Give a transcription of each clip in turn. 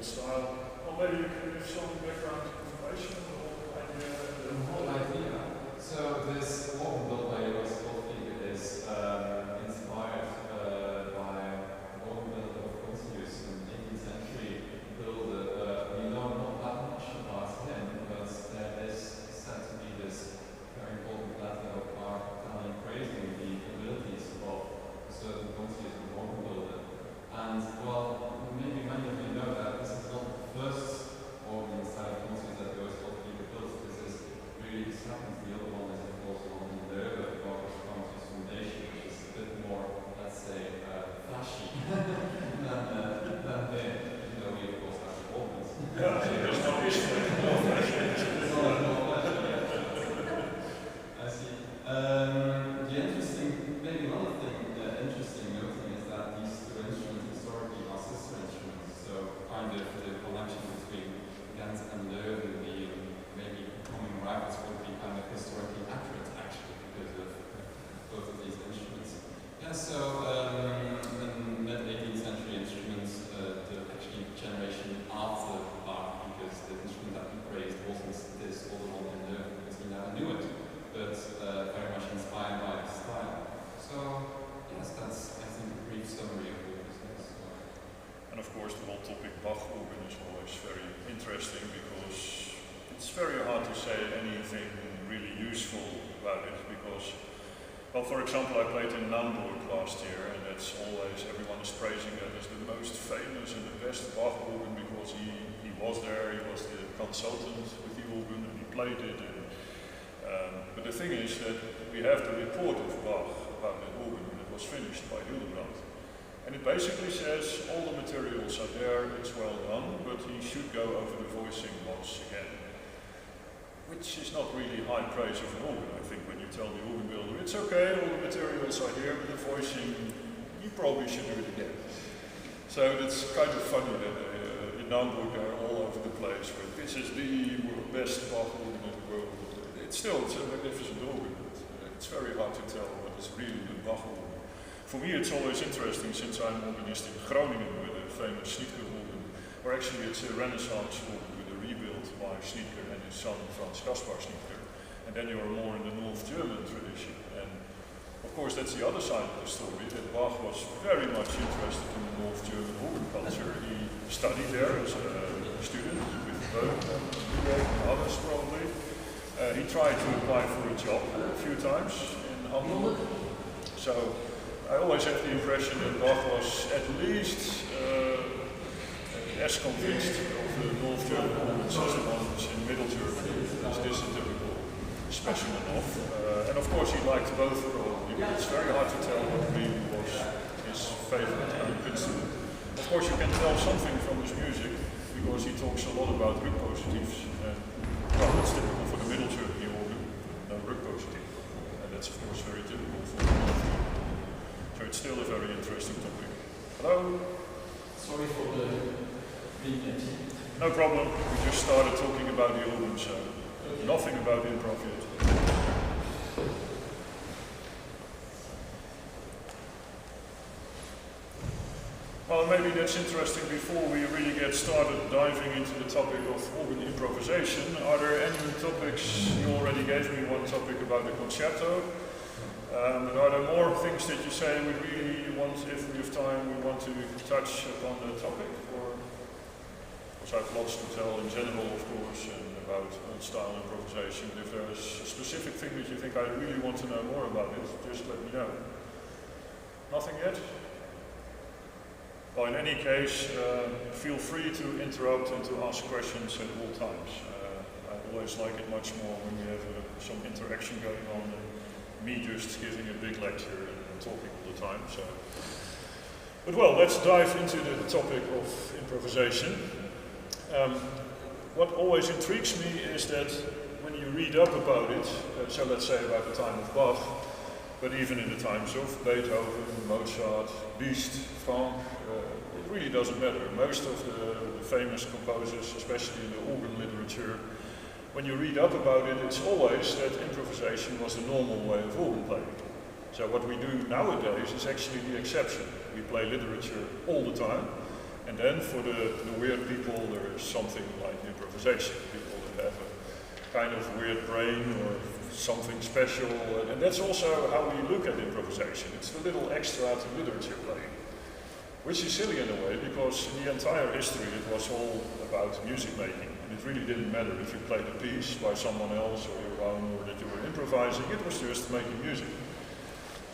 old style. Well, maybe you can give some background information on the whole idea. The whole idea. So this organ built by Joost Wolfgang is inspired by an organ builder of Vries in the 18th century. We know not that much about him, but there is said to be this very important letter of Bach praising the abilities of certain quantities of organ builder. And well, maybe many of you know that this is not the first organ style of quantities that Joost Wolfgang built. This is really second. The other one is of course one in the Bach's Quantities Foundation, which is a bit more, let's say, flashy than the, we of course have the organs. There's no issue. I see. The interesting, maybe another thing interesting noting is that these two instruments historically are sister instruments, so kind of the connection between Ghent and Leuven being maybe becoming rivals would be kind of historically accurate actually because of both of these instruments. Yeah, so in mid-18th century instruments, the actually generation after Bach, because the instrument that he praised wasn't this older one in Leuven because he never knew it, but very much inspired by his style. So yes, that's I think a brief summary of the business. And of course the whole topic Bach organ is always very interesting because it's very hard to say anything really useful about it because, well, for example, I played in Hamburg last year and that's always, everyone is praising that as the most famous and the best Bach organ because he was there, he was the consultant with the organ and he played it. But the thing is that we have the report of Bach about that organ and it was finished by Hildebrand. And it basically says all the materials are there, it's well done, but he should go over the voicing once again. Which is not really high praise of an organ, I think, when you tell the organ builder, it's okay, all the materials are here, but the voicing, you probably should do it again. So it's kind of funny that in Hamburg they're all over the place, but this is the best Bach organ in the world. It's a magnificent organ, but it's very hard to tell what is really the Bach organ. For me it's always interesting, since I'm an organist in Groningen with a famous Snietker organ, or actually it's a Renaissance organ with a rebuild by Snietker and his son Franz Kaspar Snietker, and then you are more in the North German tradition. And of course that's the other side of the story, that Bach was very much interested in the North German organ culture. He studied there as a student with Böhm and others probably. He tried to apply for a job a few times in Hamburg. So I always have the impression that Bach was at least as convinced of the North German organs as the ones in Middle Germany, as this is a typical specimen of. And of course he liked both probably, but it's very hard to tell what really was his favorite instrument. Of course you can tell something from his music, because he talks a lot about rückpositives. Well, that's typical for the Middle Germany organ, no rückpositive. And that's of course very typical for the North Germany. So it's still a very interesting topic. Hello? Sorry for the being No problem, we just started talking about the organ, so nothing about improv yet. Well, maybe that's interesting before we really get started diving into the topic of organ improvisation. Are there any topics? You already gave me one topic about the concerto. But are there more things that you say we really want, if we have time, we want to touch upon the topic? Or, because I have lots to tell in general, of course, and about old style improvisation. But if there is a specific thing that you think I really want to know more about it, just let me know. Nothing yet? Well, in any case, feel free to interrupt and to ask questions at all times. I always like it much more when we have some interaction going on than me just giving a big lecture and talking all the time. So, but well, let's dive into the topic of improvisation. What always intrigues me is that when you read up about it, so let's say about the time of Bach, but even in the times of Beethoven, Mozart, Liszt, Franck, it really doesn't matter. Most of the famous composers, especially in the organ literature, when you read up about it, it's always that improvisation was the normal way of organ playing. So what we do nowadays is actually the exception. We play literature all the time, And then for the weird people, there is something like improvisation. People that have a kind of weird brain or something special, and that's also how we look at improvisation. It's the little extra to literature playing, which is silly in a way, because in the entire history it was all about music making. And it really didn't matter if you played a piece by someone else or your own, or that you were improvising, it was just making music.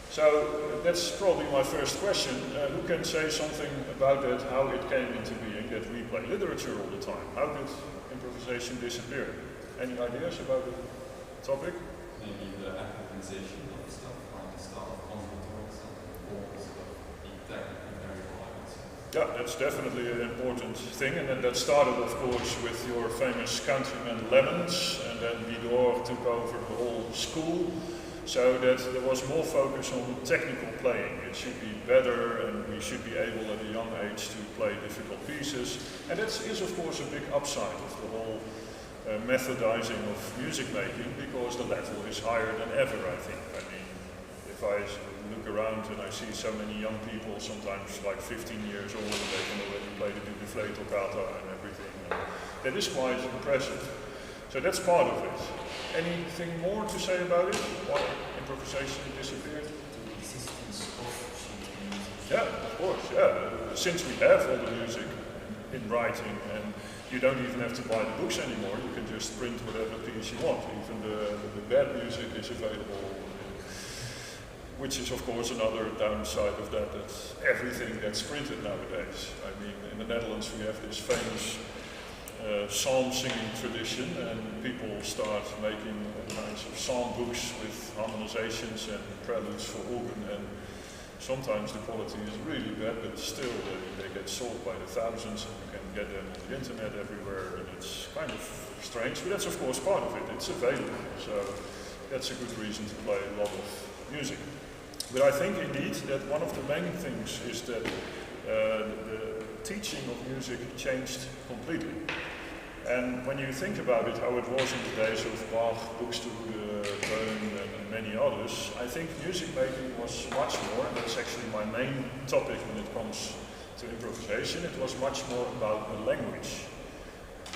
So that's probably my first question. Who can say something about that, how it came into being that we play literature all the time? How did improvisation disappear? Any ideas about the topic? Maybe the academization of stuff, like the start of conservatories and forms of being technically very violent. Yeah, that's definitely an important thing, and then that started, of course, with your famous countryman Lemons, and then Bidor took over the whole school, so that there was more focus on technical playing. It should be better, and we should be able at a young age to play difficult pieces, and that is, of course, a big upside of the whole methodizing of music making, because the level is higher than ever, I think. I mean, if I look around and I see so many young people, sometimes like 15 years old, they can already play the Dubuffet toccata and everything. And that is quite impressive. So that's part of it. Anything more to say about it? Why improvisation disappeared? The existence of sheet music. Yeah, of course, yeah. Since we have all the music in writing, and you don't even have to buy the books anymore, you can just print whatever piece you want. Even the bad music is available, which is of course another downside of that, that's everything that's printed nowadays. I mean, in the Netherlands we have this famous psalm singing tradition, and people start making all kinds of psalm books with harmonizations and preludes for organ, and sometimes the quality is really bad, but still they get sold by the thousands, and you can get them on the internet everywhere, and it's kind of strange, but that's of course part of it. It's available, so that's a good reason to play a lot of music. But I think indeed that one of the main things is that the teaching of music changed completely. And when you think about it, how it was in the days of Bach, Buxtehude, Böhm, and many others, I think music making was much more, and that's actually my main topic when it comes to improvisation, it was much more about the language.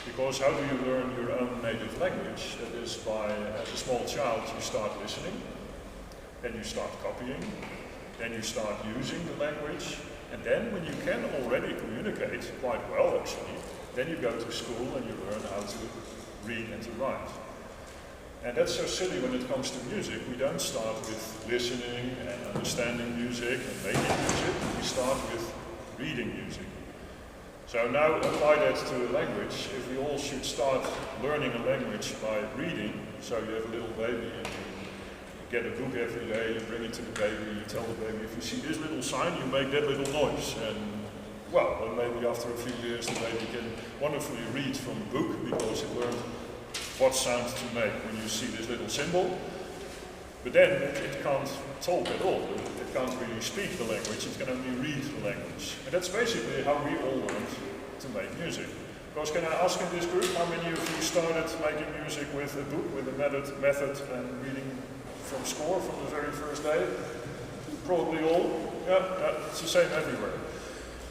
Because how do you learn your own native language? That is by, as a small child, you start listening, then you start copying, then you start using the language, and then when you can already communicate quite well actually, then you go to school and you learn how to read and to write. And that's so silly when it comes to music. We don't start with listening and understanding music and making music, we start with reading music. So now apply that to a language. If we all should start learning a language by reading, so you have a little baby and you get a book every day, you bring it to the baby, you tell the baby, if you see this little sign, you make that little noise. And well, then maybe after a few years the baby can wonderfully read from a book because it learned what sound to make when you see this little symbol. But then it can't talk at all. It can't really speak the language, it can only read the language. And that's basically how we all learned to make music. Because can I ask in this group, how many of you started making music with a book, with a method and reading from score from the very first day? Probably all. Yeah, it's the same everywhere.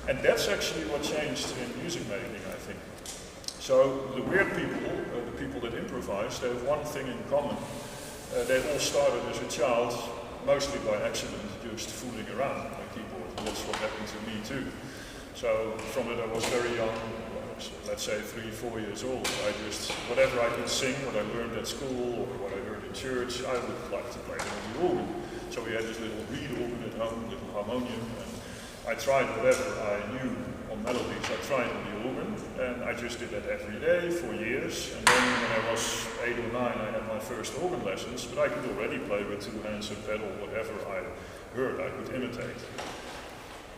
And that's actually what changed in music making, I think. So the weird people, the people that improvise, they have one thing in common. They all started as a child, mostly by accident, just fooling around on a keyboard. And that's what happened to me too. So from that I was very young, let's say 3, 4 years old, I just, whatever I could sing, what I learned at school or what I heard in church, I would like to play on the organ. So we had this little reed organ at home, little harmonium, and I tried whatever I knew on melodies, I tried on the organ, and I just did that every day for years. And then when I was 8 or 9, I had my first organ lessons, but I could already play with 2 hands and pedal, whatever I heard, I could imitate.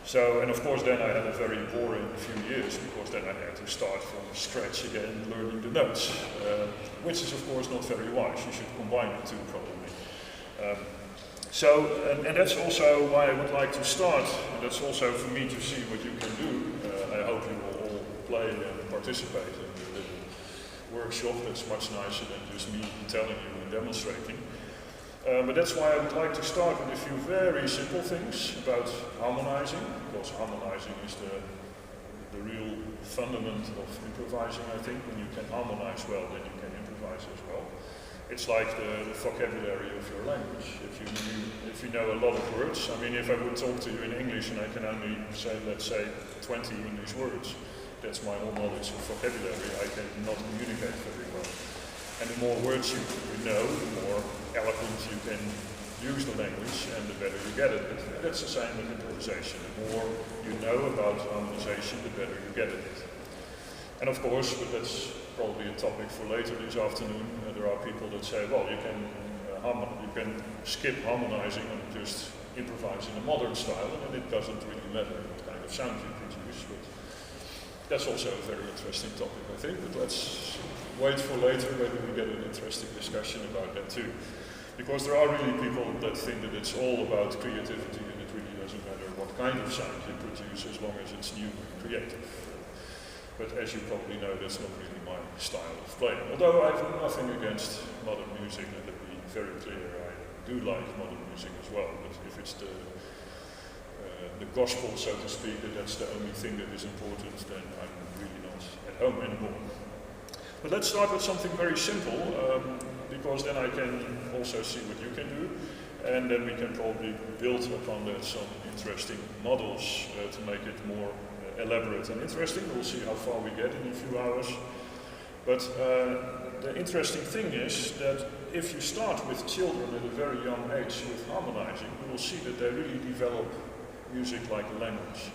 So, and of course then I had a very boring few years, because then I had to start from scratch again, learning the notes, which is of course not very wise. You should combine the two probably. And that's also why I would like to start, and that's also for me to see what you can do. I hope you will all play and participate in the little workshop. That's much nicer than just me telling you and demonstrating. But that's why I would like to start with a few very simple things about harmonizing, because harmonizing is the real fundament of improvising, I think. When you can harmonize well, then you can improvise as well. It's like the vocabulary of your language. If you know a lot of words, I mean, if I would talk to you in English and I can only say, let's say, 20 English words, that's my whole knowledge of vocabulary. I cannot communicate very well. And the more words you know, the more eloquent you can use the language, and the better you get at it. And that's the same with improvisation. The more you know about harmonization, the better you get at it. And of course, but that's probably a topic for later this afternoon, there are people that say, well, you can skip harmonizing and just improvise in a modern style, and it doesn't really matter what kind of sound you produce. But that's also a very interesting topic, I think. But let's wait for later, maybe we get an interesting discussion about that too. Because there are really people that think that it's all about creativity, and it really doesn't matter what kind of sound you produce as long as it's new and creative. But as you probably know, that's not really my style of playing. Although I have nothing against modern music, let it be very clear, I do like modern music as well. But if it's the gospel, so to speak, that's the only thing that is important, then I'm really not at home anymore. But let's start with something very simple, because then I can also see what you can do, and then we can probably build upon that some interesting models to make it more elaborate and interesting. We'll see how far we get in a few hours. But the interesting thing is that if you start with children at a very young age with harmonizing, you will see that they really develop music like a language.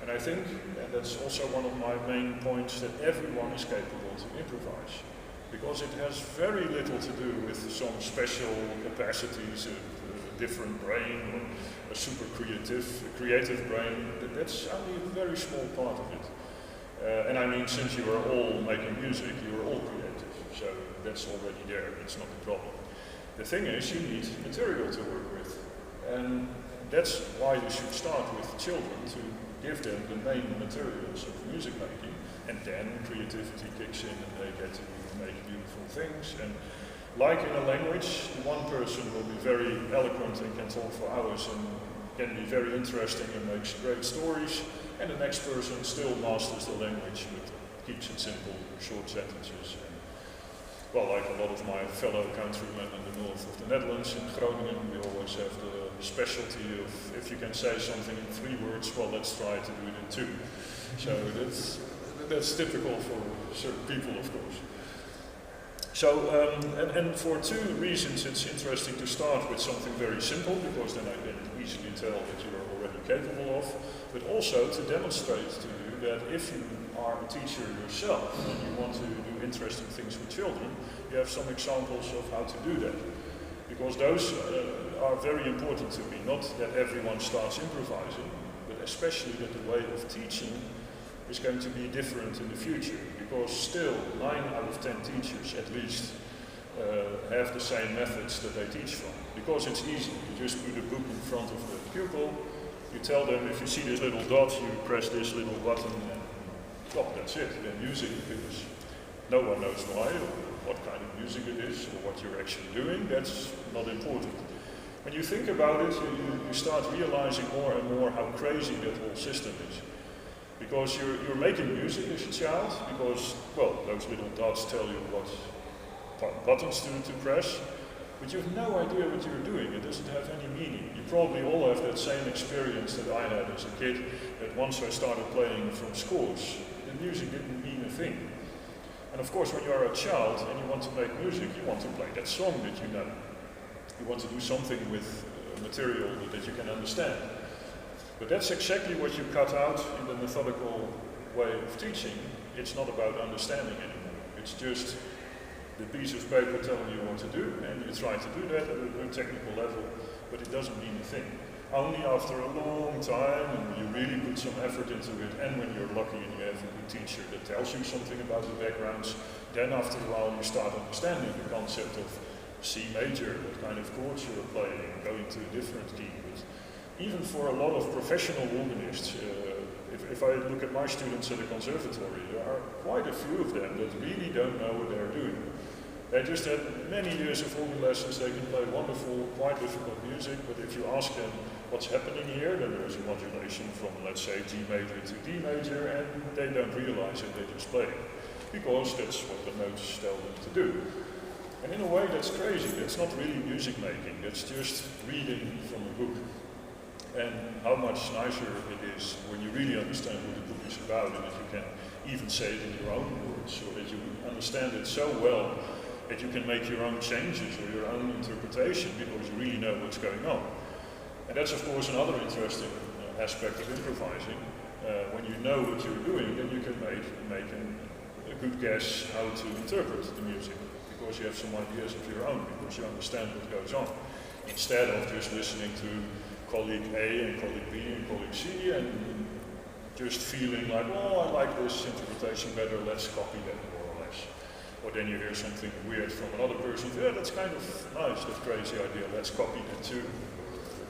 And I think, and that's also one of my main points, that everyone is capable to improvise. Because it has very little to do with some special capacities, a different brain, or a super creative brain. That's only a very small part of it. And I mean, since you are all making music, you are all creative. So that's already there, it's not a problem. The thing is, you need material to work with. And that's why you should start with children, to give them the main materials of music making. And then creativity kicks in and they get to make beautiful things. And like in a language, one person will be very eloquent and can talk for hours and can be very interesting and makes great stories. And the next person still masters the language but keeps it simple, short sentences. And, well, like a lot of my fellow countrymen in the north of the Netherlands, in Groningen, we always have the specialty of, if you can say something in 3 words, well, let's try to do it in 2. So that's typical for certain people, of course. So, and for 2 reasons it's interesting to start with something very simple, because then I can easily tell that you are already capable of, but also to demonstrate to you that if you are a teacher yourself and you want to do interesting things with children, you have some examples of how to do that. Because those are very important to me, not that everyone starts improvising, but especially that the way of teaching is going to be different in the future, because still 9 out of 10 teachers at least have the same methods that they teach from. Because it's easy, you just put a book in front of the pupil, you tell them if you see this little dot, you press this little button, and well, that's it. Then music, because no one knows why, or what kind of music it is, or what you're actually doing, that's not important. When you think about it, you start realizing more and more how crazy that whole system is. Because you're making music as a child, because, well, those little dots tell you what buttons to press, but you have no idea what you're doing. It doesn't have any meaning. You probably all have that same experience that I had as a kid, that once I started playing from scores, the music didn't mean a thing. And of course, when you are a child and you want to make music, you want to play that song that you know. You want to do something with material that you can understand. But that's exactly what you cut out in the methodical way of teaching. It's not about understanding anymore. It's just the piece of paper telling you what to do, and you try to do that at a technical level, but it doesn't mean a thing. Only after a long time, and you really put some effort into it, and when you're lucky and you have a good teacher that tells you something about the backgrounds, then after a while you start understanding the concept of C major, what kind of chords you're playing, going to a different key. But even for a lot of professional organists, if I look at my students at the conservatory, there are quite a few of them that really don't know what they're doing. They just had many years of organ lessons, they can play wonderful, quite difficult music, but if you ask them, what's happening here. Then there's a modulation from, let's say, G major to D major, and they don't realize it, they just play it. Because that's what the notes tell them to do. And in a way that's crazy, that's not really music making, that's just reading from a book. And how much nicer it is when you really understand what the book is about, and that you can even say it in your own words, or that you understand it so well that you can make your own changes or your own interpretation because you really know what's going on. And that's of course another interesting aspect of improvising. When you know what you're doing, then you can make a good guess how to interpret the music, because you have some ideas of your own, because you understand what goes on, instead of just listening to colleague A and colleague B and colleague C and just feeling like, oh, I like this interpretation better, let's copy that more or less. Or then you hear something weird from another person, yeah, that's kind of nice, that crazy idea, let's copy that too.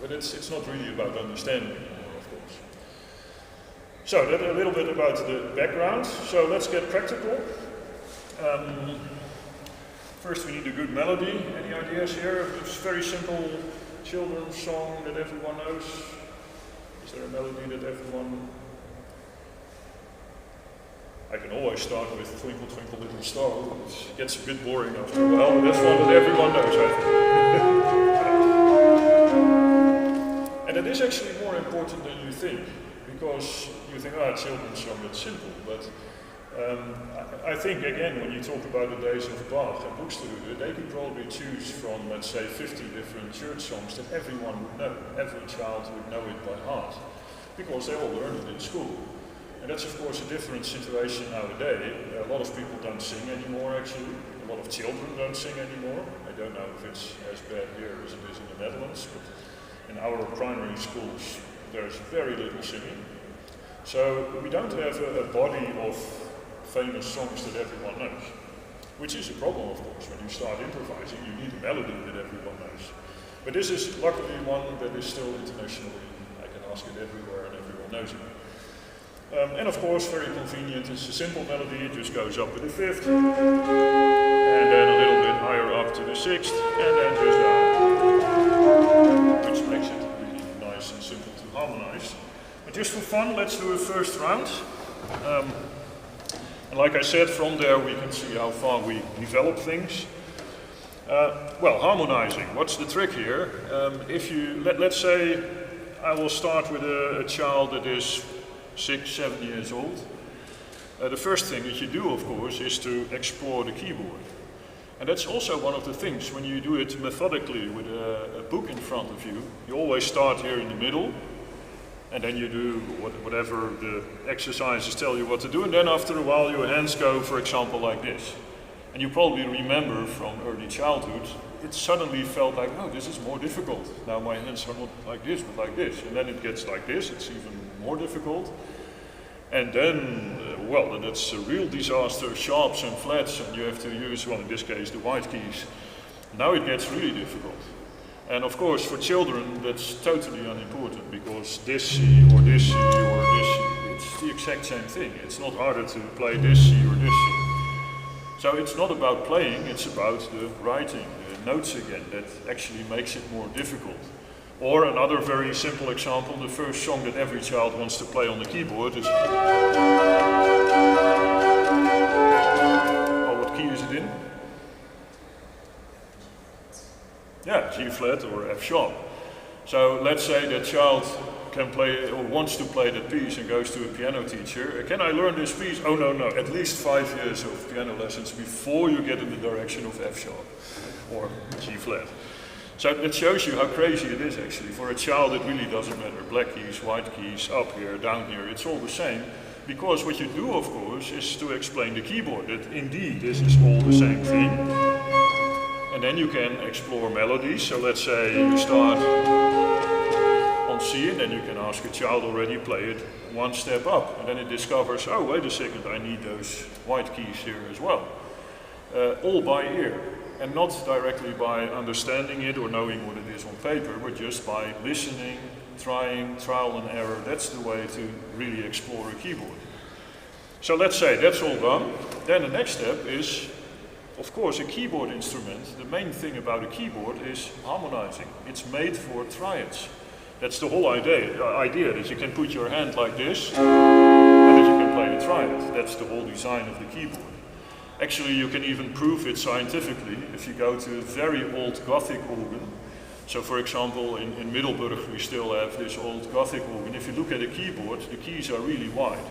But it's not really about understanding anymore, of course. So that a little bit about the background. So let's get practical. First we need a good melody. Any ideas here? It's a very simple children's song that everyone knows. Is there a melody that everyone... I can always start with Twinkle Twinkle Little Star. It gets a bit boring after a while, but that's one that everyone knows, I think. And it is actually more important than you think, because you think, oh, children's song, it's simple, but I think, again, when you talk about the days of Bach and Buxtehude, they could probably choose from, let's say, 50 different church songs that everyone would know. Every child would know it by heart, because they all learned it in school. And that's, of course, a different situation nowadays. A lot of people don't sing anymore, actually. A lot of children don't sing anymore. I don't know if it's as bad here as it is in the Netherlands, but in our primary schools, there's very little singing. So we don't have a body of famous songs that everyone knows, which is a problem, of course. When you start improvising, you need a melody that everyone knows. But this is luckily one that is still internationally, I can ask it everywhere and everyone knows it. And of course, very convenient, it's a simple melody, it just goes up to the fifth, and then a little bit higher up to the sixth, and then just down, which makes it really nice and simple to harmonize. But just for fun, let's do a first round. And like I said, from there we can see how far we develop things. Well, harmonizing, what's the trick here? If you, let's say I will start with a child that is 6, 7 years old. The first thing that you do, of course, is to explore the keyboard. And that's also one of the things, when you do it methodically with a book in front of you, you always start here in the middle, and then you do whatever the exercises tell you what to do, and then after a while your hands go, for example, like this. And you probably remember from early childhood, it suddenly felt like, oh, this is more difficult. Now my hands are not like this, but like this. And then it gets like this, it's even more difficult. And then, well, then it's a real disaster, sharps and flats, and you have to use, well, in this case, the white keys. Now it gets really difficult. And of course, for children, that's totally unimportant, because this C or this C or this C, it's the exact same thing. It's not harder to play this C or this C. So it's not about playing, it's about the writing, the notes again, that actually makes it more difficult. Or another very simple example, the first song that every child wants to play on the keyboard is... Oh, what key is it in? Yeah, G flat or F sharp. So let's say that child can play or wants to play that piece and goes to a piano teacher. Can I learn this piece? Oh no, at least 5 years of piano lessons before you get in the direction of F sharp or G flat. So that shows you how crazy it is actually. For a child it really doesn't matter. Black keys, white keys, up here, down here, it's all the same. Because what you do, of course, is to explain the keyboard, that indeed this is all the same thing. And then you can explore melodies. So let's say you start on C, and then you can ask a child already play it one step up. And then it discovers, oh, wait a second, I need those white keys here as well. All by ear. And not directly by understanding it or knowing what it is on paper, but just by listening, trying, trial and error. That's the way to really explore a keyboard. So let's say that's all done. Then the next step is, of course, a keyboard instrument. The main thing about a keyboard is harmonizing. It's made for triads. That's the whole idea that you can put your hand like this and that you can play the triad. That's the whole design of the keyboard. Actually, you can even prove it scientifically if you go to a very old Gothic organ. So for example, in Middelburg we still have this old Gothic organ. If you look at a keyboard, the keys are really wide.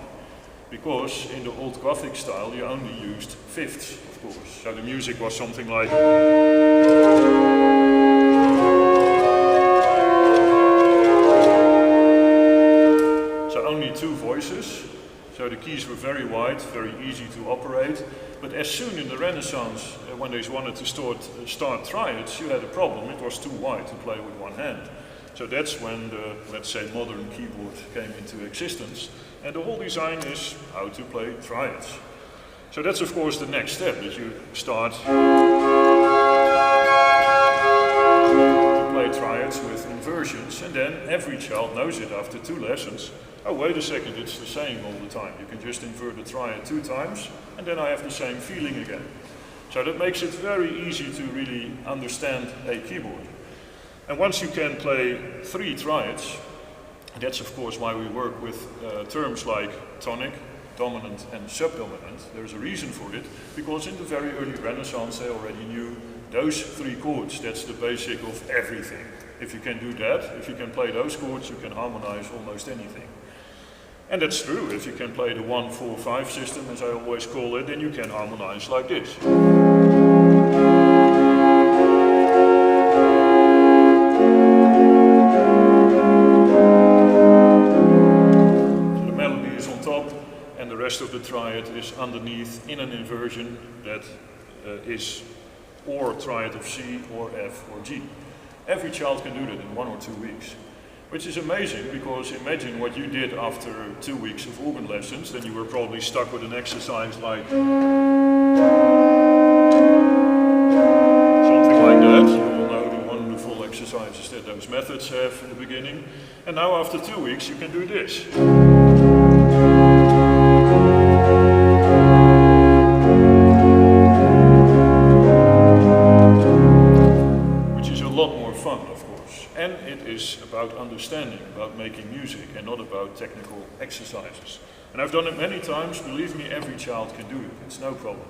Because in the old Gothic style you only used fifths, of course. So the music was something like... So only two voices. So the keys were very wide, very easy to operate. But as soon in the Renaissance, when they wanted to start triads, you had a problem. It was too wide to play with one hand. So that's when the, let's say, modern keyboard came into existence. And the whole design is how to play triads. So that's of course the next step, that you start to play triads with inversions, and then every child knows it after 2 lessons. Oh, wait a second, it's the same all the time. You can just invert the triad 2 times, and then I have the same feeling again. So that makes it very easy to really understand a keyboard. And once you can play 3 triads, that's of course why we work with terms like tonic, dominant and subdominant. There's a reason for it, because in the very early Renaissance they already knew those 3 chords. That's the basic of everything. If you can do that, if you can play those chords, you can harmonize almost anything. And that's true. If you can play the 1-4-5 system, as I always call it, then you can harmonize like this. The rest of the triad is underneath in an inversion that is or triad of C or F or G. Every child can do that in 1 or 2 weeks, which is amazing, because imagine what you did after 2 weeks of organ lessons. Then you were probably stuck with an exercise like something like that. You all know the wonderful exercises that those methods have in the beginning. And now after 2 weeks you can do this. And it is about understanding, about making music, and not about technical exercises. And I've done it many times. Believe me, every child can do it. It's no problem.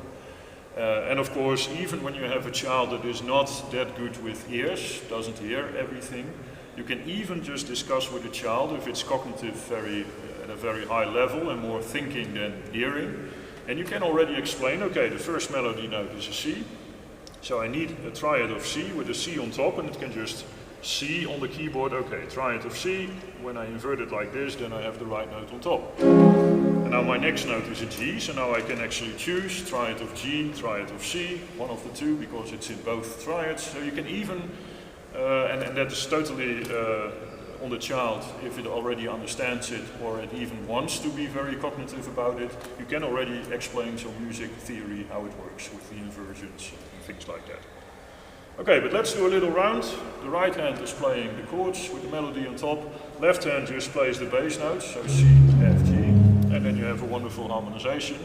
And of course, even when you have a child that is not that good with ears, doesn't hear everything, you can even just discuss with the child if it's cognitive at a very high level and more thinking than hearing. And you can already explain, okay, the first melody note is a C. So I need a triad of C with a C on top, and it can just C on the keyboard. Okay, triad of C. When I invert it like this, then I have the right note on top. And now my next note is a G, so now I can actually choose triad of G, triad of C, one of the two, because it's in both triads. So you can even, and that is totally on the child, if it already understands it or it even wants to be very cognitive about it, you can already explain some music theory, how it works with the inversions and things like that. Okay, but let's do a little round. The right hand is playing the chords with the melody on top. Left hand just plays the bass notes, so C, F, G, and then you have a wonderful harmonization.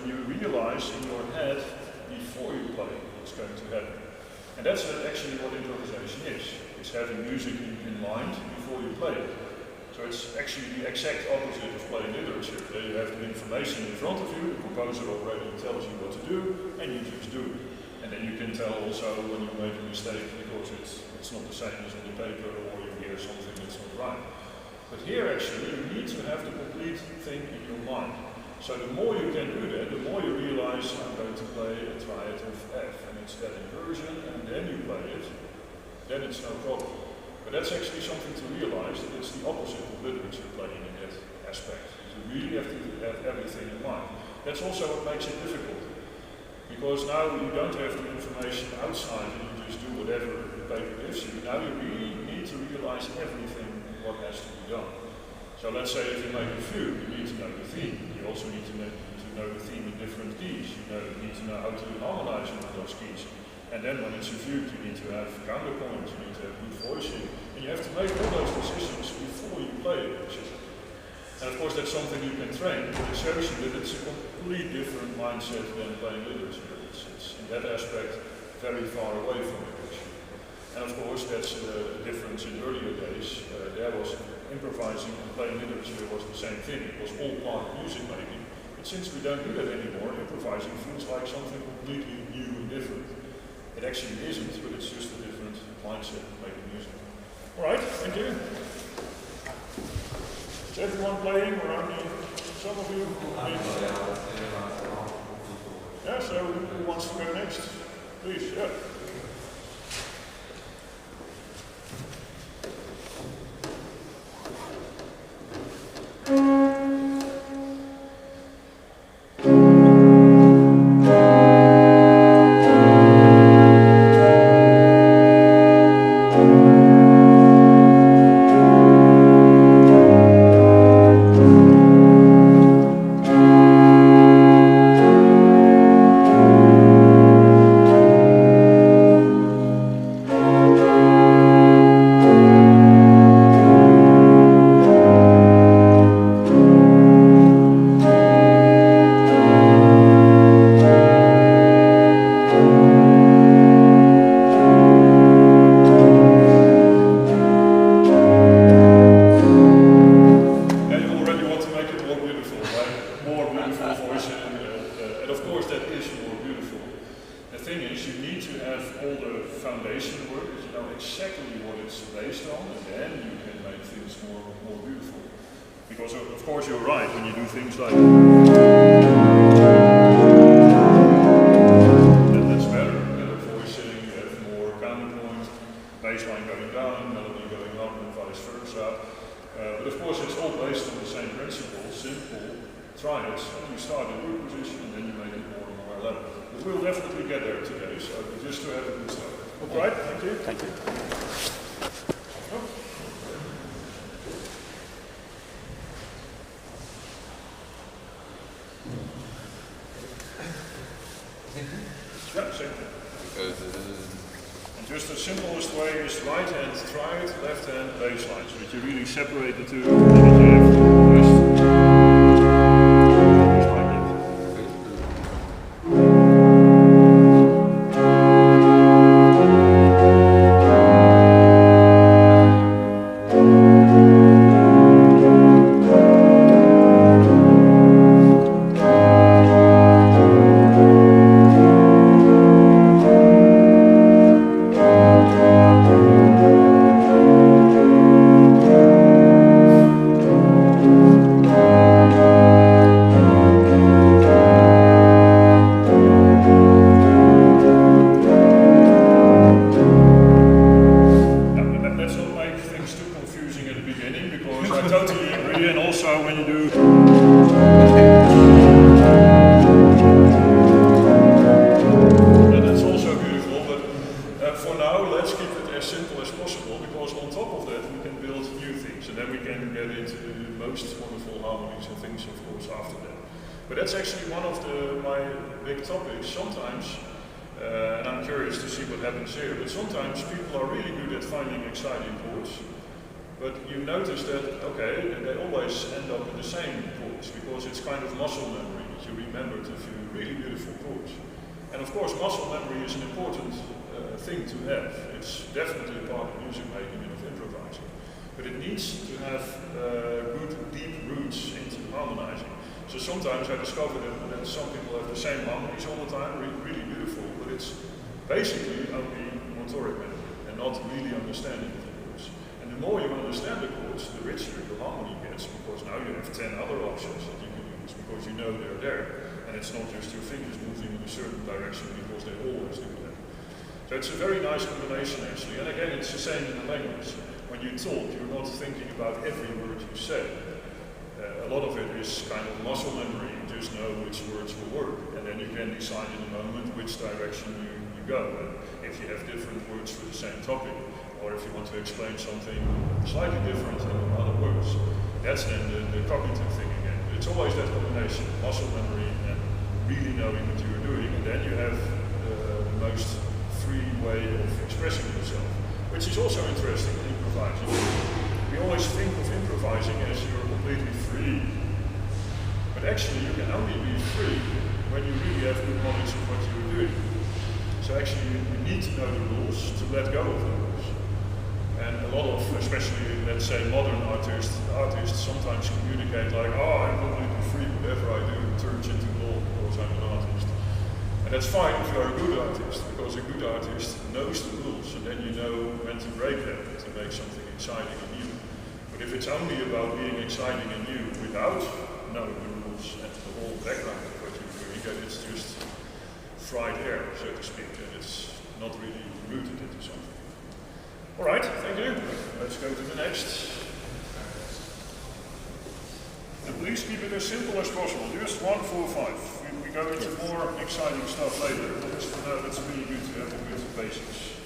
you realize in your head before you play what's going to happen. And that's actually what improvisation is. It's having music in mind before you play it. So it's actually the exact opposite of playing literature. There you have the information in front of you, the composer already tells you what to do, and you just do it. And then you can tell also when you make a mistake because it's not the same as on the paper, or you hear something that's not right. But here actually you need to have the complete thing in your mind. So the more you can do that, the more you realize I'm going to play a triad of F, and it's that inversion, and then you play it, then it's no problem. But that's actually something to realize, that it's the opposite of literature playing in that aspect. You really have to have everything in mind. That's also what makes it difficult. Because now you don't have the information outside and you just do whatever the paper gives you. Now you really need to realize everything what has to be done. So let's say if you make a fugue, you need to know the theme. You also need to know the theme in different keys. You need to know how to harmonize with those keys. And then when it's a fugue, you need to have counterpoint, you need to have good voicing. And you have to make all those decisions before you play the music. And of course that's something you can train, but it shows you that it's a completely different mindset than playing literature. It's in that aspect very far away from it actually. And of course that's a difference in earlier days. There was improvising and playing literature was the same thing. It was all part of music making. But since we don't do that anymore, improvising feels like something completely new and different. It actually isn't, but it's just a different mindset of making music. Alright, thank you. Is everyone playing or only some of you? Yeah, so who wants to go next? Please, yeah. And just the simplest way is right hand triad, left hand bass line, so that you really separate the two, and that you have the rest. Just like that. But you notice that, okay, they always end up in the same chords because it's kind of muscle memory. that you remembered a few really beautiful chords. And of course, muscle memory is an important thing to have. It's definitely a part of music making and of improvising. But it needs to have good, deep roots into harmonizing. So sometimes I discover that some people have the same harmonies all the time, really beautiful, but it's basically only motoric memory and not really understanding of the chords. And the more you understand the chords, the richer the harmony gets, because now you have 10 other options that you can use because you know they're there. And it's not just your fingers moving in a certain direction because they always do that. So it's a very nice combination actually. And again, it's the same in the language. When you talk, you're not thinking about every word you say. A lot of it is kind of muscle memory. You just know which words will work. And then you can decide in a moment which direction you go. And if you have different words for the same topic, or if you want to explain something slightly different in other words, that's then the cognitive thing again. It's always that combination, muscle memory and really knowing what you're doing, and then you have the most free way of expressing yourself, which is also interesting in improvising. We always think of improvising as you're completely free, but actually you can only be free when you really have good knowledge of what you're doing. So actually you need to know the rules to let go of the rules. And a lot of, especially let's say modern artists sometimes communicate like, oh, I'm completely free, whatever I do turns into law because I'm an artist. And that's fine if you're a good artist, because a good artist knows the rules and then you know when to break them to make something exciting and new. But if it's only about being exciting and new without knowing the rules and the whole background of what you're doing, then it's just fried air, so to speak, and it's not really rooted into something. All right, thank you. Let's go to the next. And please keep it as simple as possible, just 1, 4, 5. We go into more exciting stuff later, but just for now, it's really good to have the good basics.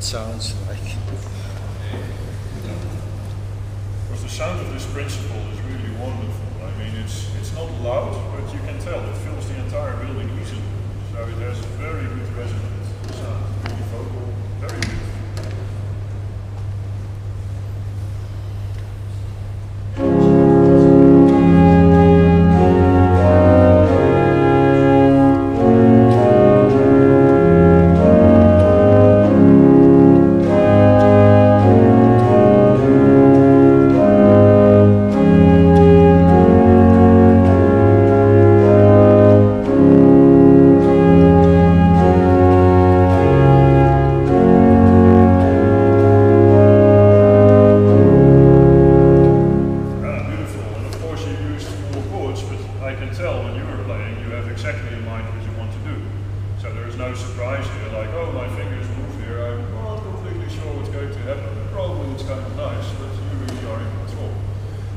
Sounds like. Because the sound of this principle is really wonderful. I mean, it's not loud, but you can tell it fills the entire building easily. So it has a very good resonant sound, really vocal, very beautiful.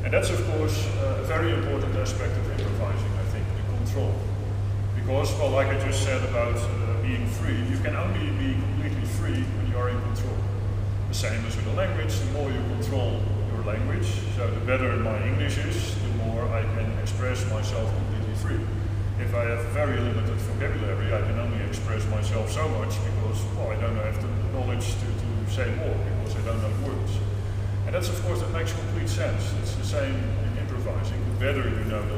And that's of course a very important aspect of improvising, I think, the control. Because, well, like I just said about being free, you can only be completely free when you are in control. The same as with a language, the more you control your language, so the better my English is, the more I can express myself completely free. If I have very limited vocabulary, I can only express myself so much because, well, I don't have the knowledge to say more, because I don't know the words. And that's, of course, that makes complete sense. It's the same in improvising. The better you know the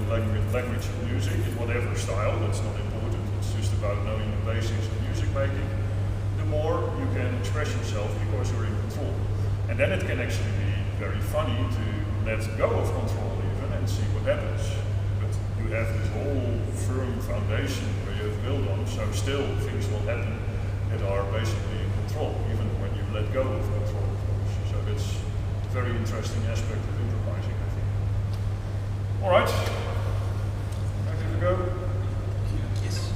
language of music, in whatever style, that's not important, it's just about knowing the basics of music making, the more you can express yourself because you're in control. And then it can actually be very funny to let go of control even and see what happens. But you have this whole firm foundation where you have built on, so still things will happen that are basically in control, even when you let go of control, of course. So that's a very interesting aspect of improvising, I think. All right, ready to go? Yes.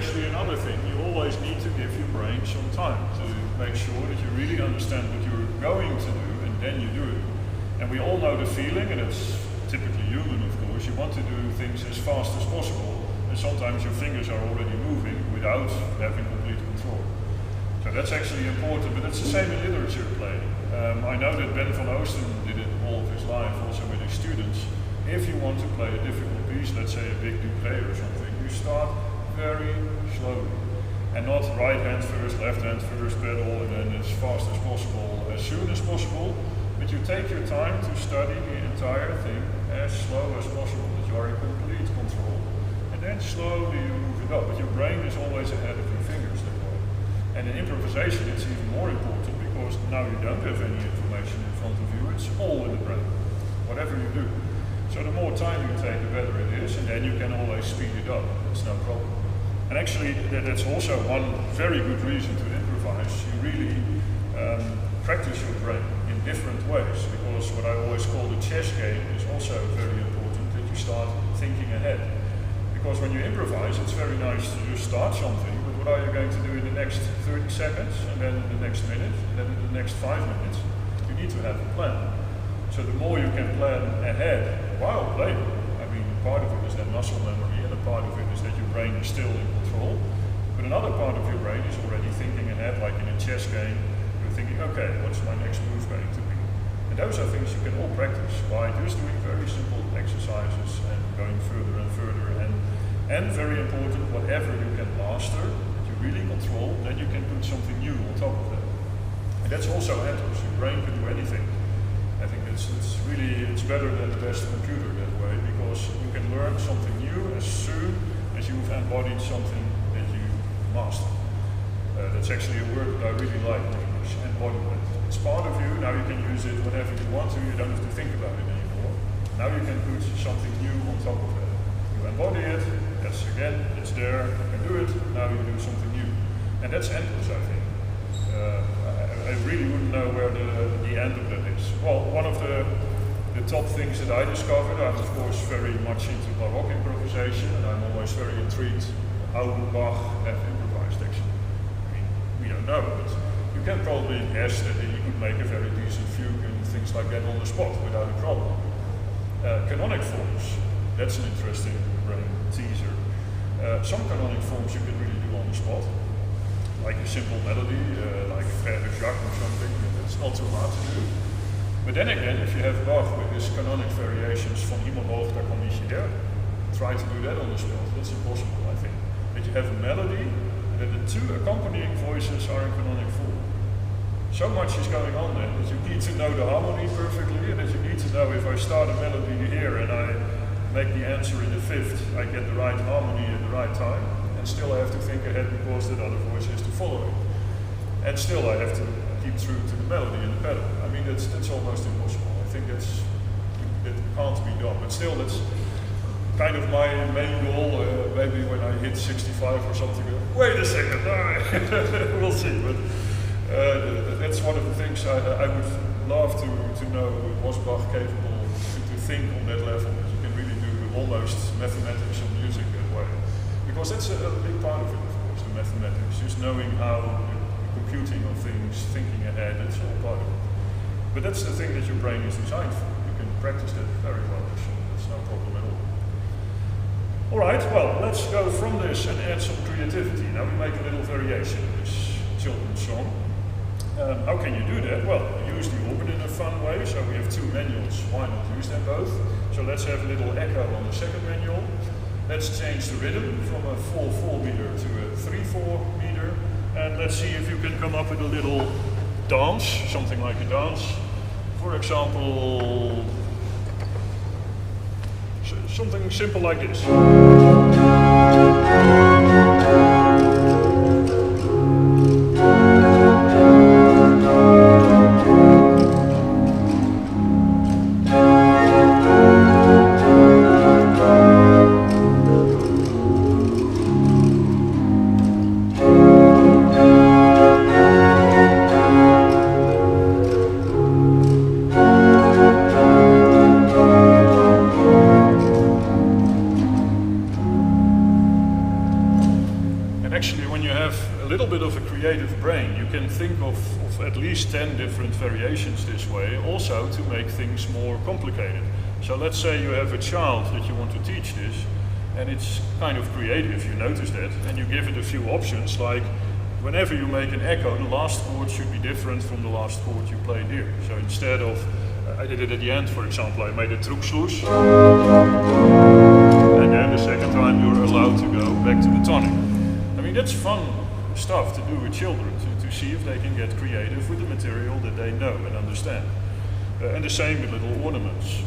actually another thing. You always need to give your brain some time to make sure that you really understand what you're going to do, and then you do it. And we all know the feeling, and it's typically human, of course. You want to do things as fast as possible, and sometimes your fingers are already moving without having complete control. So that's actually important, but it's the same in literature playing. I know that Ben van Oosten did it all of his life, also with his students. If you want to play a difficult piece, let's say a big duplé or something, you start very slowly. And not right hand first, left hand first pedal, and then as fast as possible, as soon as possible. But you take your time to study the entire thing as slow as possible, that you are in complete control. And then slowly you move it up. But your brain is always ahead of your fingers that way. And in improvisation it's even more important, because now you don't have any information in front of you, it's all in the brain, whatever you do. So the more time you take, the better it is, and then you can always speed it up, it's no problem. And actually that's also one very good reason to improvise. You really practice your brain in different ways, because what I always call the chess game is also very important, that you start thinking ahead. Because when you improvise, it's very nice to just start something, but what are you going to do in the next 30 seconds, and then in the next minute, and then in the next 5 minutes? You need to have a plan. So the more you can plan ahead while playing, I mean, part of it is that muscle memory, and a part of it is that your brain is still in control. But another part of your brain is already thinking ahead, like in a chess game. You're thinking, okay, what's my next move going to be? And those are things you can all practice by just doing very simple exercises and going further and further. And very important, whatever you can master, that you really control, then you can put something new on top of that. And that's also endless. Your brain can do anything. I think it's better than the best computer that way, because you can learn something new as soon as you've embodied something that you master. That's actually a word that I really like in English, embodiment. It's part of you, now you can use it whenever you want to, you don't have to think about it anymore. Now you can put something new on top of that. You embody it, that's again, it's there, you can do it, now you do something new. And that's endless, I think. I really wouldn't know where the end of that is. Well, one of the top things that I discovered, I'm of course very much into Baroque improvisation, and I'm always very intrigued how would Bach have improvised actually. I mean, we don't know, but you can probably guess that he could make a very decent fugue and things like that on the spot without a problem. Canonic forms, that's an interesting brain teaser. Some canonic forms you can really do on the spot, like a simple melody, like Frère de Jacques or something, it's not too hard to do. But then again, if you have Bach with his canonic variations von Himmel hoch, da komm ich her, try to do that on the spot, that's impossible, I think. That you have a melody, and that the two accompanying voices are in canonic form. So much is going on then, that you need to know the harmony perfectly, and that you need to know if I start a melody here and I make the answer in the fifth, I get the right harmony at the right time. And still I have to think ahead because that other voice has to follow it. And still I have to keep true to the melody and the pedal. I mean, that's almost impossible. I think that can't be done. But still, that's kind of my main goal. Maybe when I hit 65 or something, wait a second, we'll see. But that's one of the things I would love to know. Was Bach capable to think on that level? That you can really do almost mathematics of music that way. Because that's a big part of it, of course, the mathematics. Just knowing how the computing of things, thinking ahead, that's all part of it. But that's the thing that your brain is designed for. You can practice that very well, so that's no problem at all. Alright, well, let's go from this and add some creativity. Now we make a little variation of this children's song. How can you do that? Well, use the organ in a fun way, so we have two manuals, why not use them both? So let's have a little echo on the second manual. Let's change the rhythm from a 4/4 meter to a 3/4 meter, and let's see if you can come up with a little dance, something like a dance. For example, something simple like this. actually, when you have a little bit of a creative brain, you can think of at least 10 different variations this way, also to make things more complicated. So let's say you have a child that you want to teach this, and it's kind of creative, you notice that, and you give it a few options, like whenever you make an echo, the last chord should be different from the last chord you played here. So instead of, I did it at the end, for example, I made a truksloes, and then the second time you're allowed to go back to the tonic. I mean, that's fun stuff to do with children, to see if they can get creative with the material that they know and understand. And the same with little ornaments,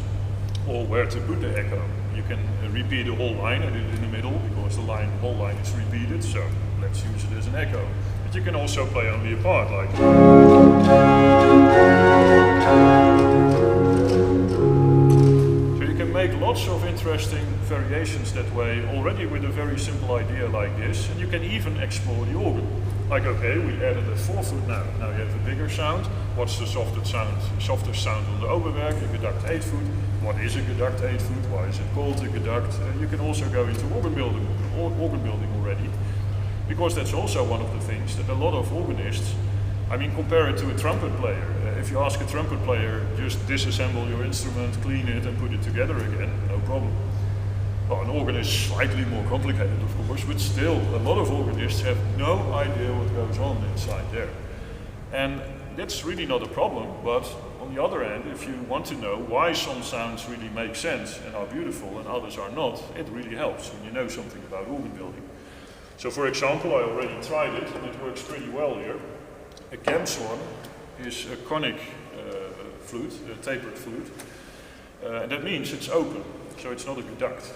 or where to put the echo. You can repeat the whole line, I did it in the middle, because the whole line is repeated, so let's use it as an echo. But you can also play only a part, like... Make lots of interesting variations that way already with a very simple idea like this, and you can even explore the organ. Like, okay, we added a 4-foot now. Now you have a bigger sound. What's the softest sound on the Oberwerk? A geduct 8-foot. What is a geduct 8-foot? Why is it called a geduct? You can also go into organ building already, because that's also one of the things that a lot of organists, I mean, compare it to a trumpet player. If you ask a trumpet player, just disassemble your instrument, clean it, and put it together again, no problem. Well, an organ is slightly more complicated, of course, but still, a lot of organists have no idea what goes on inside there. And that's really not a problem, but on the other hand, if you want to know why some sounds really make sense and are beautiful and others are not, it really helps when you know something about organ building. So for example, I already tried it, and it works pretty well here. A gemshorn is a conic flute, a tapered flute, and that means it's open, so it's not a geduct.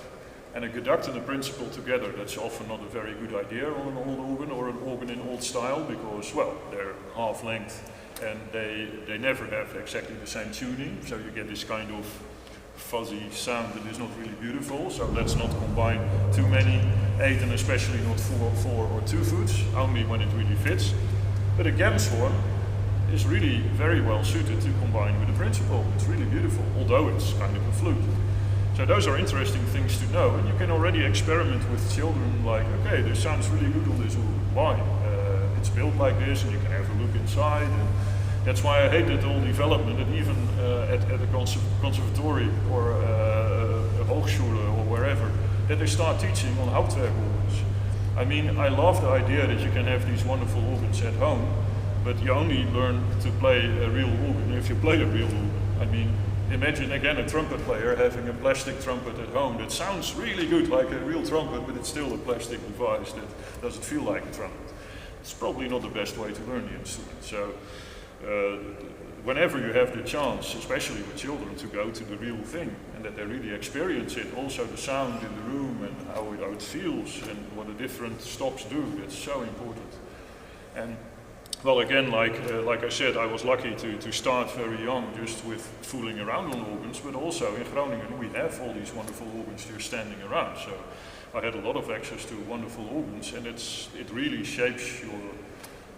And a geduct and a principal together, that's often not a very good idea on an old organ or an organ in old style, because, well, they're half length and they never have exactly the same tuning, so you get this kind of fuzzy sound that is not really beautiful. So let's not combine too many 8 and especially not 4 or 2 foots, only when it really fits. But a gemshorn is really very well suited to combine with a principal. It's really beautiful, although it's kind of a flute. So those are interesting things to know, and you can already experiment with children, like, okay, this sounds really good on this organ. Why? It's built like this, and you can have a look inside. And that's why I hate that whole development, and even at a conservatory or a Hochschule or wherever, that they start teaching on Hauptwerk organs. I mean, I love the idea that you can have these wonderful organs at home, but you only learn to play a real organ if you play a real organ. I mean, imagine again a trumpet player having a plastic trumpet at home that sounds really good like a real trumpet, but it's still a plastic device that doesn't feel like a trumpet. It's probably not the best way to learn the instrument. So whenever you have the chance, especially with children, to go to the real thing and that they really experience it, also the sound in the room and how it feels and what the different stops do, that's so important. And well, again, like I said, I was lucky to start very young just with fooling around on organs, but also in Groningen we have all these wonderful organs just standing around. So I had a lot of access to wonderful organs, and it really shapes your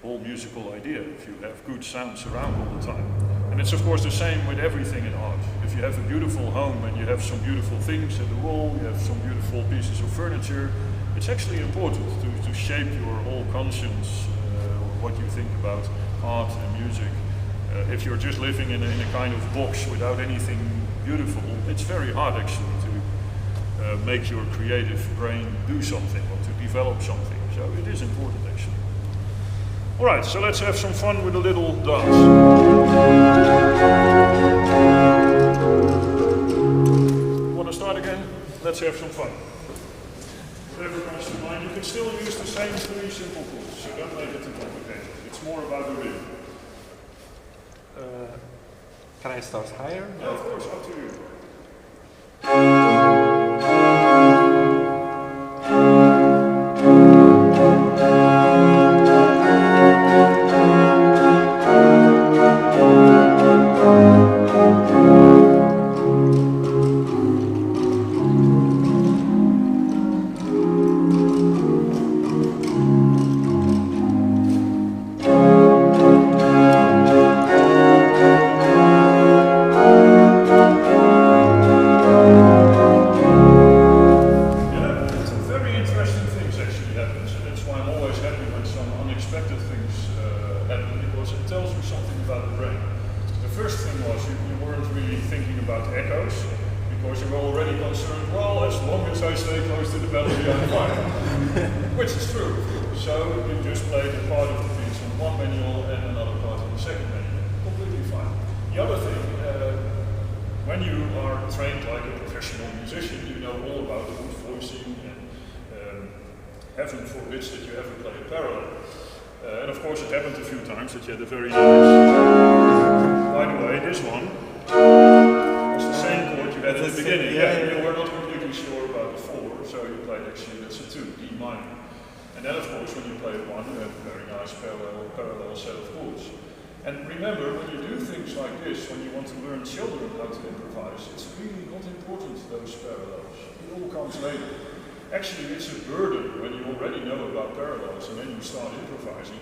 whole musical idea if you have good sounds around all the time. And it's of course the same with everything in art. If you have a beautiful home and you have some beautiful things at the wall, you have some beautiful pieces of furniture, it's actually important to shape your whole conscience, what you think about art and music. If you're just living in a kind of box without anything beautiful, it's very hard actually to make your creative brain do something or to develop something. So it is important actually. Alright, so let's have some fun with a little dance. Want to start again? Let's have some fun. Whatever comes to mind, you can still use the same 3 simple chords, so don't make it too complicated. It's more about the rhythm. Can I start higher? Yeah, of course, up to you. things happen because it tells you something about the brain. The first thing was you weren't really thinking about echoes because you were already concerned, well, as long as I stay close to the melody, I'm fine. Which is true. So you just played a part of the piece on one manual and another part on the second manual. Completely fine. The other thing, when you are trained like a professional musician, you know all about good voicing and heaven forbids that you ever play a parallel. And of course it happened a few times that you had a very nice... By the way, this one was the same chord you had at the beginning. You were not completely sure about the 4, so you played actually, that's a 2, D minor. And then of course when you play 1, you have a very nice parallel set of chords. And remember, when you do things like this, when you want to learn children how to improvise, it's really not important, those parallels. It all comes later. Actually, it's a burden when you already know about parallels and then you start improvising.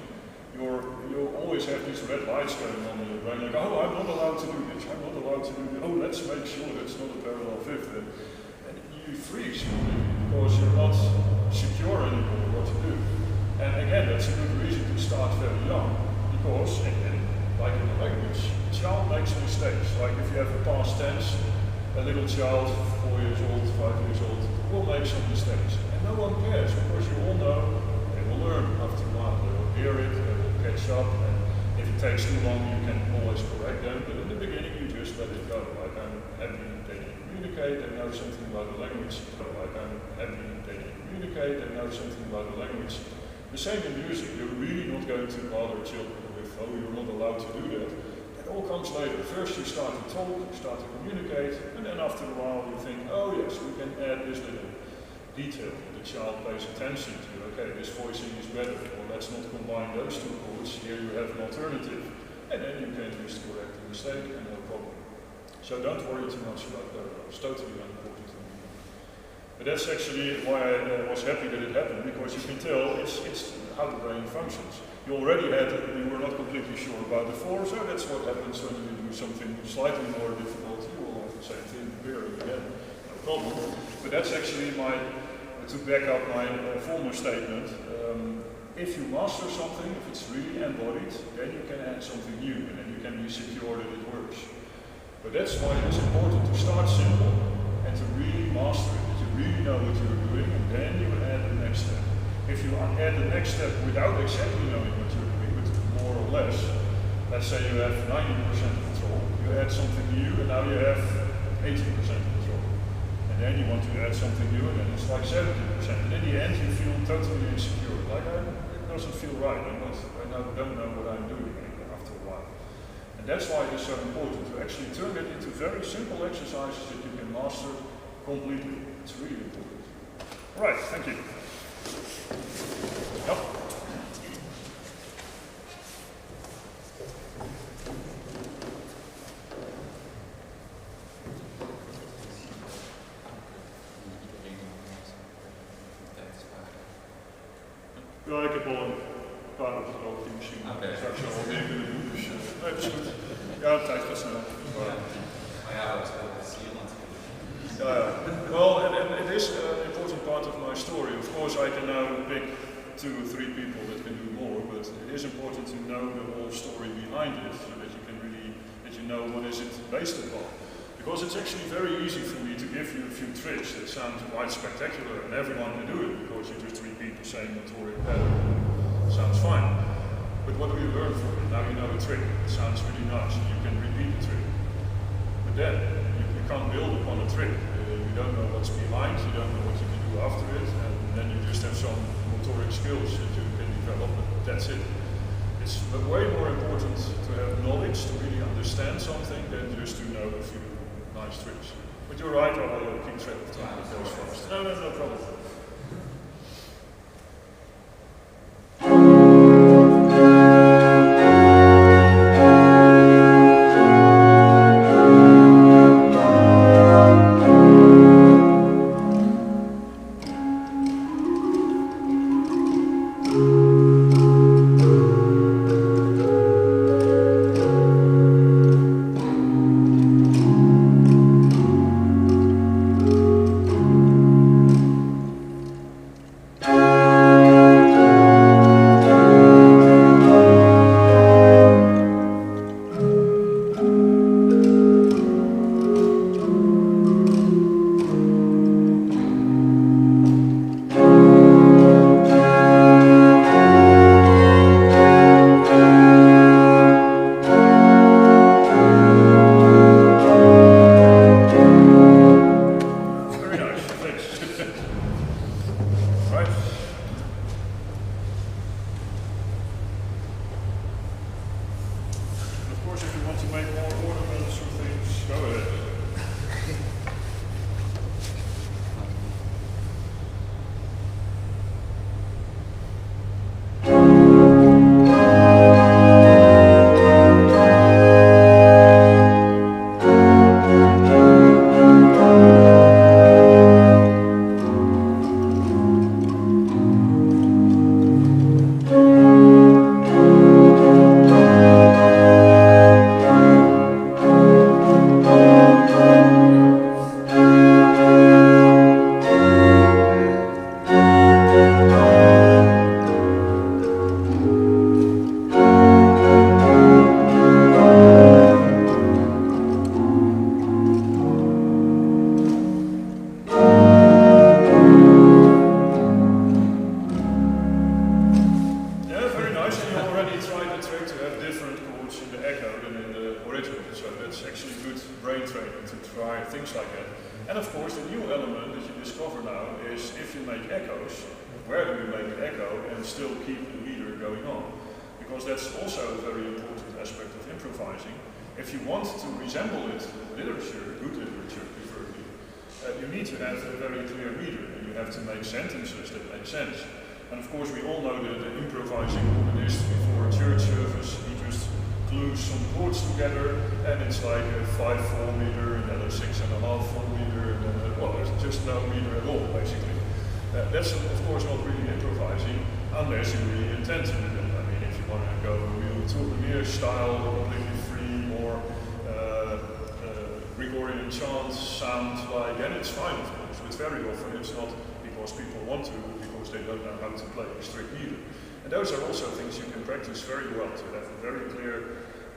You'll always have these red lights going on in your brain, like, oh, I'm not allowed to do this, I'm not allowed to do this, oh, let's make sure that's not a parallel fifth. And you freeze because you're not secure anymore what to do. And again, that's a good reason to start very young, because, like in the language, a child makes mistakes. Like if you have a past tense, a little child, 4 years old, 5 years old, will make some mistakes. And no one cares, because you all know they will learn after a while. They will hear it, they will catch up, and if it takes too long, you can always correct them. But in the beginning, you just let it go. Like I'm happy they communicate, they know something about the language. Like I'm happy they communicate, they know something about the language. The same in music. You're really not going to bother children with, oh, you're not allowed to do that. That all comes later. First you start to talk, you start to communicate, and then after a while you think, oh yes, we can add this little detail that the child pays attention to. Okay, this voicing is better, or let's not combine those two chords. Here you have an alternative. And then you can just correct the mistake and no problem. So don't worry too much about that. It's totally unimportant to me. But that's actually why I was happy that it happened, because you can tell it's how the brain functions. You already you were not completely sure about the 4, so that's what happens when you do something slightly more difficult. You will have the same thing here again, no problem. But that's actually to back up my former statement. If you master something, if it's really embodied, then you can add something new, and then you can be secure that it works. But that's why it's important to start simple and to really master it, that you really know what you're doing, and then you add the next step. If you add the next step without exactly knowing what you're doing, but more or less, let's say you have 90% control, you add something new, and now you have 80% control. And then you want to add something new, and then it's like 70%. And in the end, you feel totally insecure. Like, it doesn't feel right. I don't know what I'm doing after a while. And that's why it is so important to actually turn it into very simple exercises that you can master completely. It's really important. All right, thank you. Yep. Ja, ik heb al een paar op het oog die misschien straks al meer kunnen doen. Dus nee, dat is goed. Ja, de tijd gaat snel. Maar ja, dat is heel natuurlijk. Well, and it is an important part of my story. Of course, I can now pick 2 or 3 people that can do more, but it is important to know the whole story behind it, so that you can know what is it based upon. Because it's actually very easy for me to give you a few tricks that sound quite spectacular, and everyone can do it because you just repeat the same motoric pattern. Sounds fine. But what do you learn from it? Now you know the trick. It sounds really nice, and you can repeat the trick. But then you can't build upon a trick. You don't know what's behind, you don't know what you can do after it, and then you just have some motoric skills that you can develop, but that's it. It's way more important to have knowledge, to really understand something, than just to know a few nice tricks. But you're right, I'll keep track of time. It goes fast. No problem. Right. And of course, if you want to make more ornaments or things, go ahead.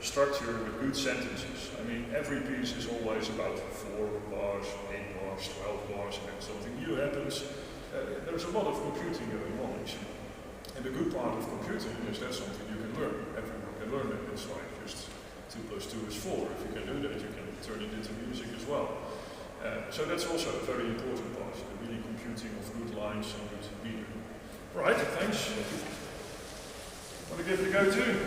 Structure with good sentences. I mean, every piece is always about 4 bars, 8 bars, 12 bars, and if something new happens, there's a lot of computing going on actually. And the good part of computing is that's something you can learn. Everyone can learn it. It's like just 2 plus 2 is 4. If you can do that, you can turn it into music as well. So that's also a very important part, the really computing of good lines and good meter. Right, thanks. Want to give it a go too?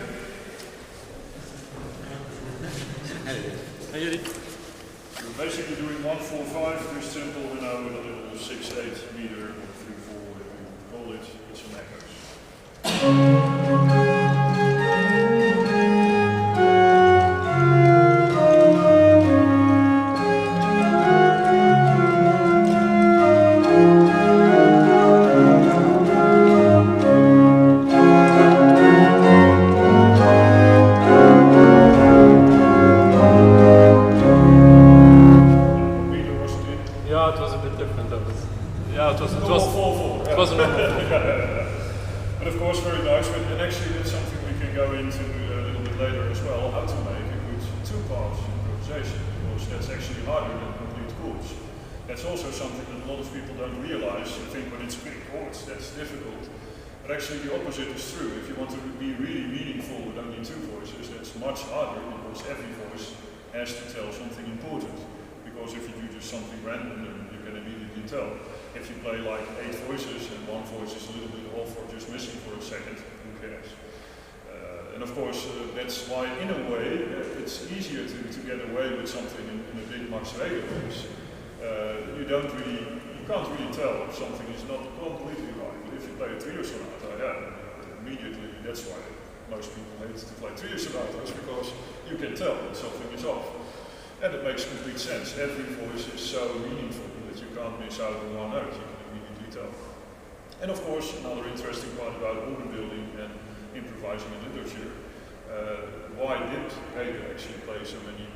Hey, jullie. We're basically doing 1-4-5, just simple, and now with a little 6-8 meter, or 3-4, whatever you call it, with some echoes. Every voice is so meaningful that you can't miss out on one note, you can immediately tell. And of course, another interesting part about organ building and improvising in literature, why did Hegel actually play so many,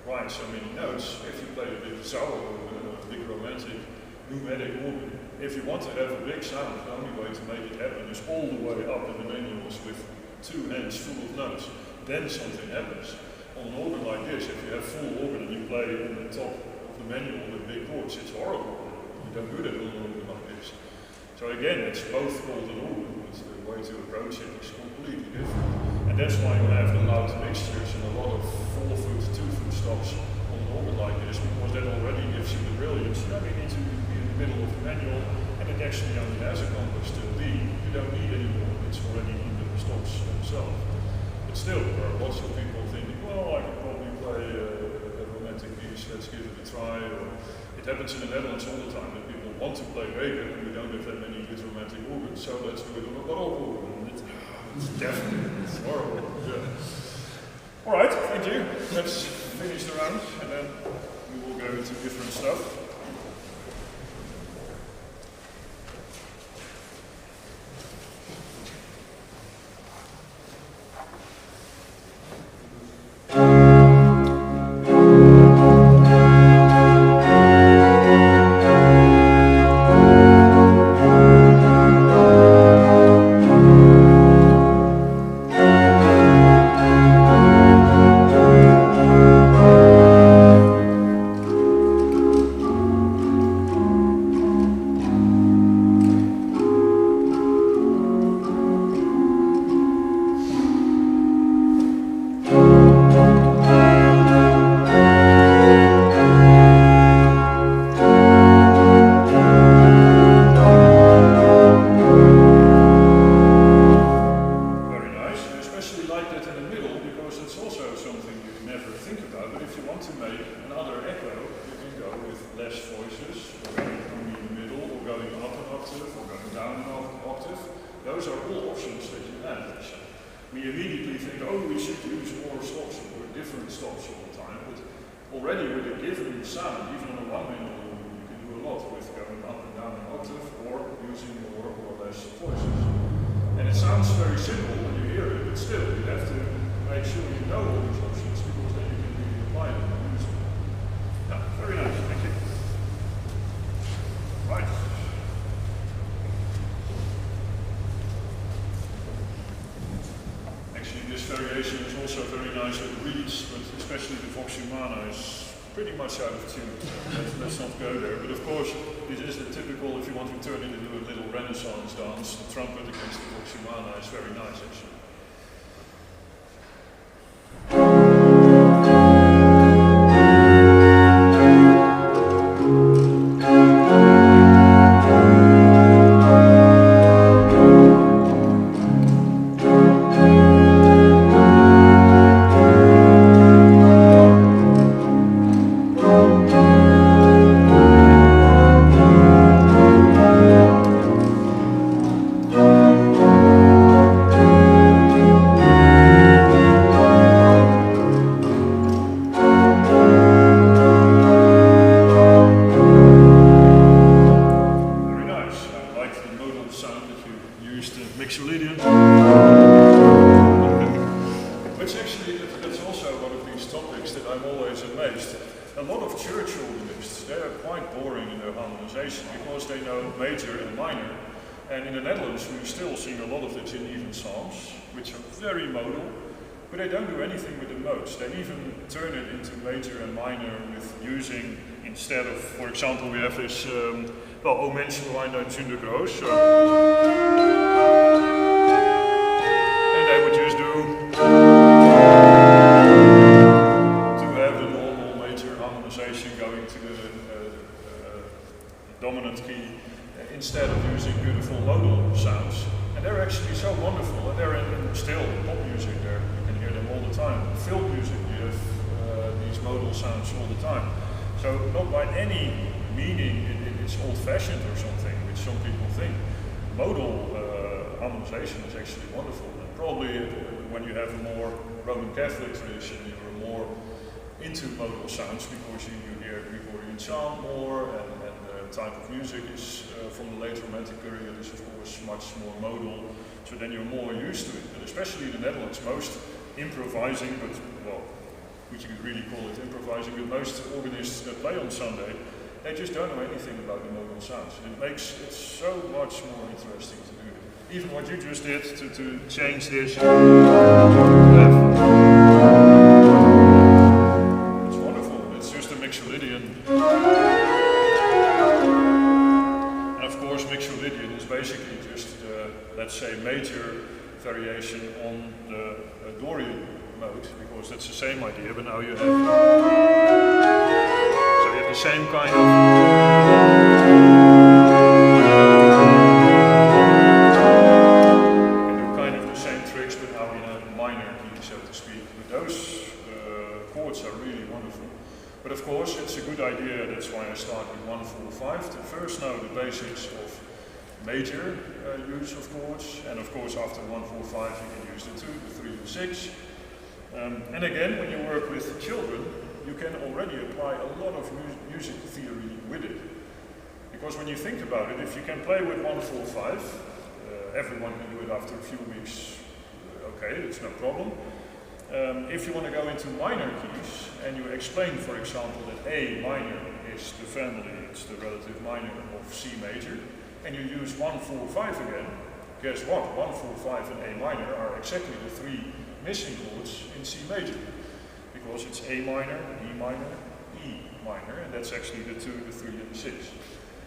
write so many notes? If you play a big sour organ, a big romantic pneumatic organ, if you want to have a big sound, the only way to make it happen is all the way up in the manuals with 2 hands full of notes. Then something happens. On an organ like this, if you have full organ and you play on the top of the manual with big chords, it's horrible. You don't do that on an organ like this. So again, it's both called an organ, but the way to approach it is completely different. And that's why you have the loud mixtures and a lot of 4-foot, 2-foot stops on an organ like this, because that already gives you the brilliance. You need to be in the middle of the manual, and it actually only has a compass till D, you don't need any more, it's already in the stops themselves. But still, there are lots of people thinking, well, I can probably play a romantic piece, let's give it a try. Or it happens in the Netherlands all the time that people want to play Wegen and we don't have that many good romantic organs, so let's do it on a baroque organ. It's definitely, it's horrible. Yeah. Alright, thank you. Let's finish the round and then we will go into different stuff. Instead of, for example, we have this, well, O Menschen, wo ein Sünde groß. And they would just do to have the normal major harmonization going to the dominant key instead of using beautiful modal sounds. And they're actually so wonderful, and they're in still pop music there. You can hear them all the time. Film music, you have these modal sounds all the time. So not by any meaning it's old-fashioned or something, which some people think. Modal harmonization is actually wonderful. And probably when you have a more Roman Catholic tradition, you're more into modal sounds because you hear Gregorian chant more, and the type of music is from the late Romantic period is of course much more modal. So then you're more used to it. But especially in the Netherlands, most improvising, but well, we could really call it improvising, but most organists that play on Sunday, they just don't know anything about the modal sounds. It makes it so much more interesting to do it. Even what you just did to change this. It's wonderful. It's just a Mixolydian. And of course, Mixolydian is basically just, let's say, major variation on the Dorian mode, because that's the same idea, but now you have, so you have the same kind of major use of chords, and of course after 1, 4, 5 you can use the 2, the 3, the 6. And again, when you work with children, you can already apply a lot of music theory with it. Because when you think about it, if you can play with 1, 4, 5, everyone can do it after a few weeks, okay, it's no problem. If you want to go into minor keys, and you explain, for example, that A minor is the family, it's the relative minor of C major, and you use 1, 4, 5 again, guess what? 1, 4, 5 and A minor are exactly the 3 missing chords in C major. Because it's A minor, D minor, E minor, and that's actually the 2, the 3 and the 6.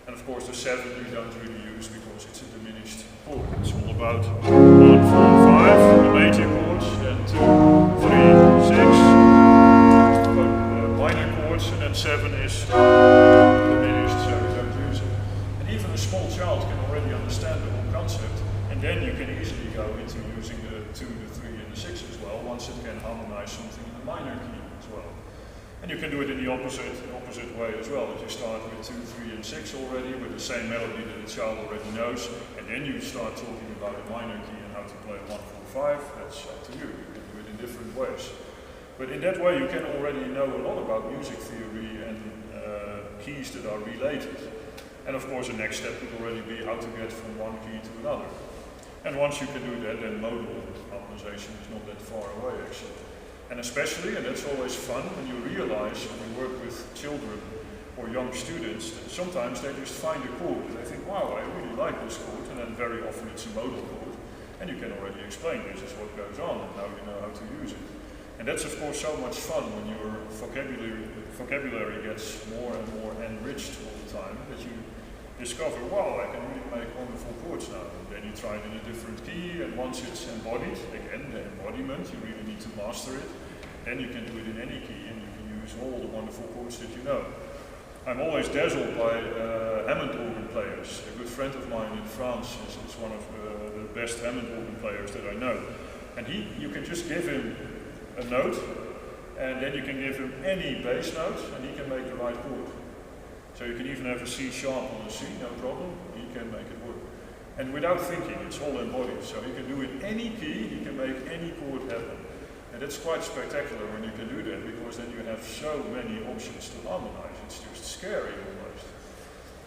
And of course the 7 you don't really use because it's a diminished chord. It's all about 1, 4, 5, the major chords, and 2, 3, 6, minor chords, and then 7 is diminished, so you don't use it. And even a small child can already understand the whole concept, and then you can easily go into using the 2, the 3 and the 6 as well, once it can harmonize something in the minor key as well. And you can do it in the opposite way as well. If you start with 2, 3 and 6 already, with the same melody that the child already knows, and then you start talking about a minor key and how to play 1, 4, 5, that's up to you. You can do it in different ways. But in that way you can already know a lot about music theory and keys that are related. And of course the next step would already be how to get from one key to another. And once you can do that, then modal harmonization is not that far away actually. And especially, and that's always fun, when you realize when you work with children or young students, that sometimes they just find a chord and they think, wow, I really like this chord, and then very often it's a modal chord. And you can already explain this is what goes on, and now you know how to use it. And that's of course so much fun when your vocabulary gets more and more enriched all the time, that you discover, wow, I can really make wonderful chords now. And then you try it in a different key, and once it's embodied, again, the embodiment, you really need to master it. Then you can do it in any key, and you can use all the wonderful chords that you know. I'm always dazzled by Hammond organ players. A good friend of mine in France is one of the best Hammond organ players that I know. And you can just give him a note, and then you can give him any bass note, and he can make the right chord. So you can even have a C sharp on a C, no problem, he can make it work. And without thinking, it's all embodied, so you can do it any key, you can make any chord happen. And that's quite spectacular when you can do that, because then you have so many options to harmonize, it's just scary almost.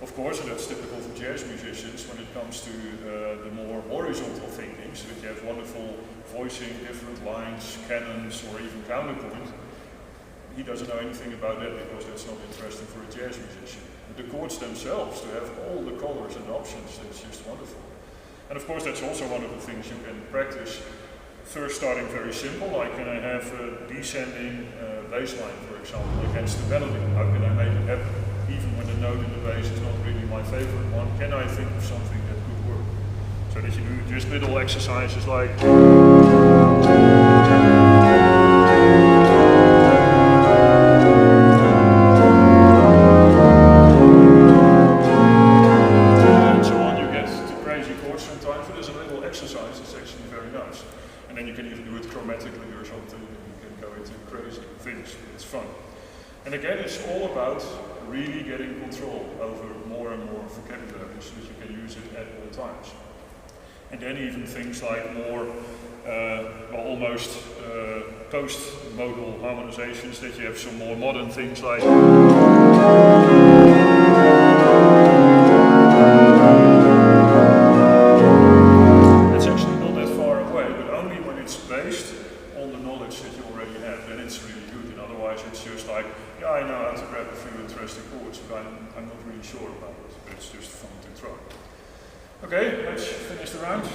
Of course, and that's typical for jazz musicians when it comes to the more horizontal thinking, so that you have wonderful voicing, different lines, canons, or even counterpoint. He doesn't know anything about that because that's not interesting for a jazz musician. But the chords themselves, to have all the colors and options, that's just wonderful. And of course that's also one of the things you can practice. First starting very simple, like can I have a descending bass line, for example, against the melody? How can I make it happen? Even when the note in the bass is not really my favorite one, can I think of something that could work? So that you do just little exercises like And again, it's all about really getting control over more and more vocabulary so that you can use it at all times. And then even things like more, almost post-modal harmonizations, that you have some more modern things like it's actually not that far away, but only when it's based on the knowledge that you already have, then it's really good. And otherwise it's just like, yeah, I know how to grab a few interesting chords, but I'm not really sure about it. But it's just fun to try. Okay, let's finish the round.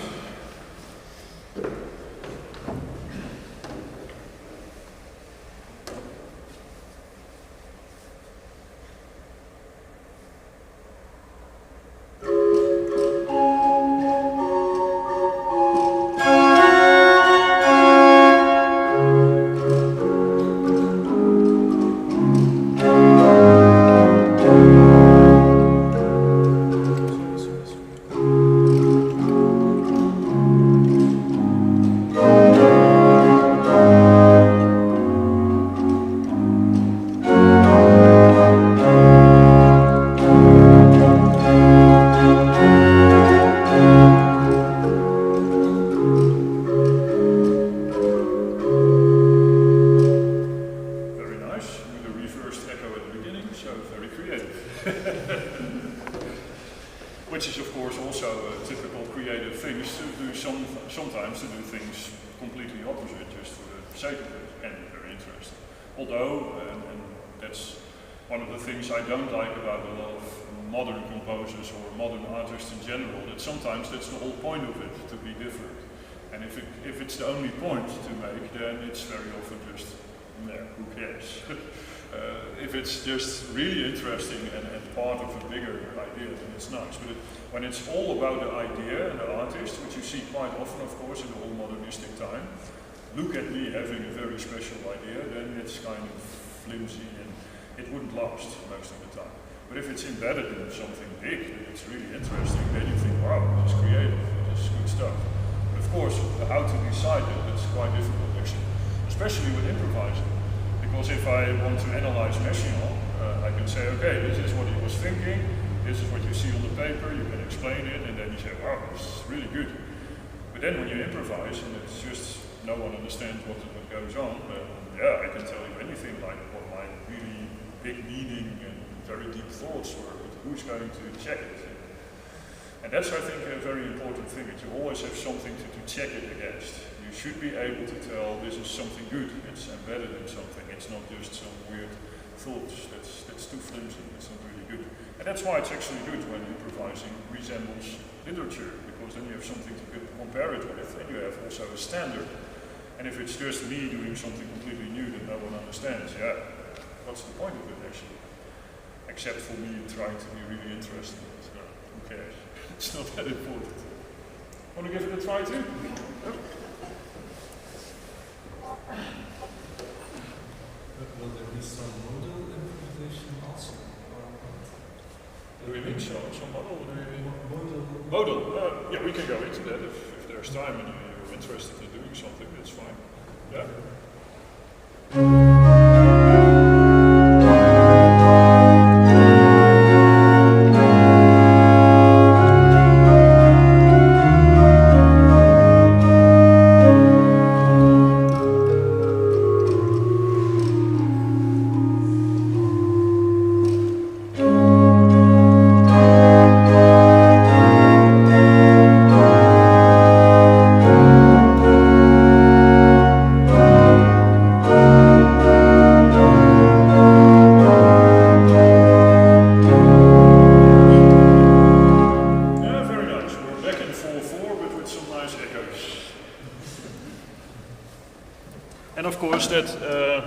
also a typical creative thing is to do sometimes to do things completely opposite just for the sake of it, and very interesting. Although, and that's one of the things I don't like about a lot of modern composers or modern artists in general, that sometimes that's the whole point of it, to be different. And if it's the only point to make, then it's very often just, yeah, who cares? If it's just really interesting and part of a bigger idea, then it's nice. But when it's all about the idea and the artist, which you see quite often, of course, in the whole modernistic time, look at me having a very special idea, then it's kind of flimsy and it wouldn't last most of the time. But if it's embedded in something big, that it's really interesting, then you think, wow, this is creative, this is good stuff. But of course, how to decide it, that's quite difficult actually, especially with improvising. Because if I want to analyze Messiaen, I can say, okay, this is what he was thinking, this is what you see on the paper, you can explain it, and then you say, wow, this is really good. But then when you improvise, and it's just no one understands what goes on, yeah, I can tell you anything like what my really big meaning and very deep thoughts were, but who's going to check it? And that's, I think, a very important thing, that you always have something to check it against. You should be able to tell this is something good, it's embedded in something, it's not just some weird thoughts, that's too flimsy, it's not really good. And that's why it's actually good when improvising resembles literature, because then you have something to compare it with, and you have also a standard. And if it's just me doing something completely new that no one understands, yeah, what's the point of it actually? Except for me trying to be really interesting. So, who cares? It's not that important. Want to give it a try too? Will there be some modal improvisation also? Do you think so? Some model? Modal? Modal? Yeah, we can go into that if there's time and you're interested in doing something, that's fine. Yeah?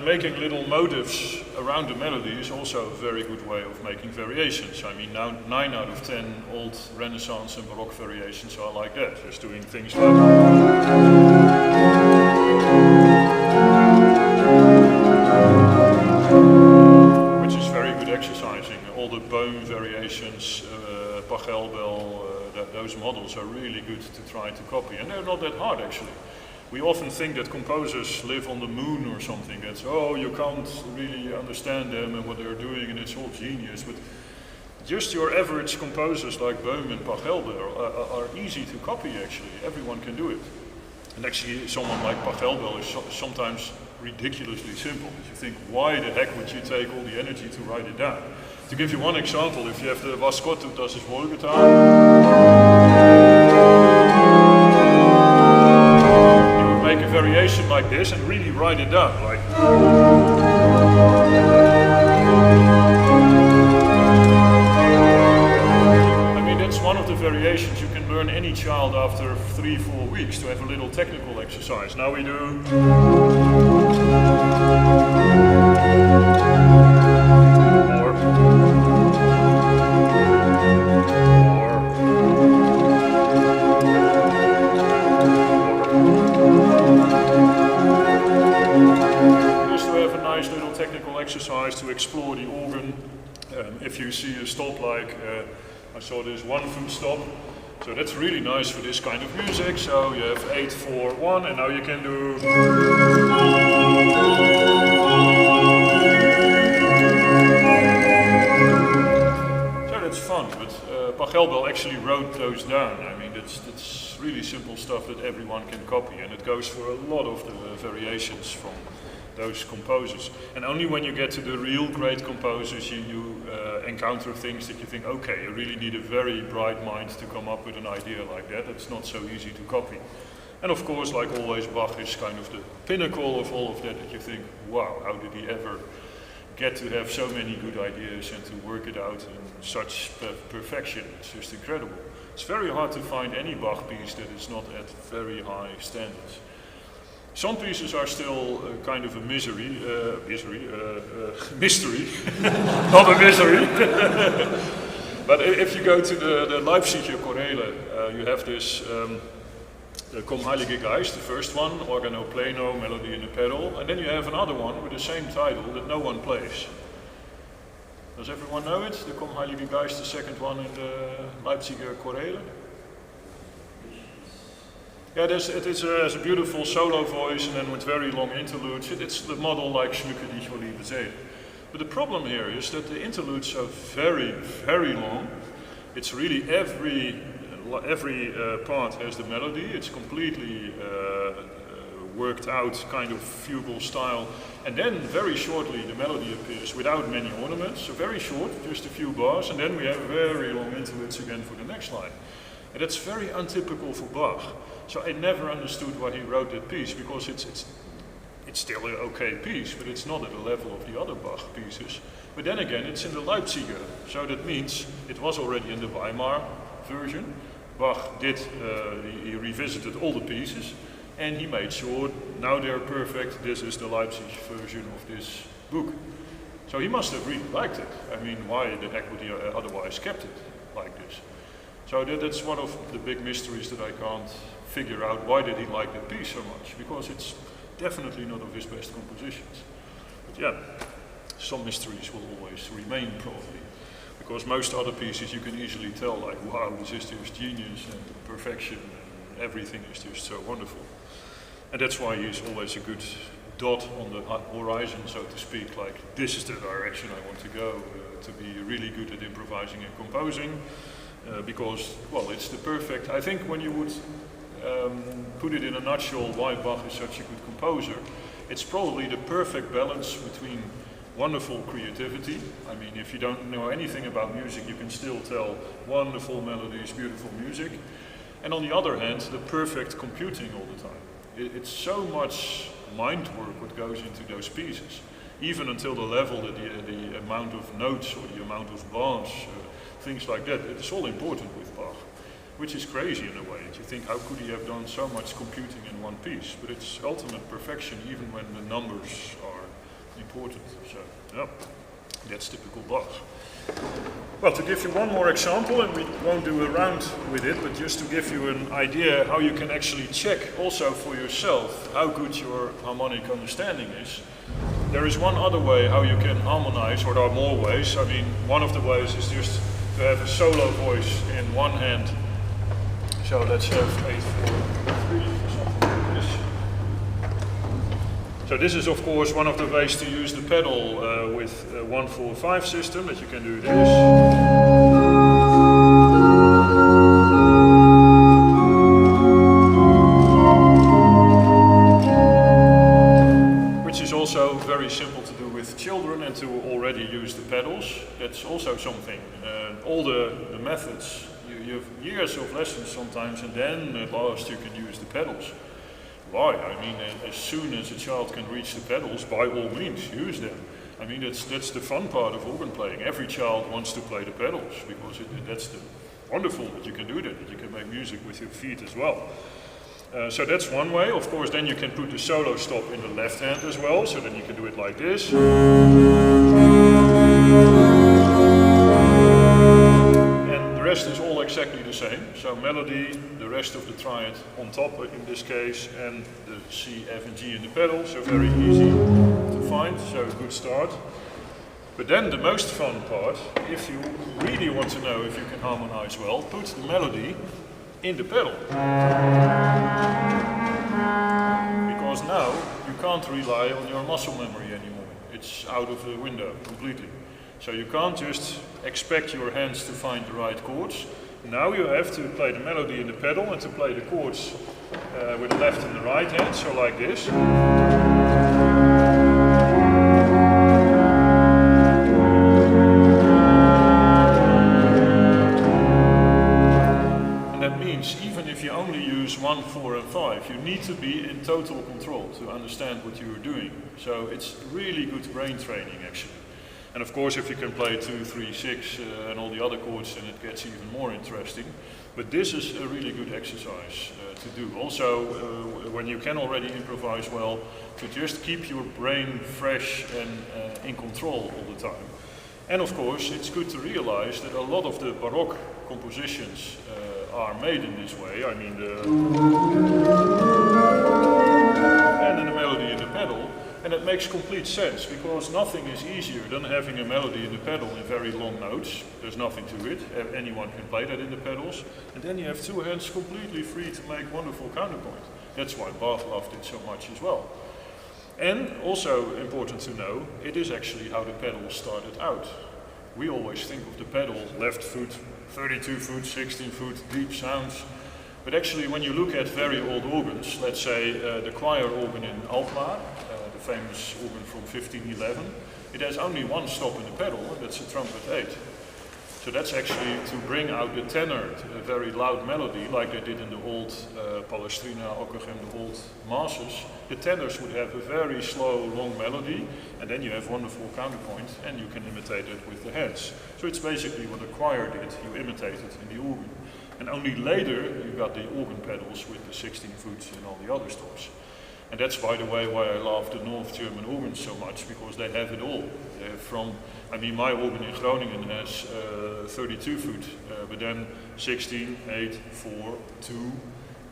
Making little motives around the melody is also a very good way of making variations. I mean, now 9 out of 10 old Renaissance and Baroque variations are like that, just doing things like which is very good exercising. All the Bohm variations, Pachelbel, those models are really good to try to copy, and they're not that hard actually. We often think that composers live on the moon or something, that's, oh, you can't really understand them and what they're doing and it's all genius, but just your average composers like Bohm and Pachelbel are easy to copy actually, everyone can do it. And actually someone like Pachelbel is sometimes ridiculously simple. You think, why the heck would you take all the energy to write it down? To give you one example, if you have the Was Gott tut, das ist wohlgetan, make a variation like this and really write it down. Like, I mean, that's one of the variations you can learn any child after 3-4 weeks to have a little technical exercise. Now we do. Technical exercise to explore the organ. If you see a stop like, I saw this 1 foot stop, so that's really nice for this kind of music. So you have 8, 4, 1, and now you can do. So that's fun, but Pachelbel actually wrote those down. I mean, that's really simple stuff that everyone can copy, and it goes for a lot of the variations from those composers. And only when you get to the real great composers you encounter things that you think, okay, you really need a very bright mind to come up with an idea like that. It's not so easy to copy. And of course, like always, Bach is kind of the pinnacle of all of that you think, wow, how did he ever get to have so many good ideas and to work it out in such perfection? It's just incredible. It's very hard to find any Bach piece that is not at very high standards. Some pieces are still kind of a mystery, not a misery. But if you go to the Leipziger Choräle, you have this Komm Heilige Geist, the first one, organo pleno, melody in the pedal, and then you have another one with the same title that no one plays. Does everyone know it? The Komm Heilige Geist, the second one in the Leipziger Choräle? Yeah, it has a beautiful solo voice and then with very long interludes. It's the model like Schmücke dich, o liebe Seele. But the problem here is that the interludes are very, very long. It's really every part has the melody. It's completely worked out kind of fugal style. And then very shortly the melody appears without many ornaments. So very short, just a few bars. And then we have very long interludes again for the next line. And that's very untypical for Bach. So I never understood why he wrote that piece, because it's still an okay piece, but it's not at the level of the other Bach pieces. But then again, it's in the Leipziger. So that means it was already in the Weimar version. Bach did, he revisited all the pieces and he made sure now they're perfect, this is the Leipzig version of this book. So he must have really liked it. I mean, why the heck would he otherwise kept it like this? So that's one of the big mysteries that I can't figure out. Why did he like that piece so much? Because it's definitely not of his best compositions. But yeah, some mysteries will always remain probably. Because most other pieces you can easily tell, like, wow, this is just genius and perfection and everything is just so wonderful. And that's why he's always a good dot on the horizon, so to speak, like, this is the direction I want to go, to be really good at improvising and composing, because, well, it's the perfect, I think when you would put it in a nutshell why Bach is such a good composer, it's probably the perfect balance between wonderful creativity. I mean, if you don't know anything about music, you can still tell wonderful melodies, beautiful music. And on the other hand, the perfect computing all the time. It's so much mind work what goes into those pieces, even until the level that the amount of notes or the amount of bars, things like that. It's all important with Bach, which is crazy in a way. You think, how could he have done so much computing in one piece? But it's ultimate perfection, even when the numbers are important. So, yeah, that's typical Bach. Well, to give you one more example, and we won't do a round with it, but just to give you an idea how you can actually check also for yourself how good your harmonic understanding is. There is one other way how you can harmonize, or there are more ways. I mean, one of the ways is just to have a solo voice in one hand. So let's have 8, 4, 3 or something like this. So this is of course one of the ways to use the pedal with 1-4-5 system, that you can do this. Which is also very simple to do with children and to already use the pedals. That's also something. All the methods, you have years of lessons sometimes, and then at last you can use the pedals. Why? I mean, as soon as a child can reach the pedals, by all means, use them. I mean, that's the fun part of organ playing. Every child wants to play the pedals, because that's the wonderful that you can do that you can make music with your feet as well. So that's one way. Of course, then you can put the solo stop in the left hand as well, so then you can do it like this. The rest is all exactly the same. So melody, the rest of the triad on top in this case, and the C, F and G in the pedal, so very easy to find, so a good start. But then the most fun part, if you really want to know if you can harmonize well, put the melody in the pedal. Because now you can't rely on your muscle memory anymore. It's out of the window completely. So you can't just expect your hands to find the right chords. Now you have to play the melody in the pedal and to play the chords with the left and the right hand, so like this. means, even if you only use 1, 4 and 5, you need to be in total control to understand what you are doing. So it's really good brain training actually. And of course if you can play 2, 3, 6 and all the other chords, then it gets even more interesting. But this is a really good exercise to do. Also, when you can already improvise well, to just keep your brain fresh and in control all the time. And of course, it's good to realize that a lot of the Baroque compositions are made in this way. I mean, and the melody in the pedal. And it makes complete sense, because nothing is easier than having a melody in the pedal in very long notes. There's nothing to it. Anyone can play that in the pedals. And then you have two hands completely free to make wonderful counterpoint. That's why Bach loved it so much as well. And also important to know, it is actually how the pedal started out. We always think of the pedal, left foot, 32 foot, 16 foot, deep sounds. But actually when you look at very old organs, let's say the choir organ in Alkmaar, the famous organ from 1511, it has only one stop in the pedal, and that's a trumpet 8. So that's actually to bring out the tenor, a very loud melody, like they did in the old Palestrina, Ockeghem, the old masses. The tenors would have a very slow, long melody, and then you have wonderful counterpoint, and you can imitate it with the hands. So it's basically what a choir did, you imitate it in the organ. And only later you got the organ pedals with the 16 foots and all the other stops. And that's, by the way, why I love the North German organs so much, because they have it all. I mean, my organ in Groningen has 32 foot, but then 16, 8, 4, 2,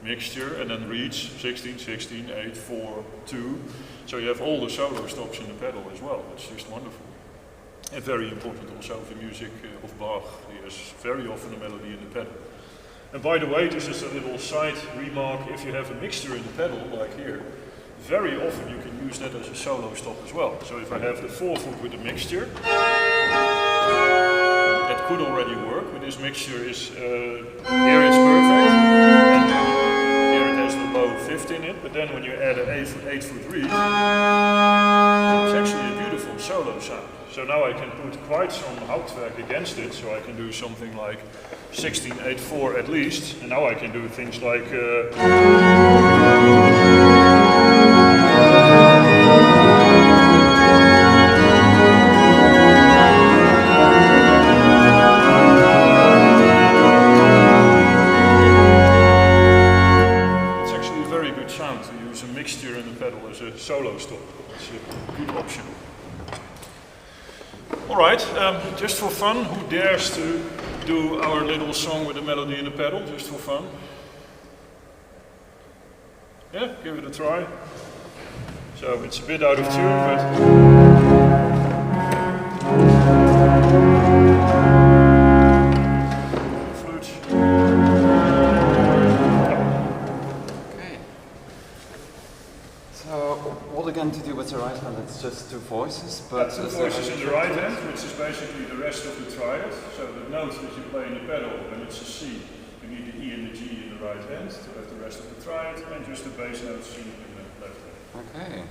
mixture, and then reeds, 16, 16, 8, 4, 2. So you have all the solo stops in the pedal as well. It's just wonderful. And very important also for music of Bach. He has very often a melody in the pedal. And by the way, this is a little side remark, if you have a mixture in the pedal, like here, very often you can use that as a solo stop as well. So if I have the 4 foot with a mixture, that could already work, but this mixture is, here it's perfect, and here it has the low 5th in it, but then when you add an 8 foot reed, it's actually a beautiful solo sound. So now I can put quite some Hauptwerk against it, so I can do something like 16, 8, 4 at least, and now I can do things like it's actually a very good sound to use a mixture in the pedal as a solo stop. It's a good option. Alright, just for fun, who dares to do our little song with a melody in the pedal, just for fun? Yeah, give it a try. So it's a bit out of tune, but... flute. Okay. So, what again to do with the right hand? It's just two voices, but... Two voices in the right hand, which is basically the rest of the triad. So the note that you play in the pedal, when it's a C, you need the E and the G in the right hand to have the rest of the triad, and just the bass note C in the left hand. Okay.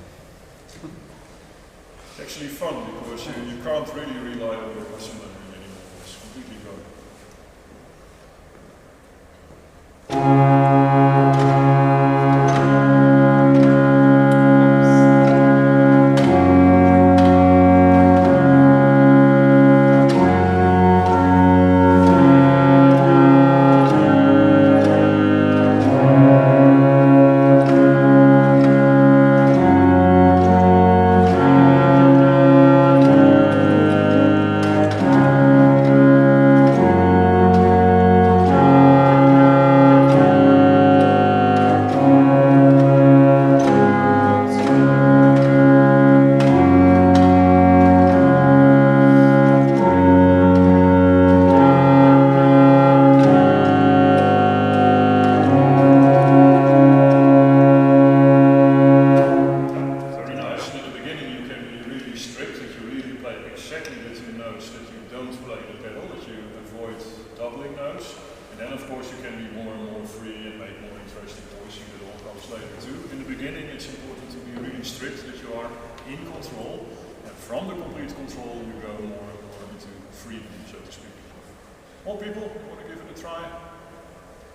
It's actually fun, because you can't really rely on your muscle memory anymore. It's completely gone.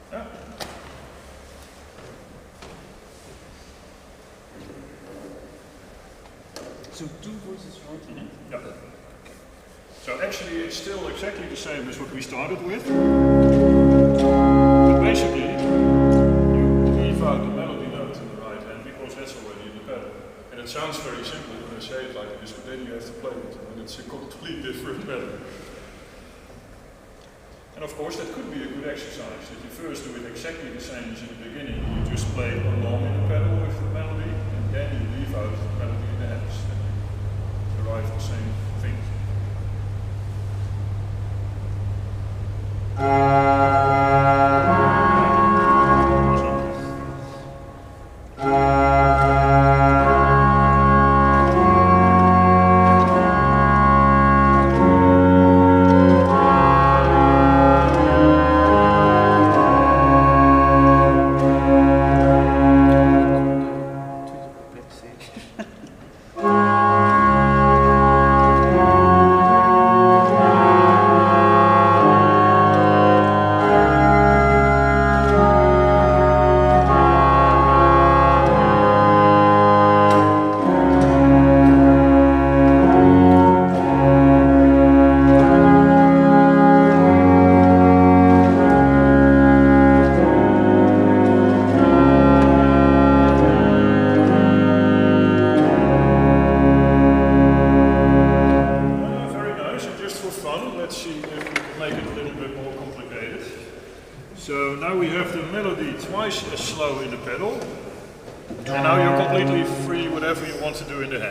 Yeah. So 2 voices, right? Mm-hmm. Yeah. So actually it's still exactly the same as what we started with. But basically, you leave out the melody note in the right hand because that's already in the pedal. And it sounds very simple when I say it like this, but then you have to play it, and it's a completely different melody. And of course that could be a good exercise, that you first do it exactly the same as in the beginning. You just play along in the pedal with the melody, and then you leave out the melody in the hands. And you arrive at the same thing.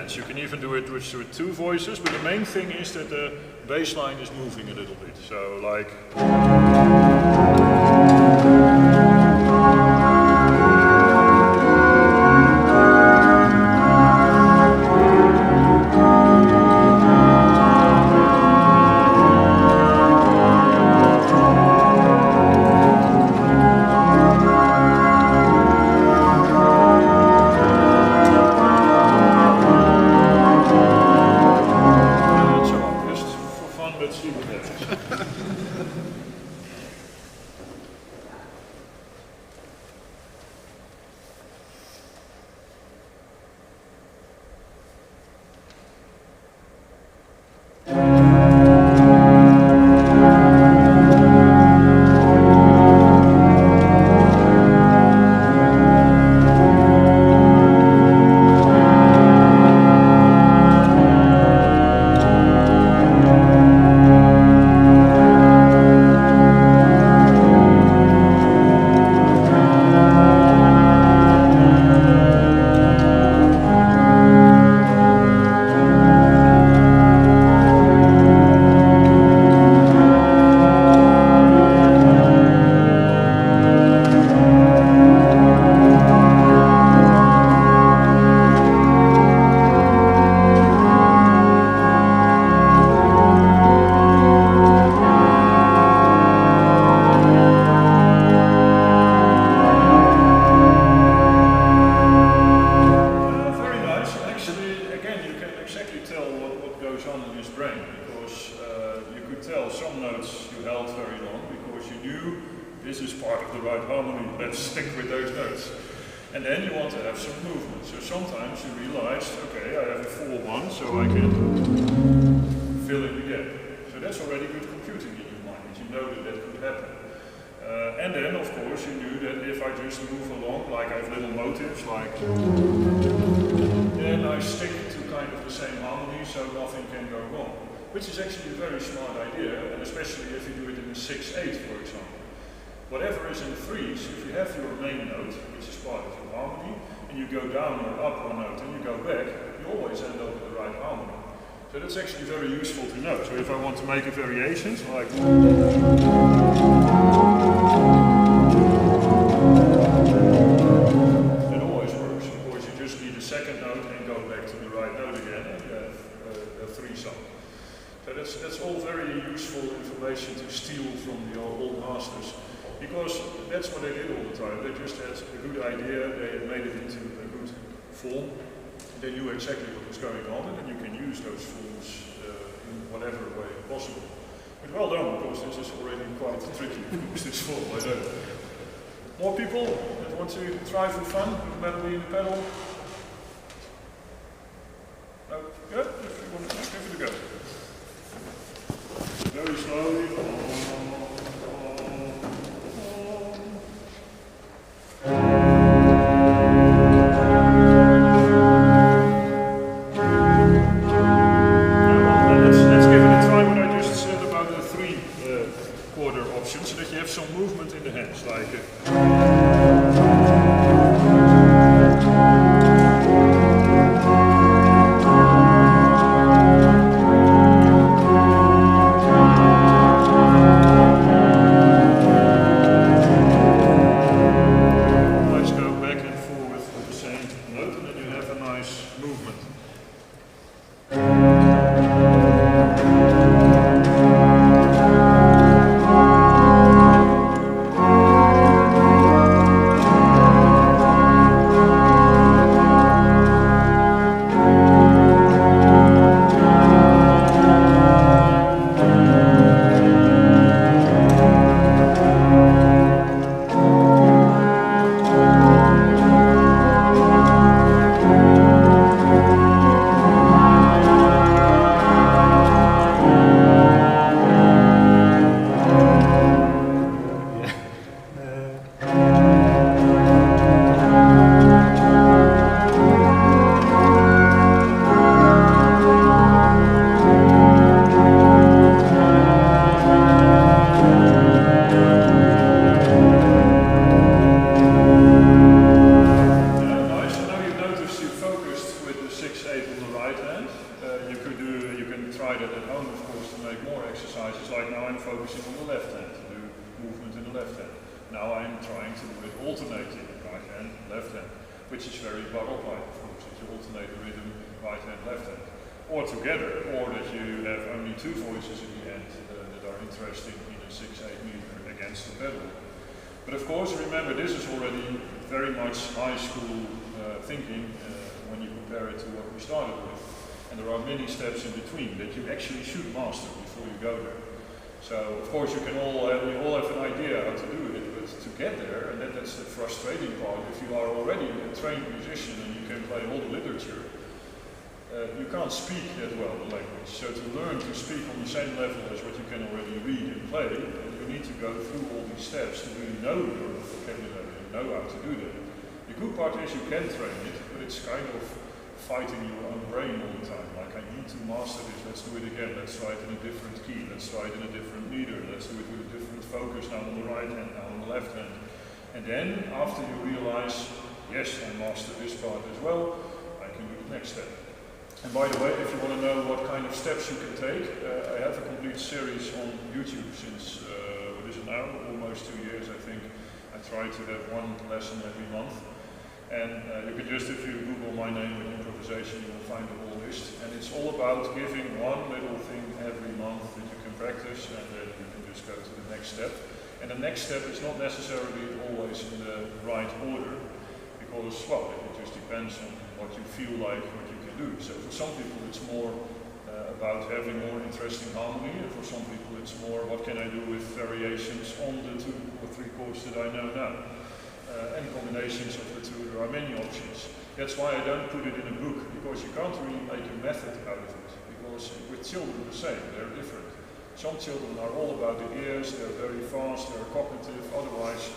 You can even do it with 2 voices, but the main thing is that the bass line is moving a little bit. So like... And then you want to have some movement. So sometimes you realize, okay, I have a 4-1, so I can fill in the gap. So that's already good computing in your mind. You know that that could happen. And then, of course, you knew that if I just move along, like I have little motives, like, then I stick to kind of the same harmony, so nothing can go wrong. Which is actually a very smart idea, and especially if you do it in a 6/8, for example. Whatever is in Vries, if you have your main note, which is part of your harmony, and you go down or up 1 note and you go back, you always end up with the right harmony. So that's actually very useful to know. So if I want to make a variation, like it always works. Of course, you just need a second note and go back to the right note again, and you have a 3-song. So that's all very useful information to steal from the old masters. Because that's what they did all the time. They just had a good idea, they had made it into a good form. They knew exactly what was going on, and then you can use those forms in whatever way possible. But well done, because this is already quite tricky, of course, this form, I know. More people that want to try for fun with the melody in the pedal? No? Good? If you want to give it a go. Very slowly. Let's give it a try what I just said about the 3-quarter option, so that you have some movement in the hands, like let's go back and forth with the same note, and then you have a nice movement. That's why I don't put it in a book, because you can't really make a method out of it, because with children the same, they're different. Some children are all about the ears, they're very fast, they're cognitive, otherwise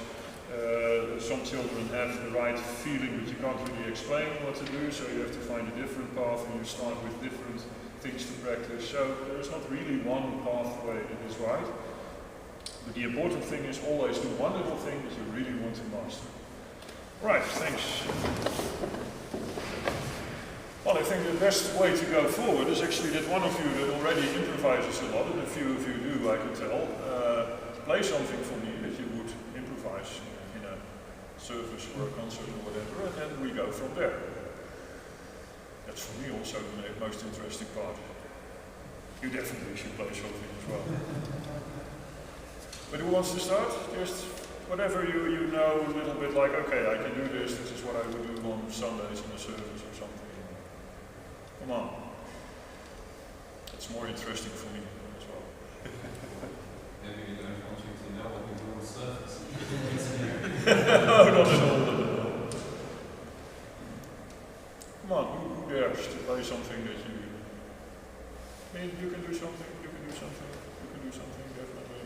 some children have the right feeling, but you can't really explain what to do, so you have to find a different path and you start with different things to practice. So there's not really one pathway that is right, but the important thing is always do one little thing that you really want to master. Right, thanks. Well, I think the best way to go forward is actually that one of you that already improvises a lot, and a few of you do, I can tell, play something for me that you would improvise in a service or a concert or whatever, and then we go from there. That's for me also the most interesting part. You definitely should play something as well. But who wants to start? Just whatever you know a little bit, like, okay, I can do this, this is what I would do on Sundays in a service or something. Come on. It's more interesting for me as well. Maybe we don't want you to know what we do on service. No, not at all, not at all. Come on, who dares to play something that you... I mean, you can do something, you can do something, you can do something, definitely.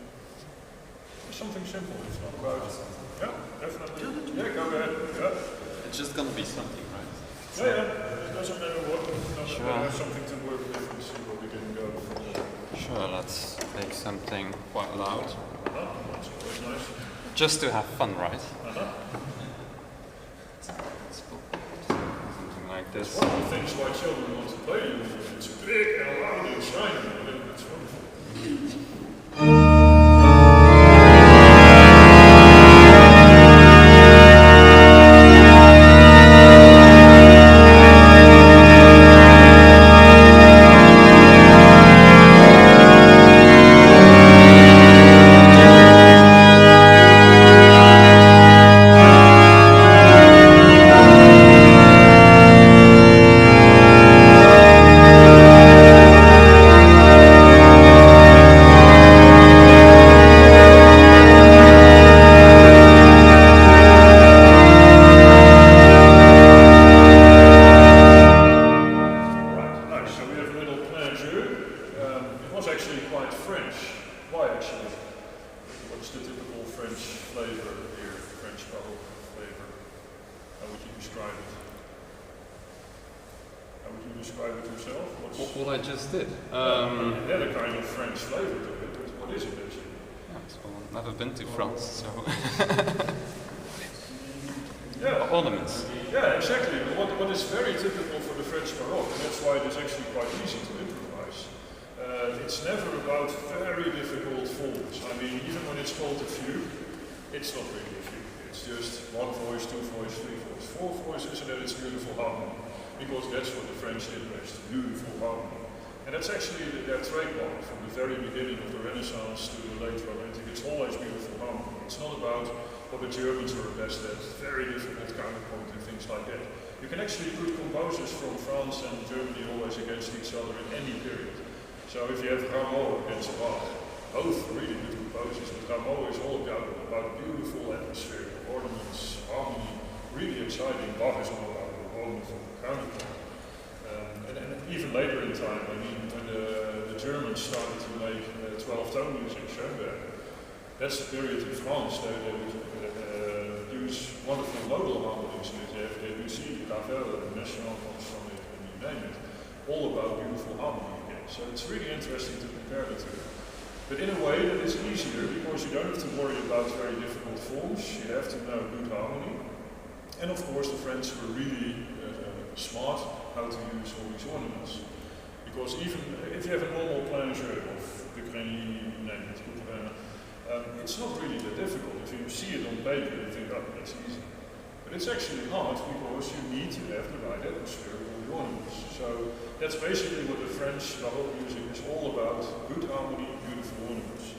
It's something simple, it's not about... Yeah, definitely. Yeah, go ahead, yeah. It's just gonna be something, right? Yeah, yeah, it doesn't matter what, Sure. we have something to work with and see what we can go from there. Sure, let's make something quite loud. That's always nice. Just to have fun, right? Something like this. One of the things why children want to play with. It's big and loud and shiny, and it's wonderful. What I just did. It had a kind of French flavor to it, but what is it actually? I've never been to France, so... Yeah. Ornaments. Yeah, exactly. But what is very typical for the French Baroque, and that's why it is actually quite easy to improvise. It's never about very difficult forms. I mean, even when it's called a fugue, it's not really a fugue. It's just one voice, two voice, three voice, four voices, and then it's beautiful harmony. Because that's what the French did best, beautiful harmony. And that's actually their trademark from the very beginning of the Renaissance to the late Romantic. It's always beautiful harmony. It's not about what the Germans were best at, very difficult counterpoint and things like that. You can actually put composers from France and Germany always against each other in any period. So if you have Rameau against Bach, both really good composers, but Rameau is all about beautiful atmosphere, ornaments, harmony, really exciting. Bach is all about a wonderful counterpoint. And even later in time, I mean, when the Germans started to make 12-tone music, Schoenberg, that's the period in France they would use wonderful modal harmonies with Debussy, Ravel, and Messiaen comes from it, and you name it, all about beautiful harmony again. So it's really interesting to compare the two. But in a way that is easier because you don't have to worry about very difficult forms, you have to know good harmony. And of course the French were really smart how to use all these ornaments. Because even if you have a normal plan jeu of the Grenier, you name it, it's not really that difficult. If you see it on paper, you think, oh, that's easy. But it's actually hard because you need to have the right atmosphere with all the ornaments. So that's basically what the French Baroque music is all about, good harmony, beautiful ornaments.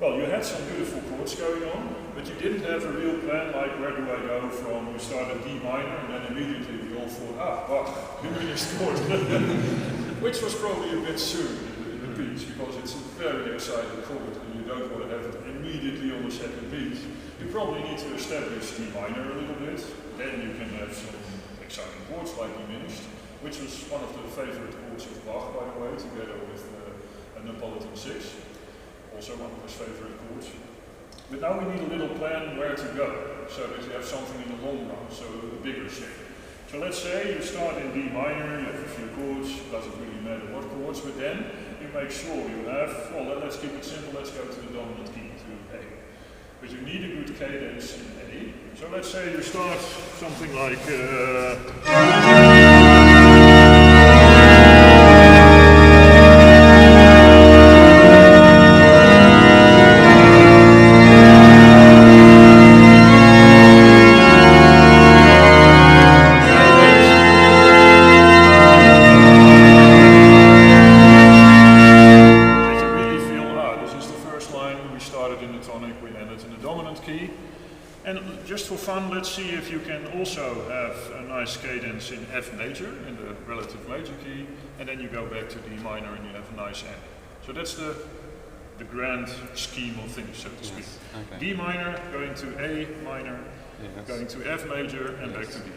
Well, you had some beautiful chords going on, but you didn't have a real plan like where do I go from, you start at D minor and then immediately we all thought, Bach, diminished chord. Which was probably a bit soon in the piece because it's a very exciting chord and you don't want to have it immediately on the second beat. You probably need to establish D minor a little bit, then you can have some exciting chords like diminished, which was one of the favorite chords of Bach, by the way, together with a Napolitan 6. Also one of his favorite chords. But now we need a little plan where to go, so that you have something in the long run, so a bigger shape. So let's say you start in D minor, you have a few chords, doesn't really matter what chords, but then you make sure you have, well let's keep it simple, let's go to the dominant key, to A. But you need a good cadence in A. So let's say you start something like... let's see if you can also have a nice cadence in F major, in the relative major key, and then you go back to D minor and you have a nice end. So that's the the grand scheme of things, so to speak. Yes. Okay. D minor, going to A minor, Yes. going to F major, and back to D.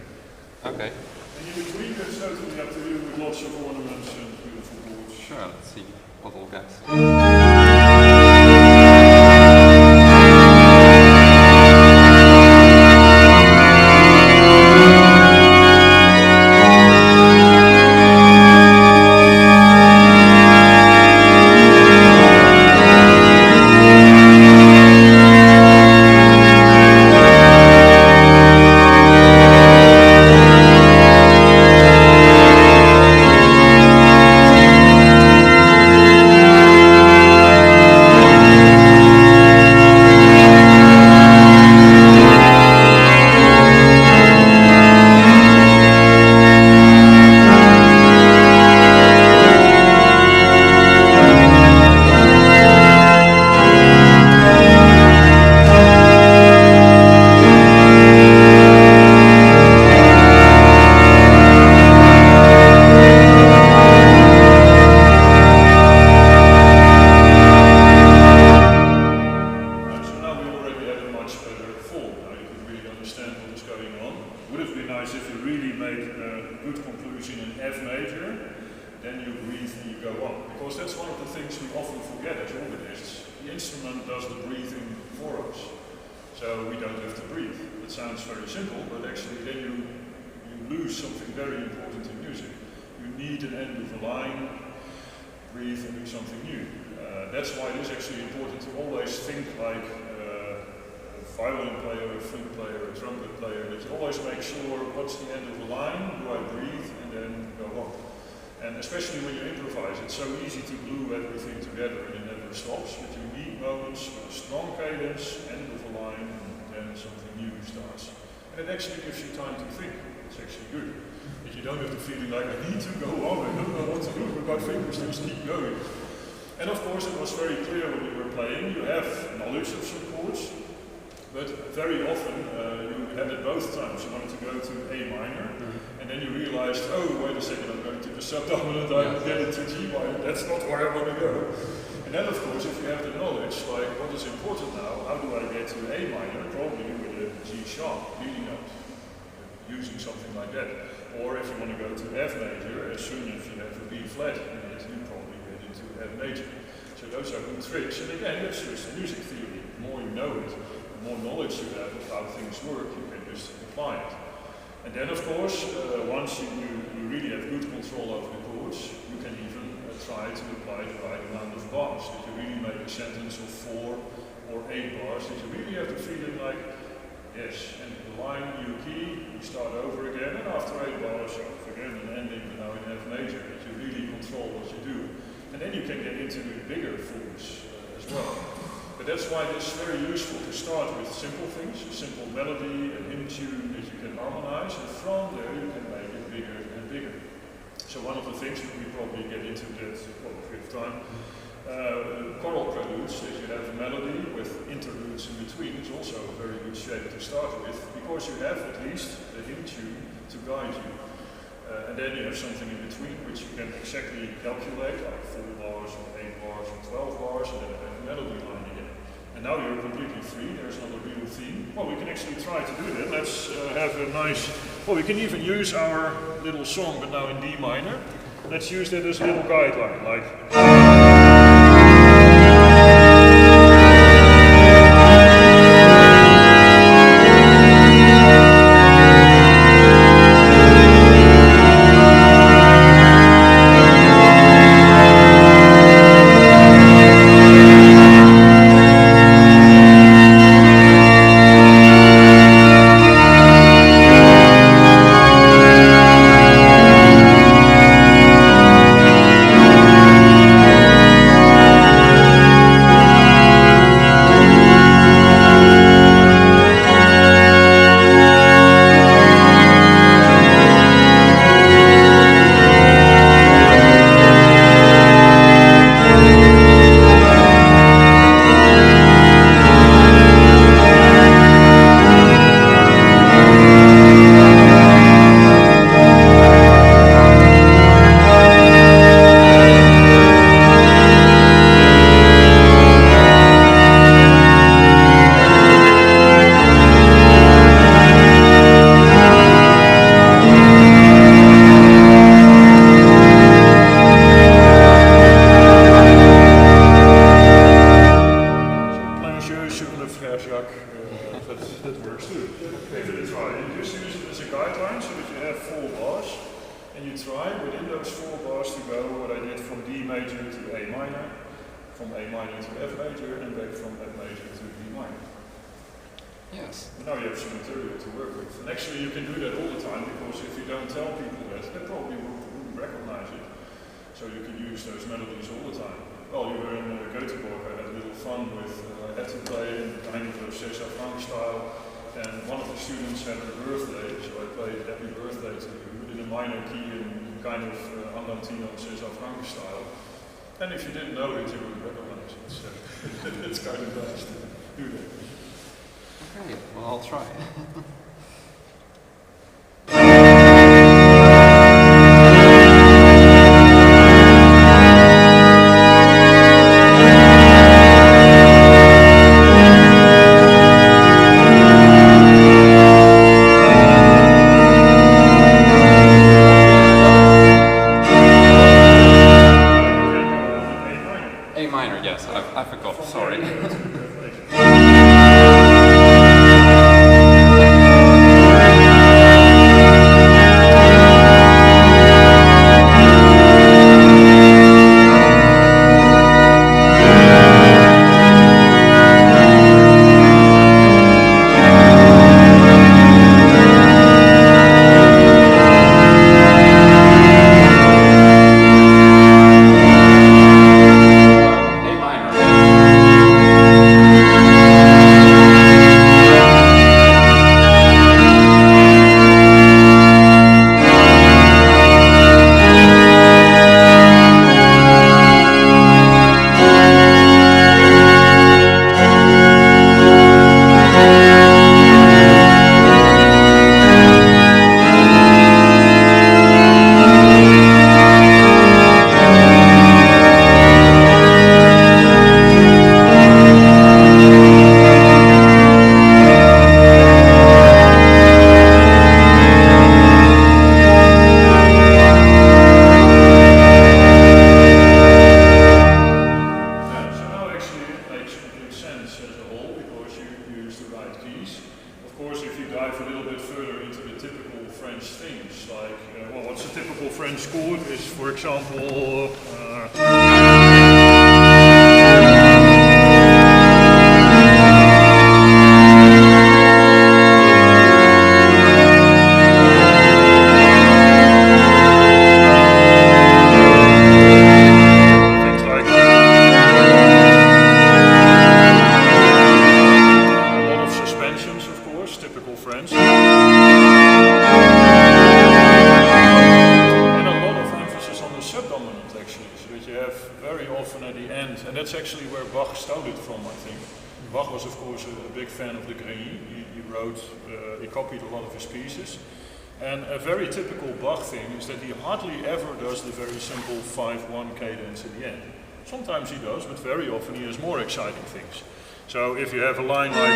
Okay. And in between, it's totally up to you with lots of ornaments and beautiful boards. Sure. Let's see what we'll get. We can even use our little song, but now in D minor. Let's use that as a little guideline, like. try. You just use it as a guideline so that you have 4 bars, and you try within those 4 bars to go what I did from D major to A minor, from A minor to F major, and back from F major to D minor. Yes. Now you have some material to work with. And actually you can do that all the time, because if you don't tell people that, they probably wouldn't recognize it. So you can use those melodies all the time. Well, you were in Göteborg, I had a little fun with, I had to play in kind of a César Franck style, and one of the students had a birthday, so I played Happy Birthday to you in a minor key in kind of Andantino César Franck style. And if you didn't know it, you wouldn't recognize it. So it's kind of nice to do that. Okay, well, I'll try. A minor, yes, I forgot, sorry. And a very typical Bach thing is that he hardly ever does the very simple 5-1 cadence at the end. Sometimes he does, but very often he has more exciting things. So if you have a line like...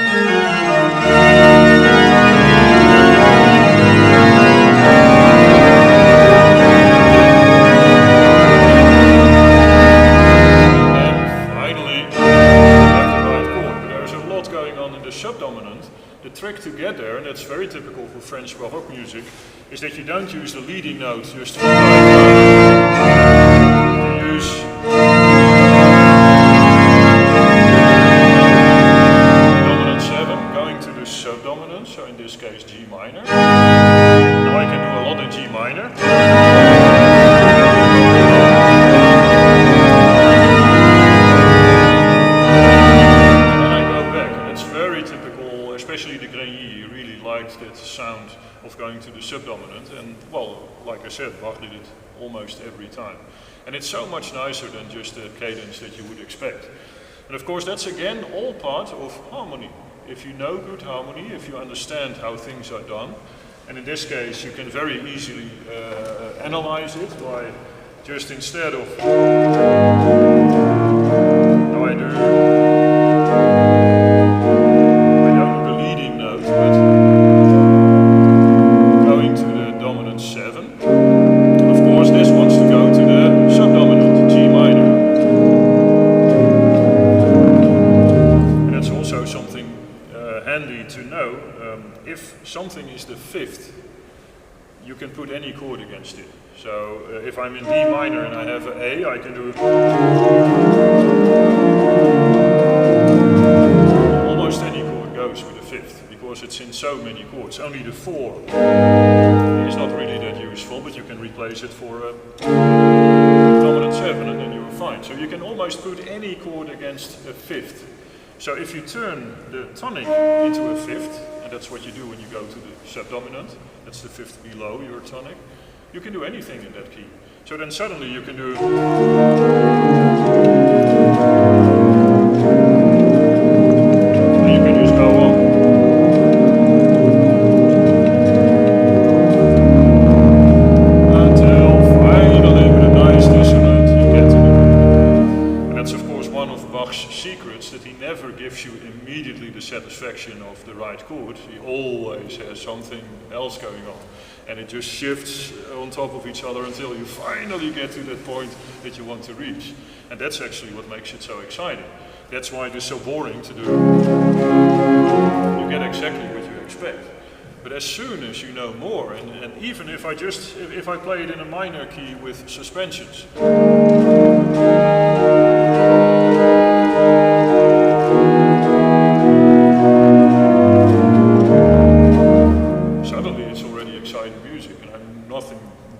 The trick to get there, and that's very typical for French Baroque music, is that you don't use the leading note just for you use dominant 7 going to the subdominant, so in this case G minor. Now I can do a lot in G minor. That sound of going to the subdominant, and well, like I said, Bach did it almost every time. And it's so much nicer than just the cadence that you would expect. And of course that's again all part of harmony. If you know good harmony, if you understand how things are done, and in this case you can very easily analyze it by just instead of now I don't do the leading note, but going to the dominant 7. And of course this wants to go to the subdominant, G minor. And that's also something handy to know. If something is is the fifth, you can put any chord against it. So if I'm in D minor and I have an A, I can do almost any chord goes with the fifth, because it's in so many chords. Only the 4 is not really that useful, but you can replace it for a dominant 7 and then you're fine. So you can almost put any chord against a fifth. So if you turn the tonic into a fifth, and that's what you do when you go to the subdominant, that's the fifth below your tonic, you can do anything in that key. So then suddenly you can do, and you can just go on. Until finally with a nice dissonant you get to the chord. And that's of course one of Bach's secrets, that he never gives you immediately the satisfaction of the right chord. He always has something else going on. And it just shifts on top of each other until you finally get to that point that you want to reach. And that's actually what makes it so exciting. That's why it is so boring to do. You get exactly what you expect. But as soon as you know more, and even if I play it in a minor key with suspensions, suddenly it's already exciting music, and I'm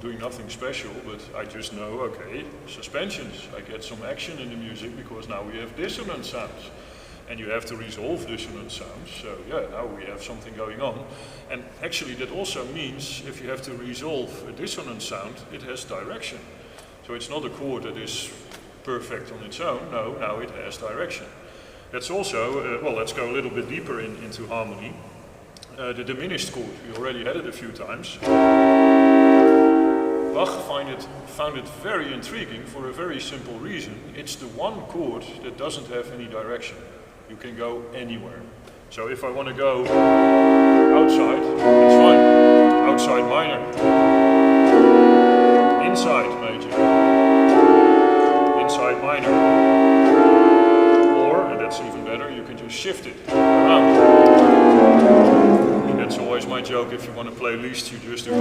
doing nothing special, but I just know, okay, suspensions, I get some action in the music because now we have dissonant sounds. And you have to resolve dissonant sounds, so yeah, now we have something going on. And actually that also means if you have to resolve a dissonant sound, it has direction. So it's not a chord that is perfect on its own, no, now it has direction. That's also, well, let's go a little bit deeper into harmony. The diminished chord, we already had it a few times. Bach found it very intriguing for a very simple reason. It's the one chord that doesn't have any direction. You can go anywhere. So if I want to go outside, it's fine. Outside minor. Inside major. Inside minor. Or, and that's even better, you can just shift it around. And that's always my joke, if you want to play Liszt, you just do.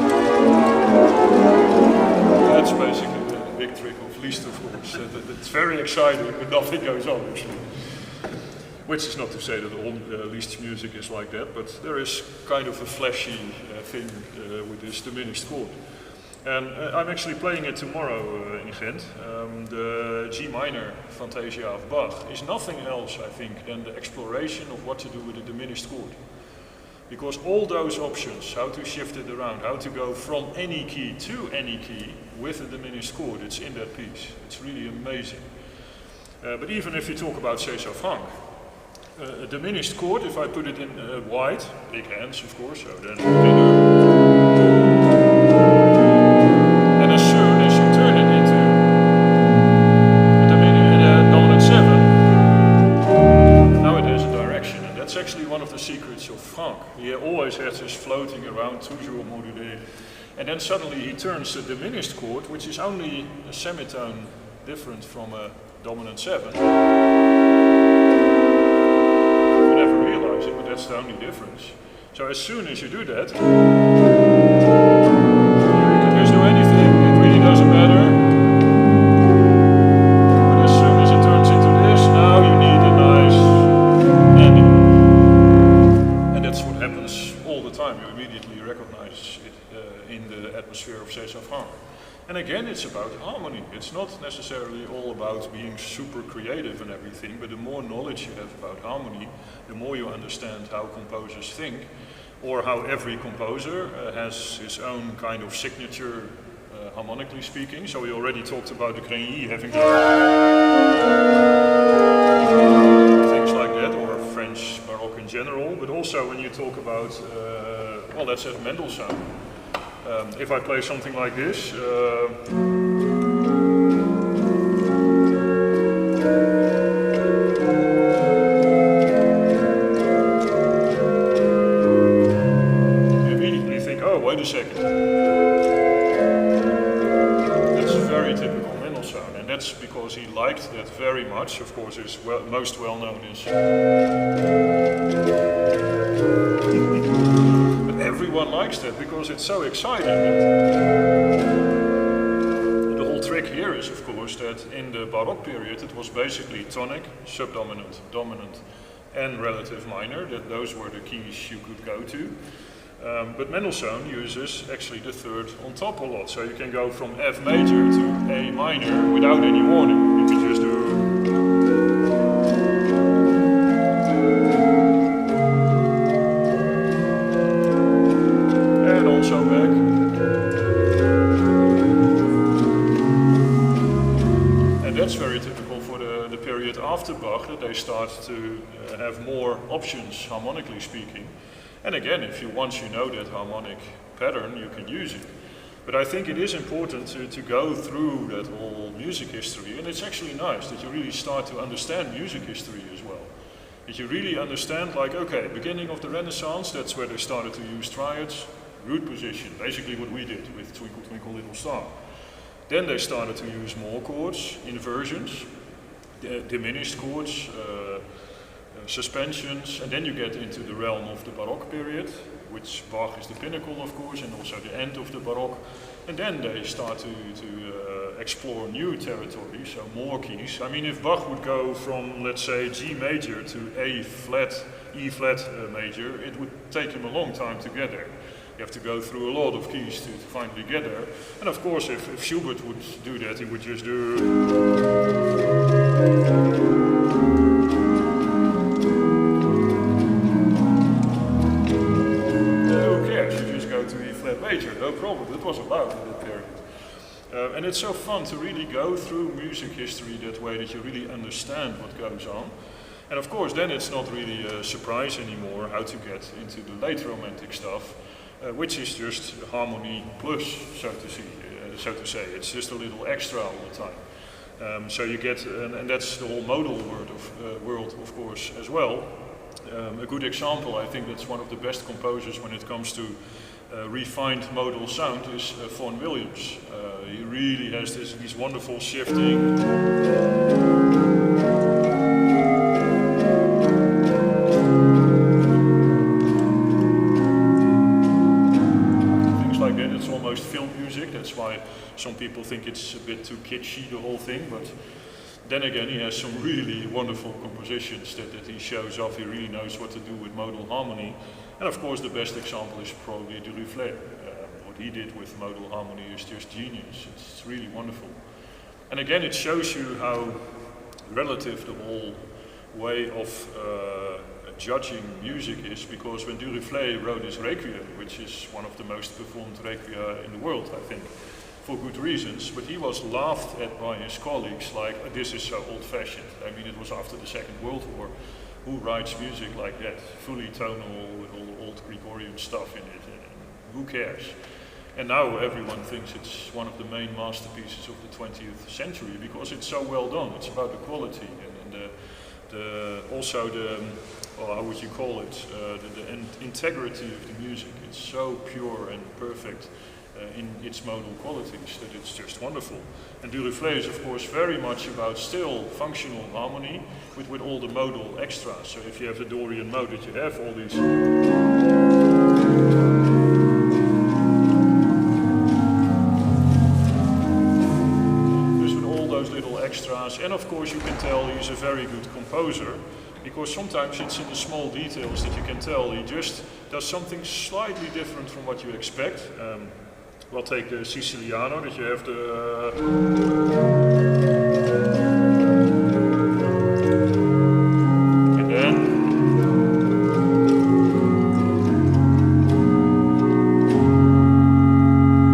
That's basically the big trick of Liszt, of course. It's very exciting, but nothing goes on actually. Which is not to say that all Liszt music is like that, but there is kind of a flashy thing with this diminished chord. And I'm actually playing it tomorrow in Ghent. The G minor Fantasia of Bach is nothing else, I think, than the exploration of what to do with a diminished chord. Because all those options, how to shift it around, how to go from any key to any key with a diminished chord, it's in that piece. It's really amazing. But even if you talk about César Franck, a diminished chord, if I put it in wide, big hands of course, so then you can do. And as soon as you turn it into a dominant 7, now it has a direction, and that's actually one of the secrets of Franck. He always has this floating around, toujours modulé, and then suddenly he turns the diminished chord, which is only a semitone different from a dominant 7. But that's the only difference. So as soon as you do that, you can just do anything, it really doesn't matter. But as soon as it turns into this, now you need a nice ending. And that's what happens all the time. You immediately recognize it in the atmosphere of César Franck. And again, it's about harmony. It's not necessarily all about being super creative and everything, but the more knowledge you have about harmony, the more you understand how composers think, or how every composer has his own kind of signature, harmonically speaking. So we already talked about the Grigny having things like that, or French Baroque in general, but also when you talk about, well, that's a Mendelssohn. If I play something like this, you immediately think, oh, wait a second. That's very typical Mendelssohn, and that's because he liked that very much. Of course, his most well-known is... But every everyone likes that because it's so exciting. The whole trick here is, of course, that in the Baroque period it was basically tonic, subdominant, dominant, and relative minor. That those were the keys you could go to. But Mendelssohn uses actually the third on top a lot, so you can go from F major to A minor without any warning. You can just do. And also back. And that's very typical for the period after Bach, that they start to have more options, harmonically speaking. And again, if you once you know that harmonic pattern, you can use it. But I think it is important to go through that whole music history, and it's actually nice that you really start to understand music history as well. That you really understand, like, okay, beginning of the Renaissance, that's where they started to use triads, root position, basically what we did with Twinkle Twinkle Little Star. Then they started to use more chords, inversions, diminished chords, suspensions, and then you get into the realm of the Baroque period, which Bach is the pinnacle, of course, and also the end of the Baroque. And then they start to explore new territory, so more keys. I mean, if Bach would go from, let's say, G major to A flat, E flat major, it would take him a long time to get there. You have to go through a lot of keys to finally get there. And of course, if Schubert would do that, he would just do. Major, no problem, it was allowed in that period. And it's so fun to really go through music history that way, that you really understand what goes on. And of course then it's not really a surprise anymore how to get into the late romantic stuff, which is just harmony plus, so to say. It's just a little extra all the time. So you get, and that's the whole modal world of course as well. A good example, I think that's one of the best composers when it comes to refined modal sound is Vaughan Williams. He really has these wonderful shifting. Things like that, it's almost film music, that's why some people think it's a bit too kitschy, the whole thing, but then again he has some really wonderful compositions that he shows off. He really knows what to do with modal harmony. And of course the best example is probably Duruflé. What he did with modal harmony is just genius. It's really wonderful. And again it shows you how relative the whole way of judging music is, because when Duruflé wrote his Requiem, which is one of the most performed Requiem in the world, I think, for good reasons, but he was laughed at by his colleagues like, this is so old-fashioned. I mean, it was after the Second World War. Who writes music like that, fully tonal with all the old Gregorian stuff in it? Who cares? And now everyone thinks it's one of the main masterpieces of the 20th century because it's so well done. It's about the quality and also the how would you call it, the integrity of the music. It's so pure and perfect in its modal qualities that it's just wonderful. And Duruflé is of course very much about still functional harmony with all the modal extras. So if you have the Dorian mode, that you have all these just with all those little extras. And of course you can tell he's a very good composer, because sometimes it's in the small details that you can tell he just does something slightly different from what you expect. We'll take the Siciliano, that you have the and then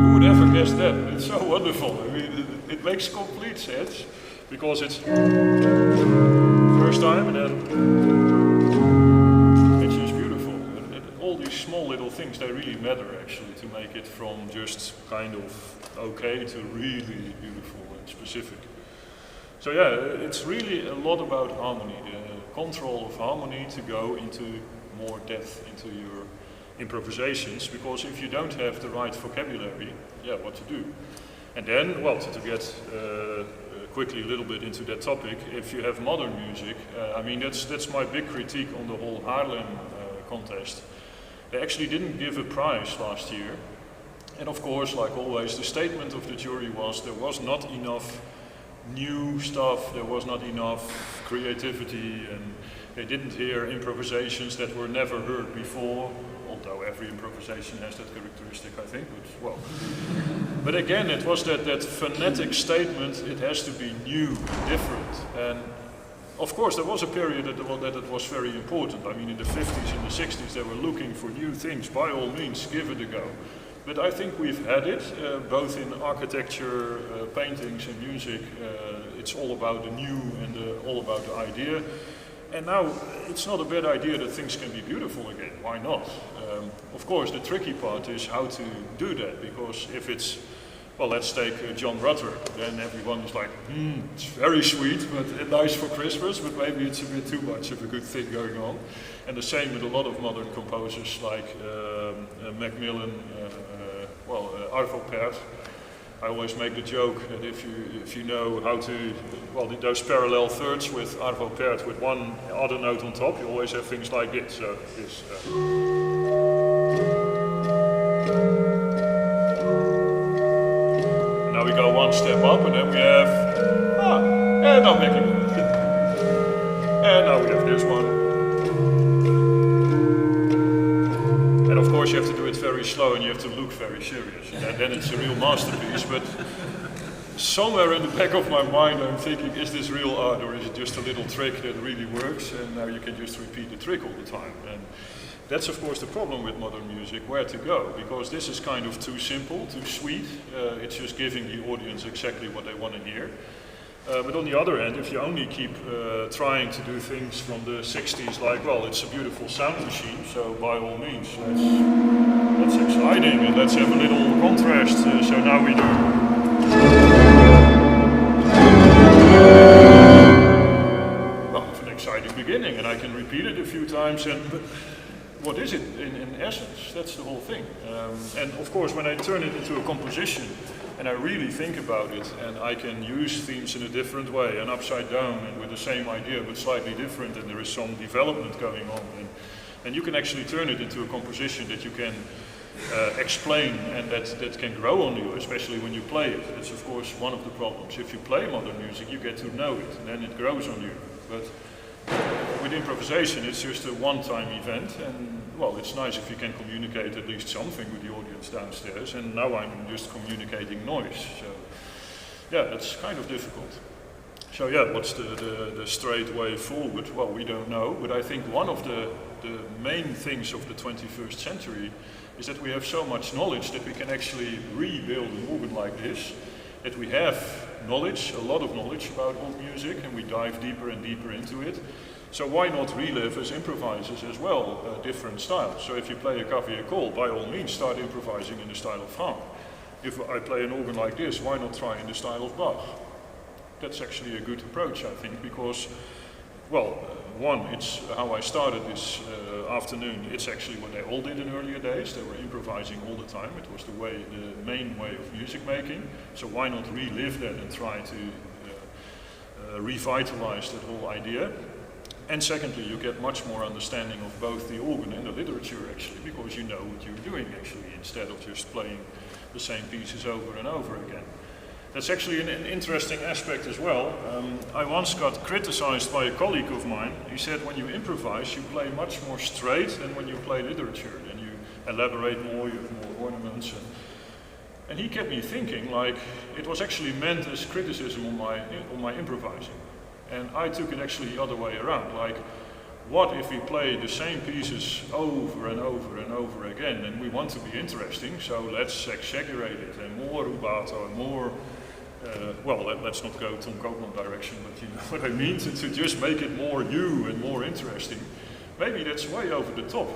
who would ever guess that? It's so wonderful. I mean, it makes complete sense because it's first time and then it's just beautiful. And all these small little things, they really matter actually, to make it from just kind of okay to really beautiful and specific. So yeah, it's really a lot about harmony, the control of harmony to go into more depth into your improvisations, because if you don't have the right vocabulary, yeah, what to do? And then, well, to get quickly a little bit into that topic, if you have modern music, I mean, that's my big critique on the whole Haarlem contest, They actually didn't give a prize last year. And of course, like always, the statement of the jury was there was not enough new stuff, there was not enough creativity, and they didn't hear improvisations that were never heard before, although every improvisation has that characteristic, I think, but well. But again, it was that phonetic statement, it has to be new, different. And of course, there was a period that it was very important. I mean, in the 50s and the 60s, they were looking for new things. By all means, give it a go. But I think we've had it, both in architecture, paintings and music. It's all about the new and all about the idea. And now, it's not a bad idea that things can be beautiful again. Why not? Of course, the tricky part is how to do that. Because if it's, well, let's take John Rutter, then everyone is like, it's very sweet, but nice for Christmas, but maybe it's a bit too much of a good thing going on. And the same with a lot of modern composers like Macmillan, Arvo Pärt. I always make the joke that if you know how to, well, those parallel thirds with Arvo Pärt with one other note on top, you always have things like this. So this. Now we go one step up, and then we have, and now making, and now we have this one. And of course you have to do it very slow and you have to look very serious. And then it's a real masterpiece, but somewhere in the back of my mind I'm thinking, is this real art or is it just a little trick that really works and now you can just repeat the trick all the time? And that's of course the problem with modern music, where to go, because this is kind of too simple, too sweet. It's just giving the audience exactly what they want to hear. But on the other hand, if you only keep trying to do things from the 60s, like, well, it's a beautiful sound machine, so by all means, that's exciting, and let's have a little contrast. So now we do. Well, it's an exciting beginning, and I can repeat it a few times, but what is it in essence? That's the whole thing. And of course, when I turn it into a composition, and I really think about it, and I can use themes in a different way, and upside down, and with the same idea, but slightly different, and there is some development going on, and you can actually turn it into a composition that you can explain, and that can grow on you, especially when you play it. That's of course one of the problems. If you play modern music, you get to know it, and then it grows on you. But with improvisation, it's just a one-time event, and well, it's nice if you can communicate at least something with the audience downstairs, and now I'm just communicating noise. So, yeah, that's kind of difficult. So yeah, what's the straight way forward? Well, we don't know, but I think one of the main things of the 21st century is that we have so much knowledge that we can actually rebuild an organ like this, that we have knowledge, a lot of knowledge about old music, and we dive deeper and deeper into it. So why not relive as improvisers as well, different styles? So if you play a Clavier Call, by all means start improvising in the style of Franck. If I play an organ like this, why not try in the style of Bach? That's actually a good approach, I think, because, well, one, it's how I started this afternoon. It's actually what they all did in earlier days. They were improvising all the time. It was the main way of music making. So why not relive that and try to revitalize that whole idea? And secondly, you get much more understanding of both the organ and the literature, actually, because you know what you're doing, actually, instead of just playing the same pieces over and over again. That's actually an interesting aspect as well. I once got criticized by a colleague of mine. He said when you improvise, you play much more straight than when you play literature. Then you elaborate more, you have more ornaments. And he kept me thinking, like, it was actually meant as criticism on my improvising. And I took it actually the other way around. Like, what if we play the same pieces over and over and over again, and we want to be interesting, so let's exaggerate it, and more rubato, and more, let's not go Tom Koopman direction, but you know what I mean, to just make it more you and more interesting. Maybe that's way over the top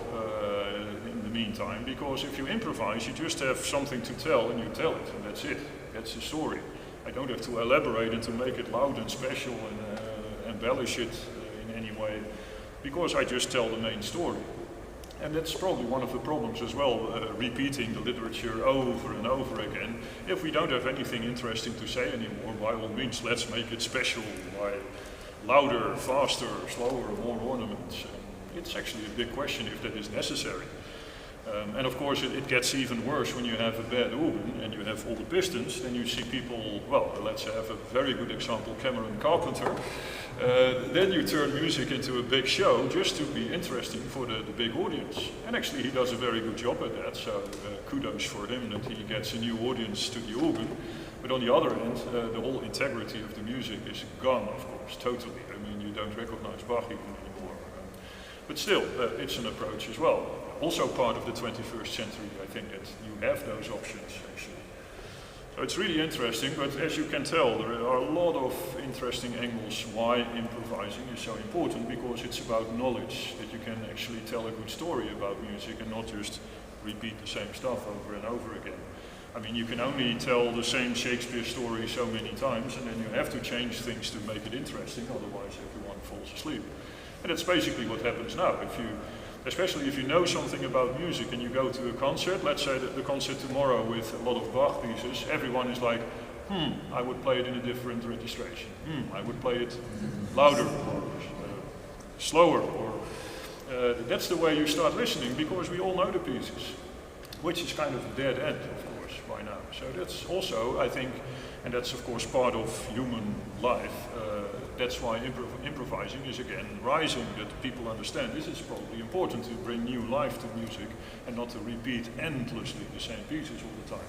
in the meantime, because if you improvise, you just have something to tell, and you tell it, and that's it. That's the story. I don't have to elaborate and to make it loud and special and embellish it in any way, because I just tell the main story. And that's probably one of the problems as well, repeating the literature over and over again. If we don't have anything interesting to say anymore, by all means, let's make it special by louder, faster, slower, more ornaments. It's actually a big question if that is necessary. And of course it gets even worse when you have a bad organ and you have all the pistons. Then you see people, well, let's have a very good example, Cameron Carpenter. Then you turn music into a big show just to be interesting for the big audience. And actually he does a very good job at that, so kudos for him that he gets a new audience to the organ. But on the other end, the whole integrity of the music is gone, of course, totally. I mean, you don't recognize Bach even anymore. But still, it's an approach as well. Also part of the 21st century, I think, that you have those options, actually. So it's really interesting, but as you can tell, there are a lot of interesting angles why improvising is so important, because it's about knowledge, that you can actually tell a good story about music and not just repeat the same stuff over and over again. I mean, you can only tell the same Shakespeare story so many times, and then you have to change things to make it interesting, otherwise everyone falls asleep. And that's basically what happens now. Especially if you know something about music and you go to a concert, let's say that the concert tomorrow with a lot of Bach pieces, everyone is like, I would play it in a different registration. I would play it louder or slower. Or that's the way you start listening, because we all know the pieces, which is kind of a dead end, of course, by now. So that's also, I think, and that's of course part of human life. That's why improvising is again rising, that people understand this is probably important to bring new life to music and not to repeat endlessly the same pieces all the time.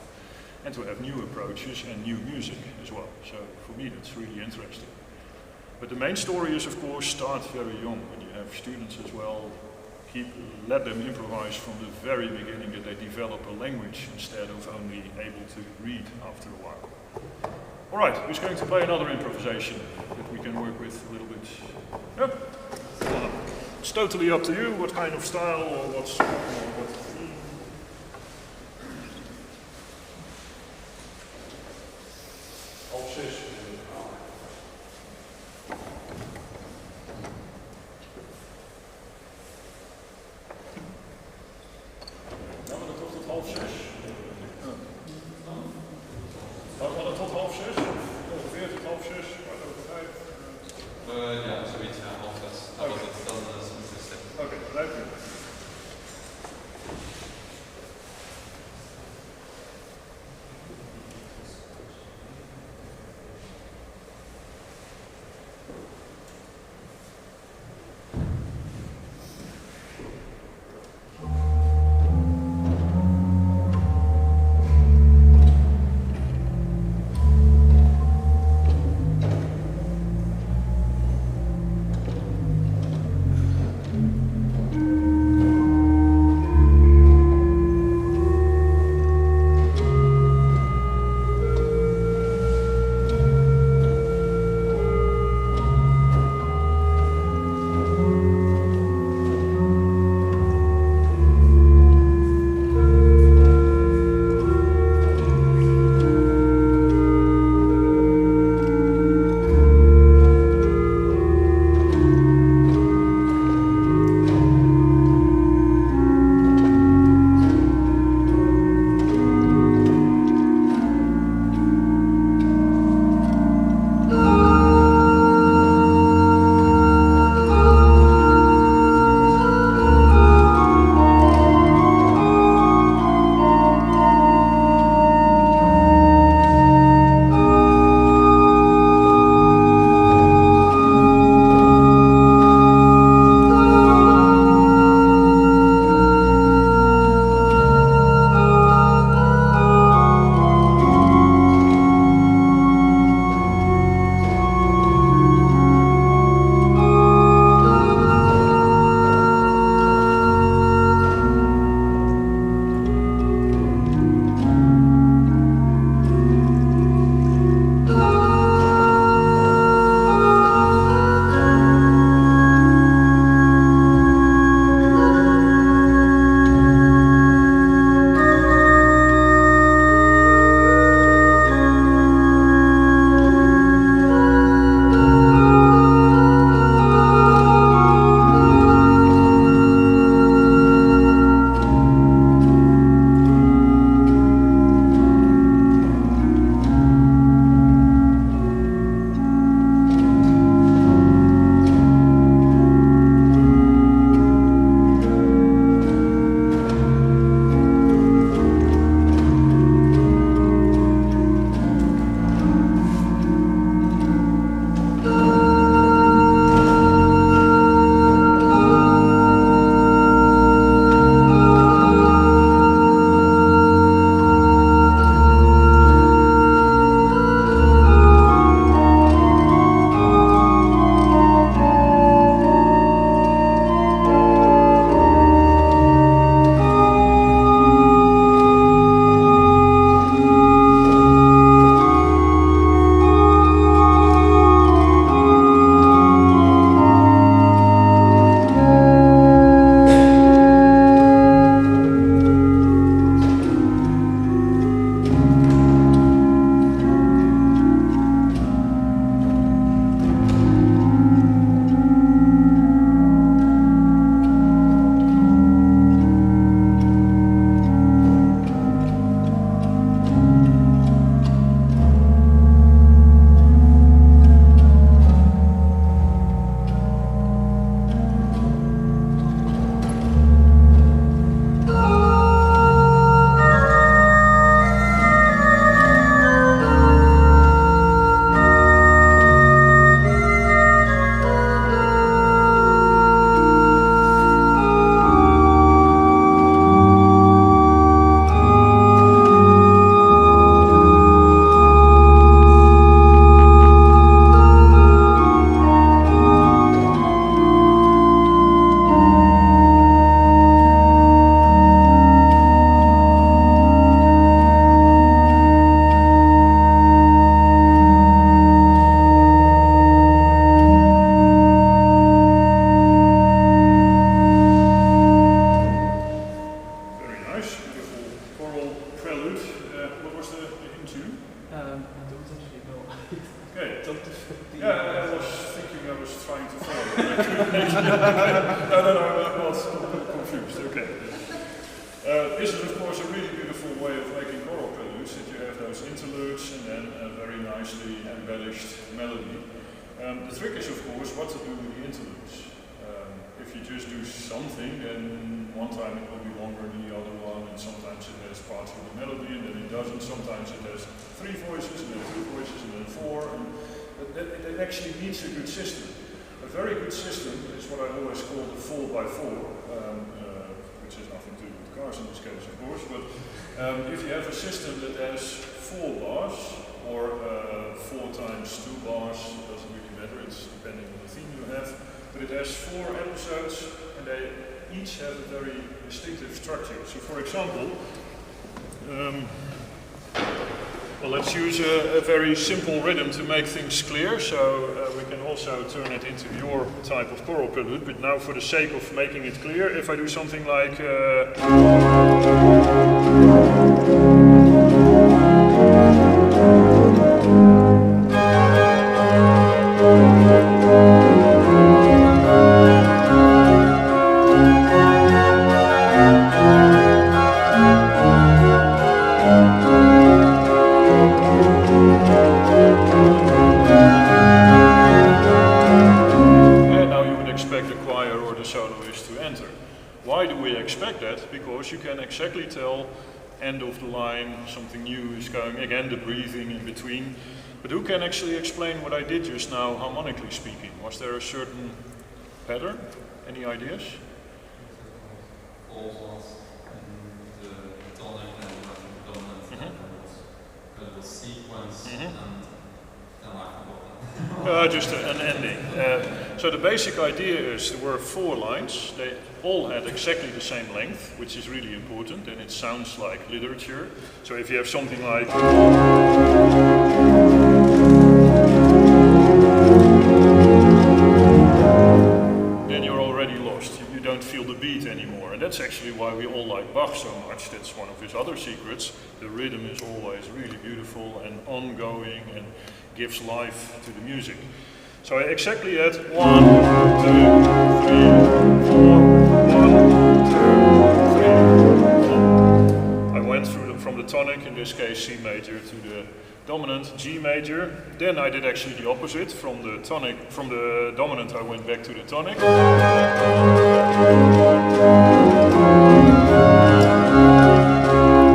And to have new approaches and new music as well. So for me that's really interesting. But the main story is of course start very young when you have students as well. Let them improvise from the very beginning, that they develop a language instead of only able to read after a while. All right, who's going to play another improvisation that we can work with a little bit? Yep. It's totally up to you what kind of style or what's... Ja, zoiets, ja, half zes. Dat was het, dan is het een stip. Oké, leuk. prelude. What was the hint tune? I don't actually know. Okay. Don't defend the Yeah, I was thinking I was trying to follow. No, I was confused. Okay. This is of course a really beautiful way of making choral preludes, that you have those interludes and then a very nicely embellished melody. The trick is of course what to do with the interludes. If you just do something, then one time it will be longer than the other one, and sometimes it has parts of the melody and then it doesn't. Sometimes it has 3 voices and then 2 voices and then 4. And it actually needs a good system. A very good system is what I always call the 4x4, which has nothing to do with cars in this case, of course. But if you have a system that has 4 bars or 4 times 2 bars, it doesn't really matter. It's depending on the theme you have. But it has 4 episodes and they each have a very distinctive structure. So for example, well, let's use a very simple rhythm to make things clear, so we can also turn it into your type of choral prelude, but now for the sake of making it clear, if I do something like you can exactly tell end of the line, something new is going, again the breathing in between. But who can actually explain what I did just now, harmonically speaking? Was there a certain pattern? Any ideas? Falls and the tonic and the dominant it was sequence and then I forgot. Just an ending. So the basic idea is there were 4 lines. They all had exactly the same length, which is really important, and it sounds like literature. So if you have something like then you're already lost. You don't feel the beat anymore, and that's actually why we all like Bach so much. That's one of his other secrets. The rhythm is always really beautiful and ongoing and gives life to the music. So I exactly had 1, 2, 3, 4, 1, 2, 3, 4. I went through from the tonic, in this case C major, to the dominant G major. Then I did actually the opposite. From the tonic, from the dominant I went back to the tonic.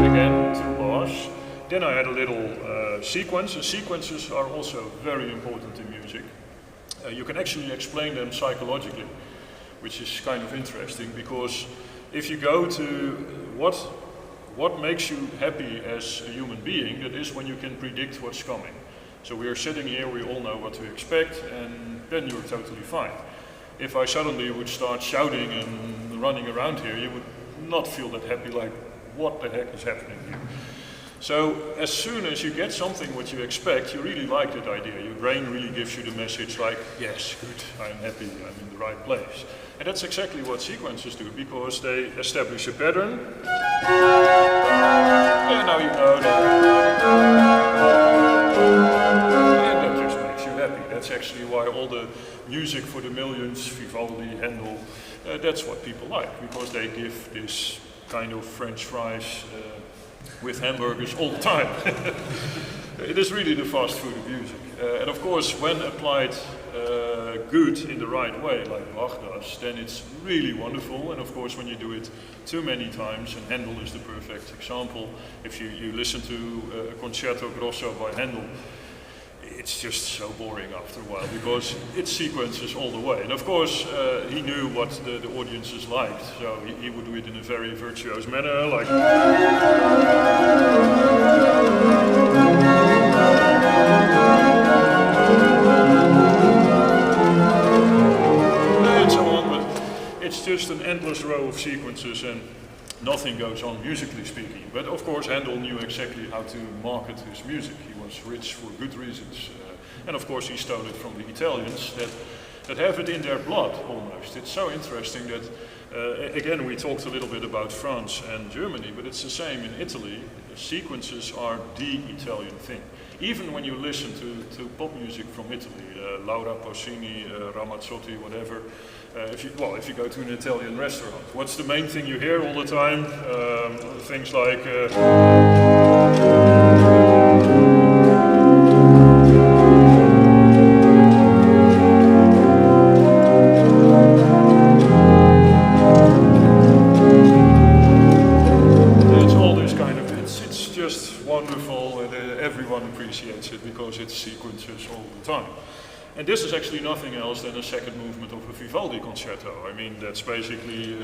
Again, 2 bars. Then I had a little sequence, and sequences are also very important in music. You can actually explain them psychologically, which is kind of interesting, because if you go to what makes you happy as a human being, that is when you can predict what's coming. So we are sitting here, we all know what to expect, and then you're totally fine. If I suddenly would start shouting and running around here, you would not feel that happy, like what the heck is happening here? So as soon as you get something what you expect, you really like that idea. Your brain really gives you the message like, yes, good, I'm happy, I'm in the right place. And that's exactly what sequences do, because they establish a pattern. And now you know that. And that just makes you happy. That's actually why all the music for the millions, Vivaldi, Handel, that's what people like, because they give this kind of French fries with hamburgers all the time. It is really the fast food of music. And of course, when applied good in the right way, like Bach does, then it's really wonderful. And of course, when you do it too many times, and Handel is the perfect example, if you listen to a Concerto Grosso by Handel, it's just so boring after a while, because it sequences all the way. And of course, he knew what the audiences liked, so he would do it in a very virtuose manner, like... and so on, but it's just an endless row of sequences, and nothing goes on musically speaking. But of course Handel knew exactly how to market his music. He was rich for good reasons. And of course he stole it from the Italians that have it in their blood almost. It's so interesting that Again, we talked a little bit about France and Germany, but it's the same in Italy. Sequences are the Italian thing. Even when you listen to pop music from Italy, Laura Pausini, Ramazzotti, whatever, if you go to an Italian restaurant, what's the main thing you hear all the time? Things like... wonderful, and everyone appreciates it because it's sequences all the time. And this is actually nothing else than a second movement of a Vivaldi concerto. I mean, that's basically...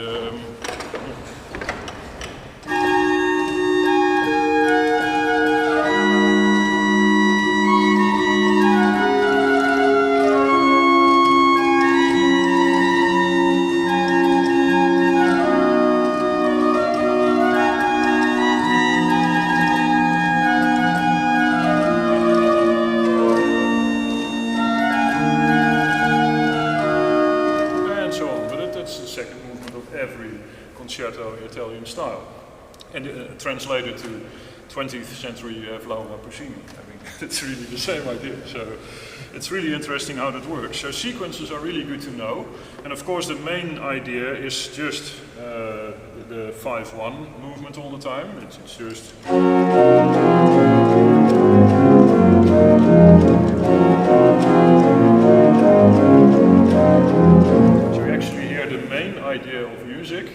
Italian style. And translated to 20th century, you have Laura Pausini. I mean, it's really the same idea. So it's really interesting how that works. So sequences are really good to know. And of course, the main idea is just the 5-1 movement all the time. It's just... So you actually hear the main idea of music,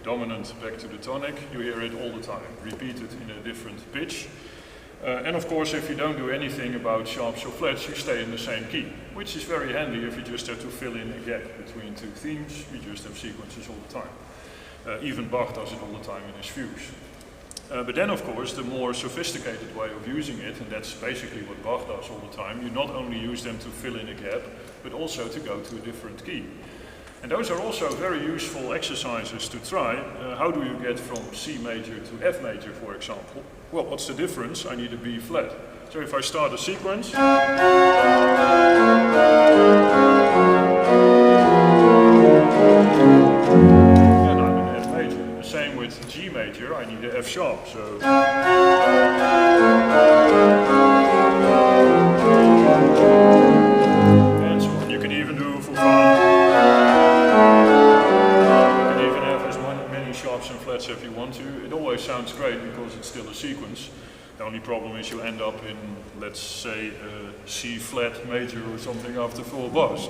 dominant back to the tonic, you hear it all the time, repeated in a different pitch. And of course, if you don't do anything about sharps or flats, you stay in the same key, which is very handy if you just have to fill in a gap between two themes. You just have sequences all the time. Even Bach does it all the time in his fugues. But then, of course, the more sophisticated way of using it, and that's basically what Bach does all the time, you not only use them to fill in a gap, but also to go to a different key. And those are also very useful exercises to try. How do you get from C major to F major, for example? Well, what's the difference? I need a B flat. So if I start a sequence, and I'm in F major. The same with G major, I need a F sharp. So and so on. You can even do for fun. Sharps and flats if you want to. It always sounds great because it's still a sequence. The only problem is you end up in, let's say, a C flat major or something after 4 bars.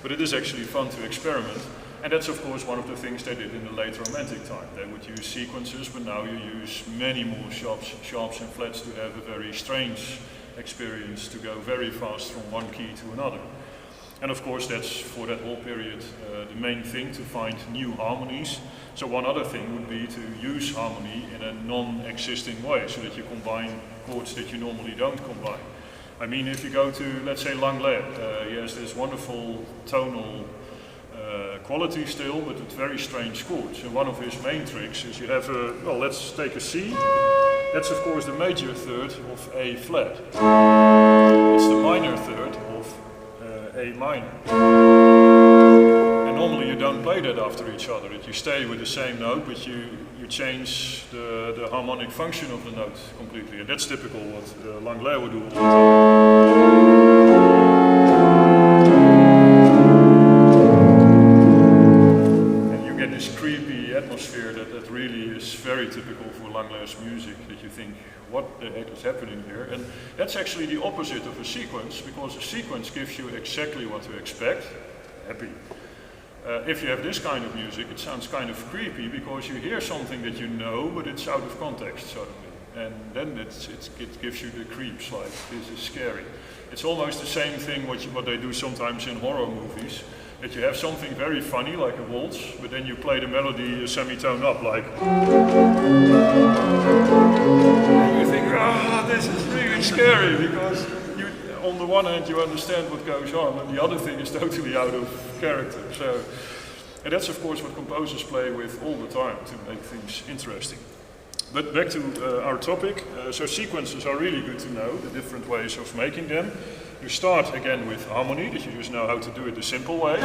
But it is actually fun to experiment. And that's of course one of the things they did in the late Romantic time. They would use sequences, but now you use many more sharps and flats to have a very strange experience, to go very fast from one key to another. And of course that's, for that whole period, the main thing, to find new harmonies. So one other thing would be to use harmony in a non-existing way, so that you combine chords that you normally don't combine. I mean, if you go to, let's say, Langlais, he has this wonderful tonal quality still, but with very strange chords. And one of his main tricks is you have a, well, let's take a C. That's of course the major third of A flat. It's the minor third of A minor. And normally you don't play that after each other. You stay with the same note, but you change the harmonic function of the note completely. And that's typical what Langlais would do all the time. And you get this creepy atmosphere that really is very typical for Langlais's music, that you think, what the heck is happening here? And that's actually the opposite of a sequence, because a sequence gives you exactly what to expect. Happy. If you have this kind of music, it sounds kind of creepy because you hear something that you know, but it's out of context suddenly. And then it gives you the creeps, like, this is scary. It's almost the same thing what they do sometimes in horror movies, that you have something very funny, like a waltz, but then you play the melody a semitone up, like... And you think, this is really scary, because on the one hand you understand what goes on, and the other thing is totally out of character. So, and that's of course what composers play with all the time to make things interesting. But back to our topic. So sequences are really good to know, the different ways of making them. You start again with harmony, that you just know how to do it the simple way.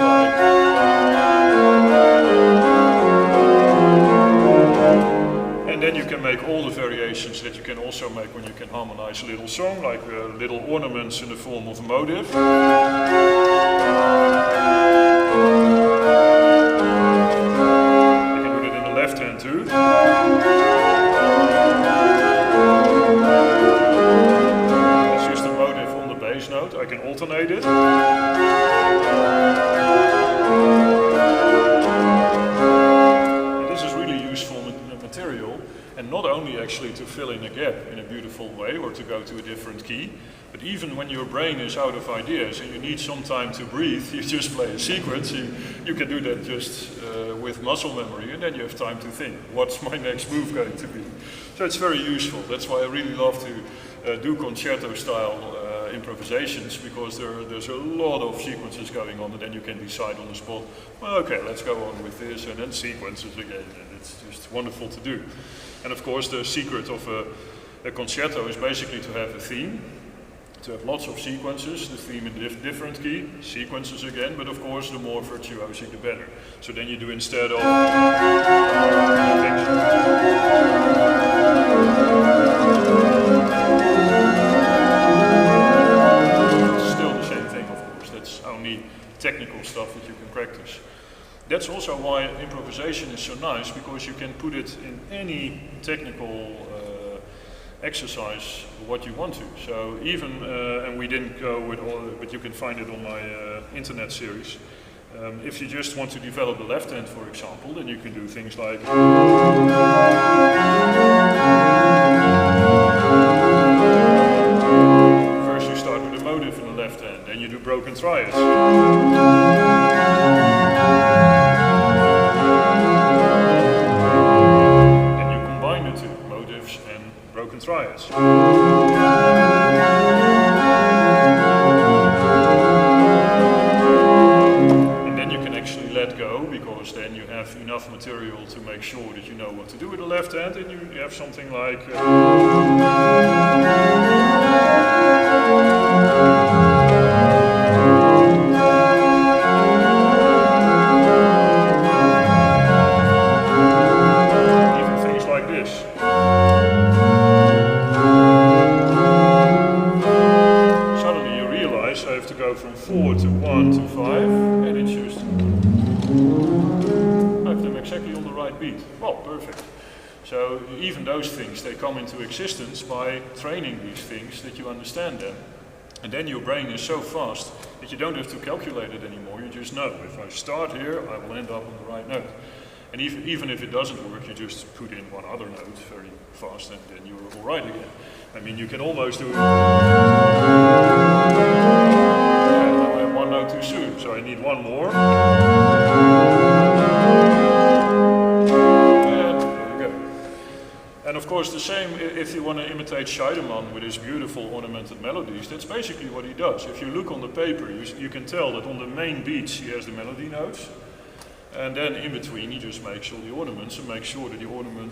And then you can make all the variations that you can also make when you can harmonize a little song, like little ornaments in the form of a motive. You can do it in the left hand too. It's just a motive on the bass note. I can alternate it. And this is really useful material, and not only actually to fill in a gap in a beautiful way or to go to a different key, but even when your brain is out of ideas and you need some time to breathe, you just play a sequence. You can do that just with muscle memory, and then you have time to think, what's my next move going to be? So it's very useful. That's why I really love to do concerto style improvisations, because there's a lot of sequences going on, and then you can decide on the spot, well, okay, let's go on with this, and then sequences again, and it's just wonderful to do. And of course the secret of a concerto is basically to have a theme, to have lots of sequences, the theme in different key, sequences again, but of course the more virtuosic the better. So then you do instead of technical stuff that you can practice. That's also why improvisation is so nice, because you can put it in any technical exercise what you want to. So even, and we didn't go with all, but you can find it on my internet series. If you just want to develop the left hand, for example, then you can do things like first you start with a motive in the left hand, then you do broken triads. Then you combine the two, motives and broken triads. And then you can actually let go, because then you have enough material to make sure that you know what to do with the left hand, and you have something like from 4 to 1 to 5, and it's just I have them exactly on the right beat. Well, perfect. So even those things, they come into existence by training these things, that you understand them. And then your brain is so fast that you don't have to calculate it anymore. You just know, if I start here, I will end up on the right note. And even if it doesn't work, you just put in one other note very fast, and then you're all right again. I mean, you can almost do one note too soon, so I need one more. And there you go. And of course the same if you want to imitate Scheidemann with his beautiful ornamented melodies, that's basically what he does. If you look on the paper, you can tell that on the main beats he has the melody notes, and then in between he just makes all the ornaments and makes sure that the ornament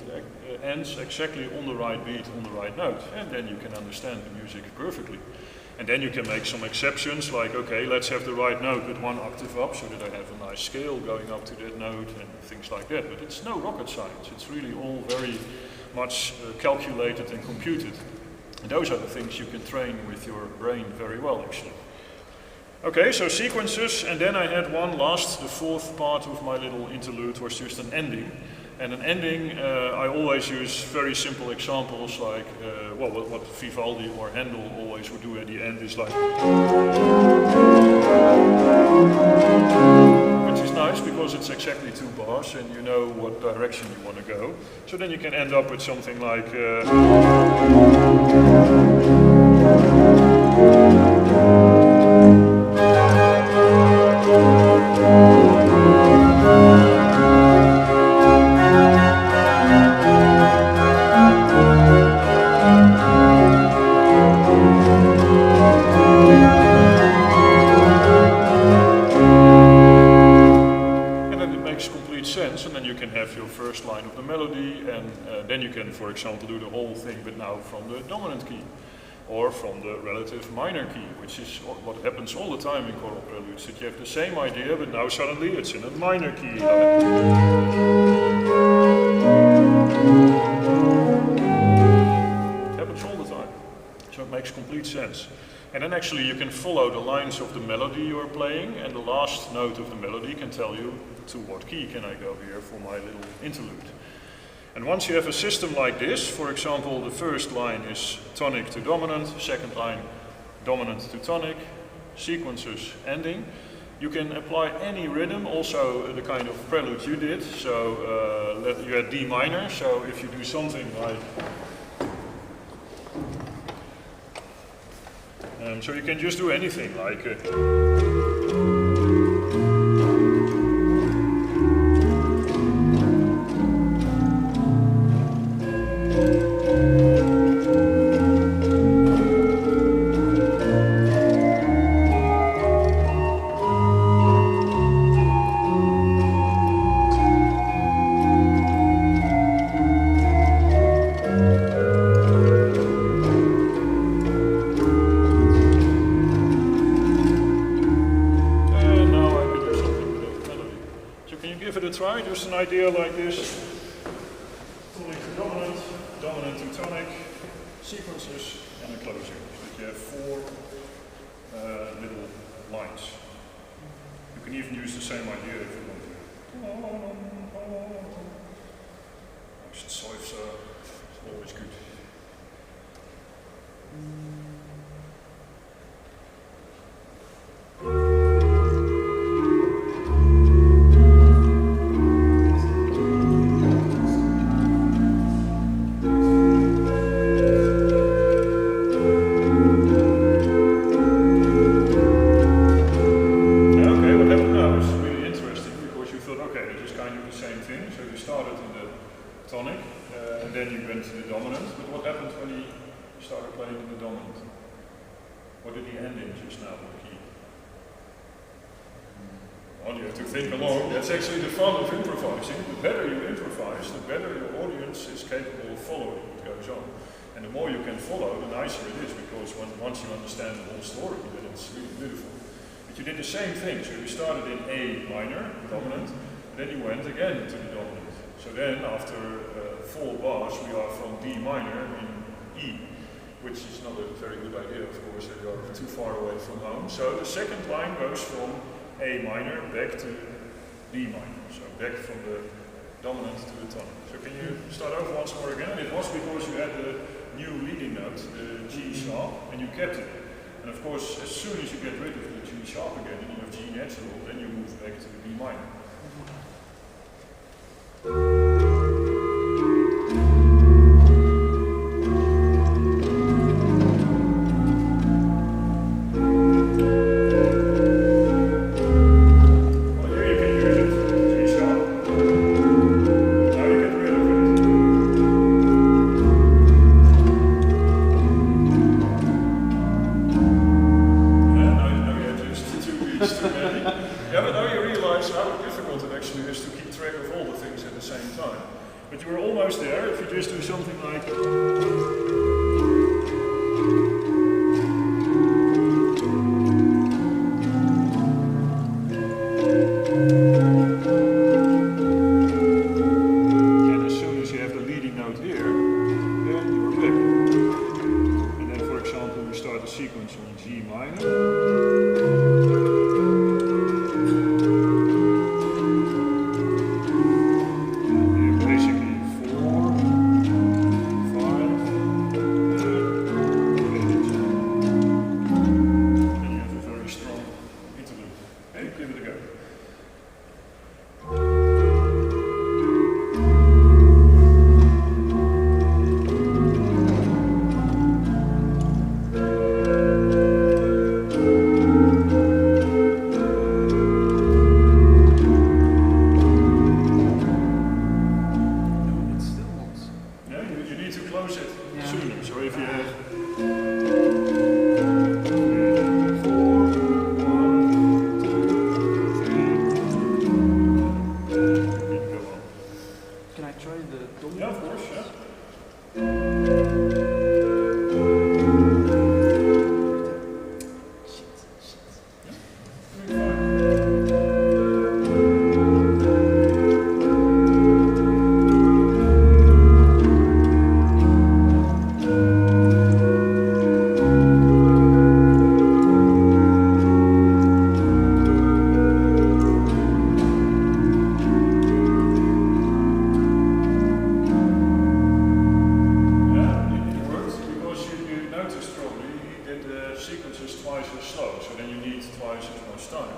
ends exactly on the right beat, on the right note, and then you can understand the music perfectly. And then you can make some exceptions, like, okay, let's have the right note with one octave up so that I have a nice scale going up to that note and things like that. But it's no rocket science. It's really all very much calculated and computed. And those are the things you can train with your brain very well, actually. Okay, so sequences, and then I had one last, the fourth part of my little interlude was just an ending. And an ending, I always use very simple examples like, well, what Vivaldi or Handel always would do at the end is like, which is nice because it's exactly 2 bars and you know what direction you want to go. So then you can end up with something like, and then it makes complete sense, and then you can have your first line of the melody, and then you can, for example, do the whole thing, but now from the dominant key, or from the relative minor key, which is what happens all the time in choral preludes, that you have the same idea, but now suddenly it's in a minor key. It happens all the time, so it makes complete sense. And then actually you can follow the lines of the melody you are playing, and the last note of the melody can tell you to what key can I go here for my little interlude. And once you have a system like this, for example, the first line is tonic to dominant, second line dominant to tonic, sequences ending, you can apply any rhythm, also the kind of prelude you did. So you had D minor, so if you do something like so you can just do anything like just an idea like this, tonic to dominant, dominant to tonic, sequences, and a closing. So that you have 4 little lines. You can even use the same idea if you want to. Seufzer, it's always good. Once you understand the whole story, then it's really beautiful. But you did the same thing, so you started in A minor, dominant, and then you went again to the dominant. So then, after 4 bars, we are from D minor in E, which is not a very good idea, of course, if you are too far away from home. So the second line goes from A minor back to D minor, so back from the dominant to the tonic. So can you start over once more again? It was because you had the new leading note, the G sharp, and you kept it. And of course, as soon as you get rid of the G sharp again and you have G natural, then you move back to D minor. Yeah, of course. sequence is twice as slow, so then you need twice as much time.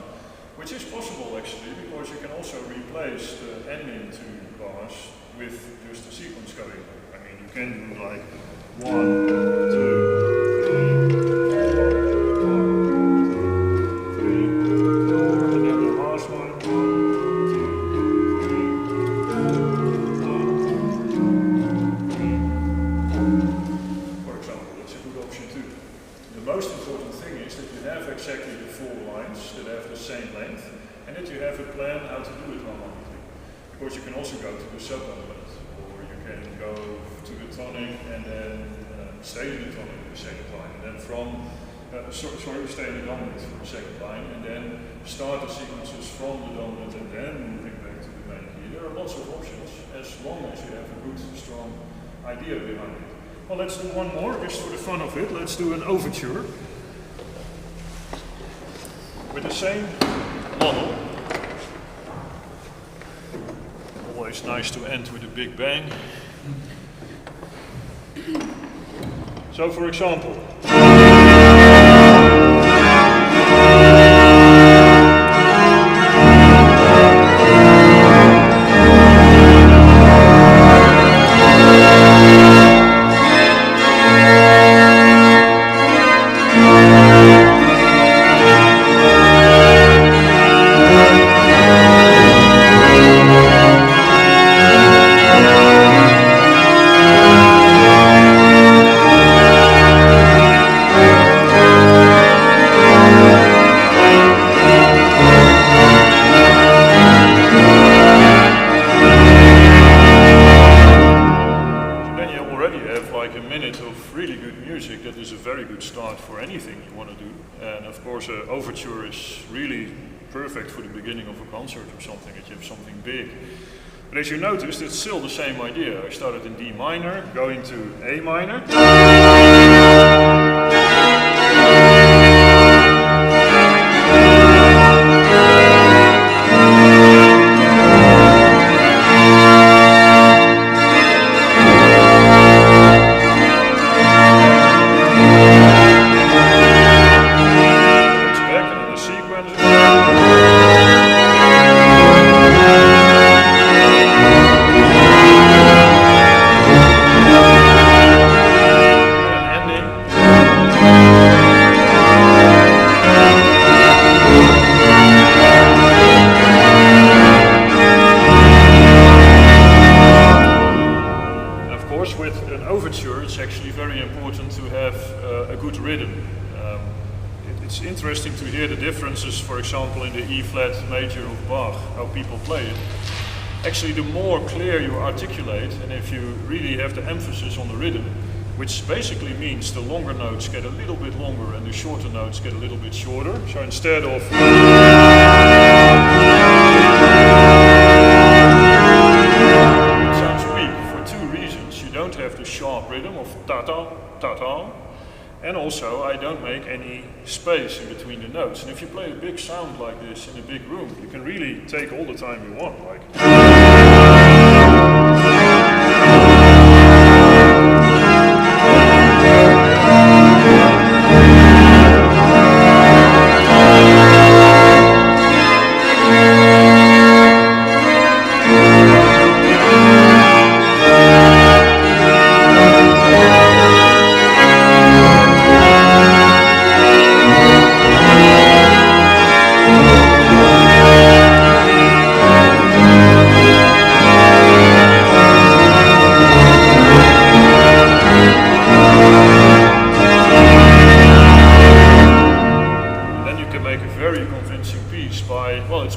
Which is possible actually, because you can also replace the ending two bars with just a sequence going on. I mean, you can do like 1, 2, 3, 4, 1, 2, 3, 4, and then the last one, 1, 2, 3, 4, 1, 2, 3. For example, that's a good option too. The most important thing is that you have exactly the 4 lines that have the same length, and that you have a plan how to do it harmonically. Because you can also go to the sub-dominant, or you can go to the tonic and then stay in the tonic in the second line, and then from stay in the dominant for the second line, and then start the sequences from the dominant and then moving back to the main key. There are lots of options, as long as you have a good, strong idea behind it. Well, let's do one more, just for the fun of it. Let's do an overture with the same model. Always nice to end with a big bang. So, for example, overture is really perfect for the beginning of a concert or something, that you have something big. But as you noticed, it's still the same idea. I started in D minor, going to A minor. For example, in the E flat major of Bach, how people play it. Actually, the more clear you articulate, and if you really have the emphasis on the rhythm, which basically means the longer notes get a little bit longer and the shorter notes get a little bit shorter. So instead of it sounds weak for two reasons. You don't have the sharp rhythm of ta-ta, ta-ta. And also, I don't make any space in between the notes. And if you play a big sound like this in a big room, you can really take all the time you want. Like.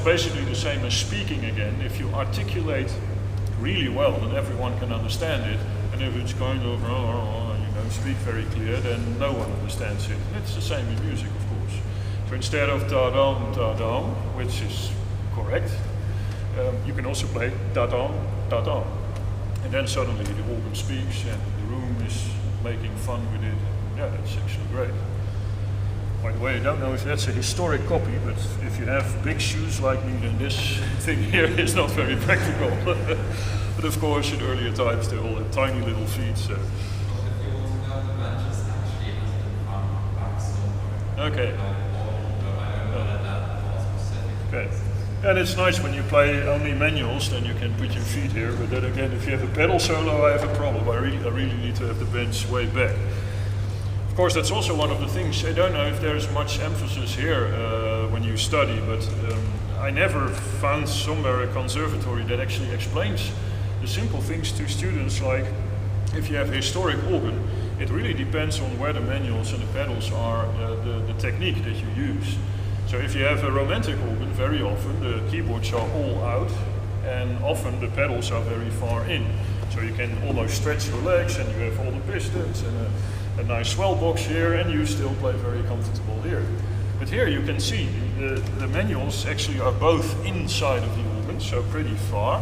Basically the same as speaking again. If you articulate really well, then everyone can understand it. And if it's kind of, you don't speak very clear, then no one understands it. And it's the same in music, of course. So instead of ta-dam, which is correct, you can also play ta-dam, ta-dam. And then suddenly the organ speaks and the room is making fun with it. Yeah, that's actually great. By the way, I don't know if that's a historic copy, but if you have big shoes like me, then this thing here is not very practical. But of course, in earlier times, they all had tiny little feet. So. If you want to know, the matches actually has been found back somewhere. Okay. I don't know that more specific. Okay. And it's nice when you play only manuals, then you can put your feet here. But then again, if you have a pedal solo, I have a problem. I really need to have the bench way back. Of course, that's also one of the things. I don't know if there's much emphasis here when you study, but I never found somewhere a conservatory that actually explains the simple things to students, like if you have a historic organ, it really depends on where the manuals and the pedals are, the technique that you use. So if you have a romantic organ, very often the keyboards are all out and often the pedals are very far in. So you can almost stretch your legs and you have all the pistons and a nice swell box here, and you still play very comfortable here. But here you can see the manuals actually are both inside of the organ, so pretty far.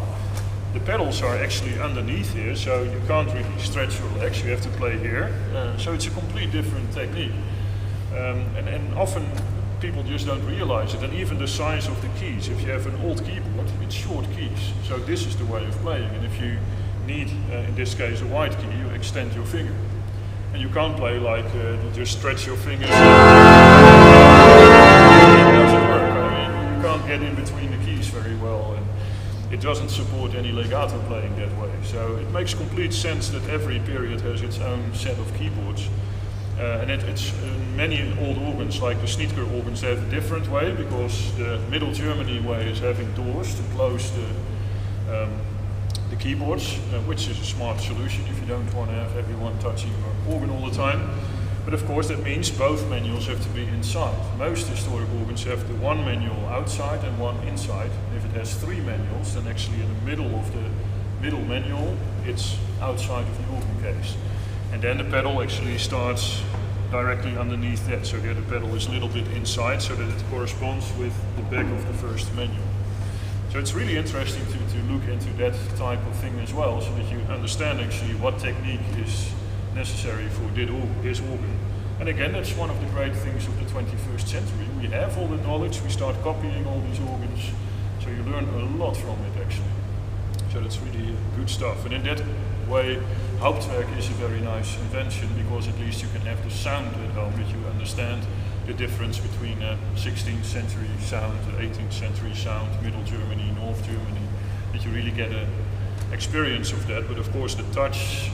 The pedals are actually underneath here, so you can't really stretch your legs, you have to play here. So it's a complete different technique. And often people just don't realize it, and even the size of the keys. If you have an old keyboard, it's short keys. So this is the way of playing, and if you need, in this case, a wide key, you extend your finger. And you can't play like just stretch your fingers. It doesn't work. I mean, you can't get in between the keys very well, and it doesn't support any legato playing that way. So it makes complete sense that every period has its own set of keyboards. And it's many old organs, like the Sneedker organs, they have a different way, because the Middle Germany way is having doors to close the keyboards, which is a smart solution if you don't want to have everyone touching your organ all the time. But of course that means both manuals have to be inside. Most historic organs have the one manual outside and one inside. And if it has three manuals, then actually in the middle of the middle manual, it's outside of the organ case. And then the pedal actually starts directly underneath that. So here the pedal is a little bit inside so that it corresponds with the back of the first manual. So it's really interesting to look into that type of thing as well, so that you understand actually what technique is necessary for this organ. And again, that's one of the great things of the 21st century. We have all the knowledge, we start copying all these organs, so you learn a lot from it actually. So that's really good stuff. And in that way, Hauptwerk is a very nice invention, because at least you can have the sound at home, that you understand the difference between 16th century sound, 18th century sound, Middle Germany, North Germany, that you really get an experience of that. But of course the touch,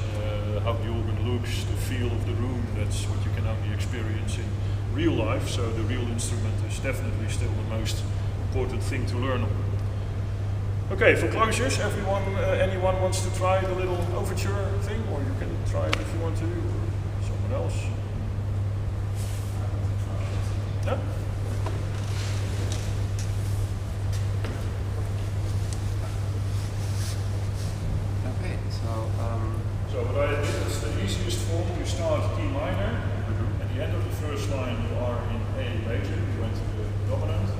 how the organ looks, the feel of the room, that's what you can only experience in real life. So the real instrument is definitely still the most important thing to learn on. Okay, for closures, anyone wants to try the little overture thing, or you can try it if you want to, or someone else. Yeah? Okay, So what I did is the easiest form. You start D minor. At the end of the first line you are in A major, you went to the dominant.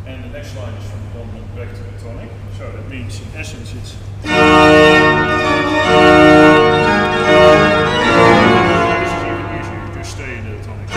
And the next line is from the dominant back to the tonic. So that means in essence it's... This is even easier, you just stay in the tonic.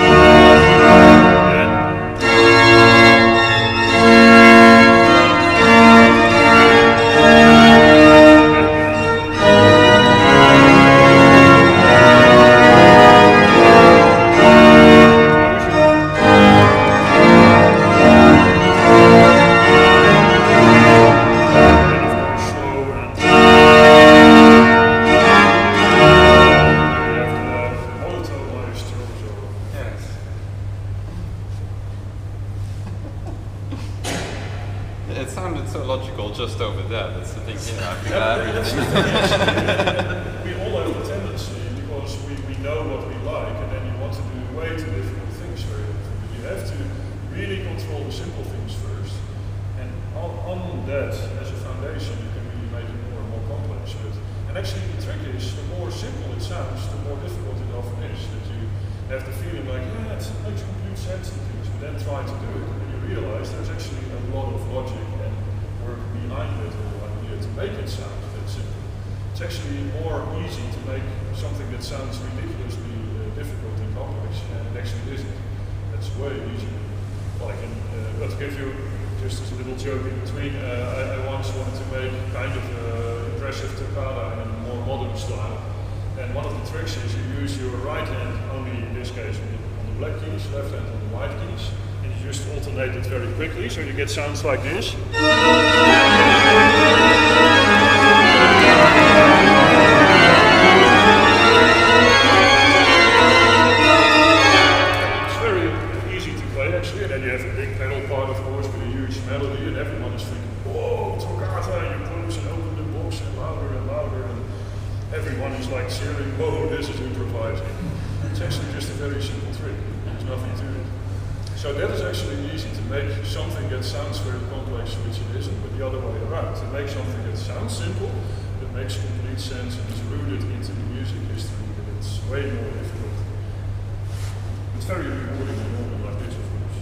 It sounded so logical just over there. That's the thing. We all have the tendency, because we know what we like, and then you want to do way too difficult things very often. But you have to really control the simple things first, and on that, as a foundation, you can really make it more and more complex. And actually, the trick is, the more simple it sounds, the more difficult it often is. That you have the feeling like, yeah, it makes complete sense to things, but then try to do it, and you realize there's actually a lot of logic and work behind it whole idea to make it sound that simple. It's actually more easy to make something that sounds ridiculously difficult and complex, and it actually isn't. That's way easier. Well, I can, to give you just as a little joke in between, I once wanted to make kind of impressive toccata in a more modern style. And one of the tricks is you use your right hand only, in this case, on the black keys, left hand on the white keys, and you just alternate it very quickly, so you get sounds like this. It's very easy to play actually, and then you have a big pedal part of course with a huge melody, and everyone is thinking, whoa, toccata, you close and open the box and louder, and everyone is like cheering, whoa, this is improvising. It's actually just a very simple trick. There's nothing to it. So that is actually easy to make something that sounds very complex, which it isn't, but the other way around. To make something that sounds simple, that makes complete sense and is rooted into the music history, but it's way more difficult. It's very rewarding in a moment like this, of course.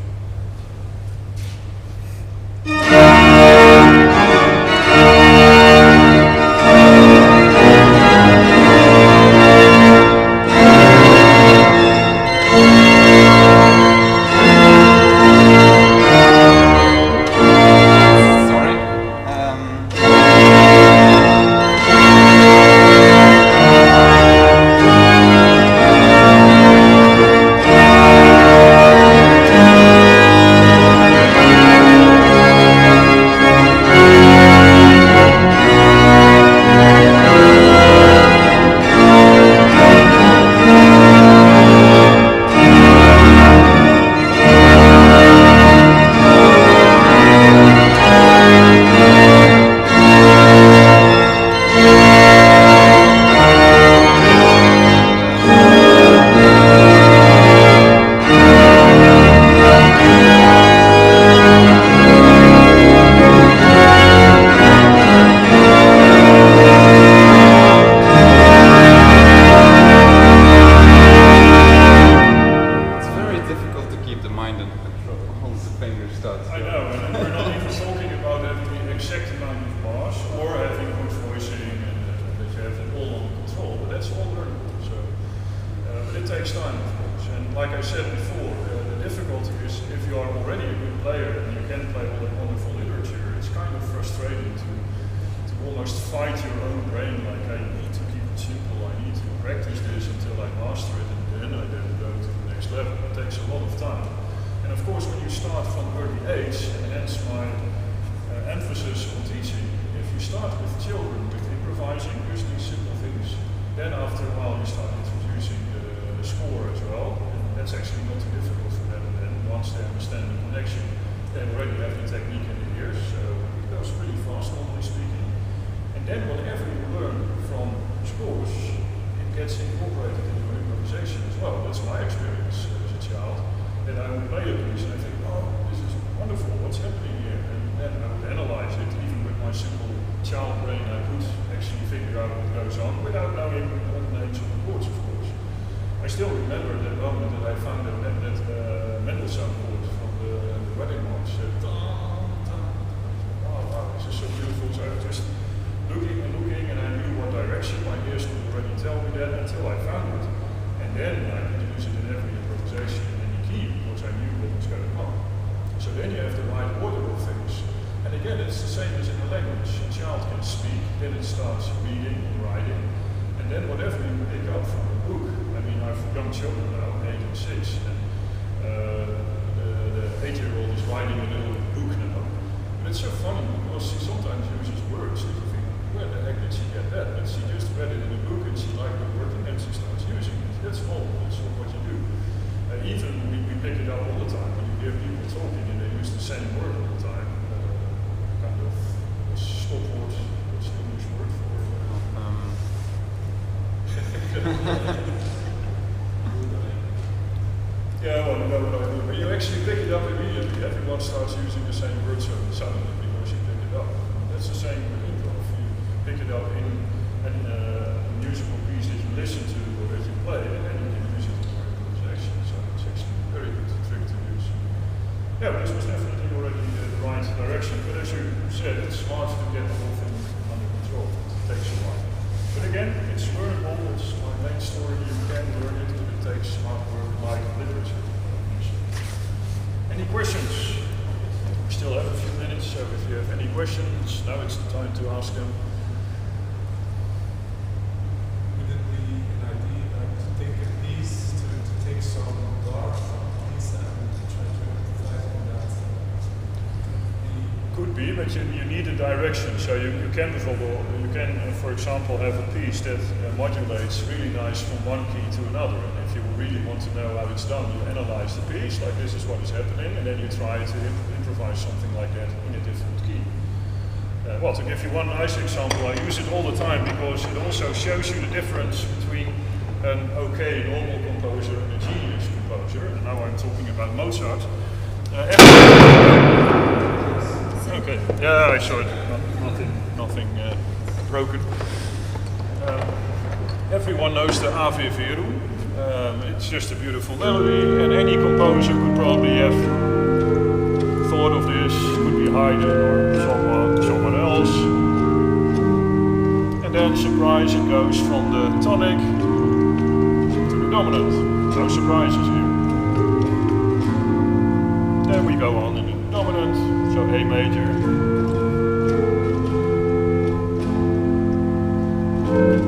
Yeah, well, you know what I mean. But you actually pick it up immediately. Everyone starts using the same word suddenly because you pick it up. That's the same with improv. You pick it up in a musical piece that you listen to or that you play, and then you can use it in your improvisation. So it's actually a very good trick to use. Yeah, but this was definitely already the right direction. But as you said, it's hard to get the whole thing under control. It takes a while. But again, it's learnable. It's my main story. You can learn it. It takes hard work like literature. Any questions? We still have a few minutes, so if you have any questions, now it's the time to ask them. Would it be an idea to take a piece to take some dark but you need a direction. So you can, for example, have a piece that modulates really nice from one key to another. And if you really want to know how it's done, you analyze the piece, like this is what is happening, and then you try to improvise something like that in a different key. Well, to give you one nice example, I use it all the time because it also shows you the difference between an okay normal composer and a genius composer. And now I'm talking about Mozart. Okay, yeah, I saw it. Nothing broken. Everyone knows the Ave Verum. It's just a beautiful melody, and any composer could probably have thought of this. Could be Haydn or someone else. And then, surprise, it goes from the tonic to the dominant. No surprises here. Then we go on in the dominant, so A major.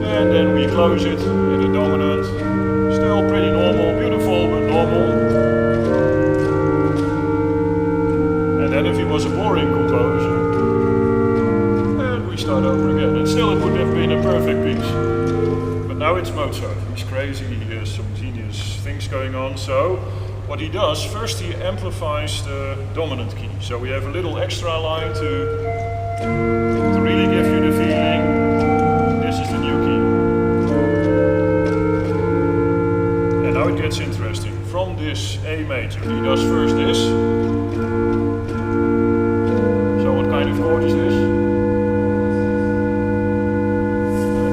And then we close it in the dominant. Still pretty normal, beautiful, but normal. And then if he was a boring composer, and we start over again. And still it would have been a perfect piece. But now it's Mozart. He's crazy, he has some genius things going on. So what he does, first he amplifies the dominant key. So we have a little extra line to really give you the feeling. This is the new key. And now it gets interesting. From this A major, he does first this. So what kind of chord is this?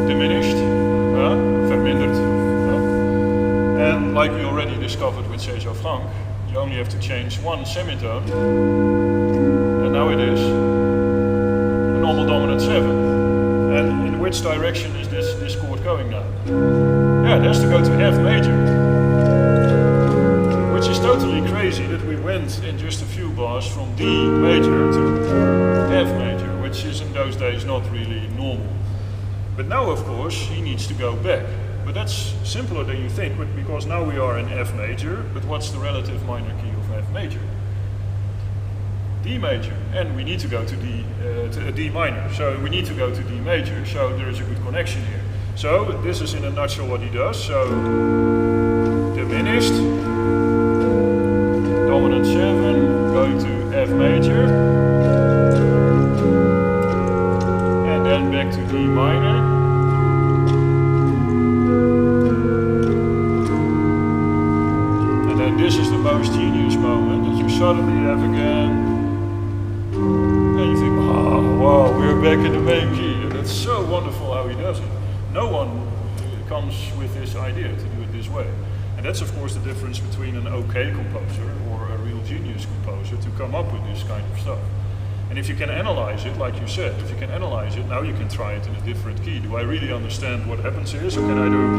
Diminished, verminderd. And like we already discovered with César Franck, you only have to change one semitone. And now it is a normal dominant 7. And in which direction is this chord going now? Yeah, it has to go to F major. Which is totally crazy that we went in just a few bars from D major to F major, which is in those days not really normal. But now, of course, he needs to go back. But that's simpler than you think, because now we are in F major, but what's the relative minor key of F major? D major, and we need to go to D minor, so we need to go to D major, so there is a good connection here. So this is in a nutshell what he does. So diminished, dominant 7, going to F major, and then back to D minor. And then this is the most genius moment that you suddenly have again. And you think, oh, wow, we're back in the main key. And that's so wonderful how he does it. No one comes with this idea to do it this way. And that's of course the difference between an okay composer or a real genius composer to come up with this kind of stuff. And if you can analyze it, like you said, if you can analyze it, now you can try it in a different key. Do I really understand what happens here? So can I do...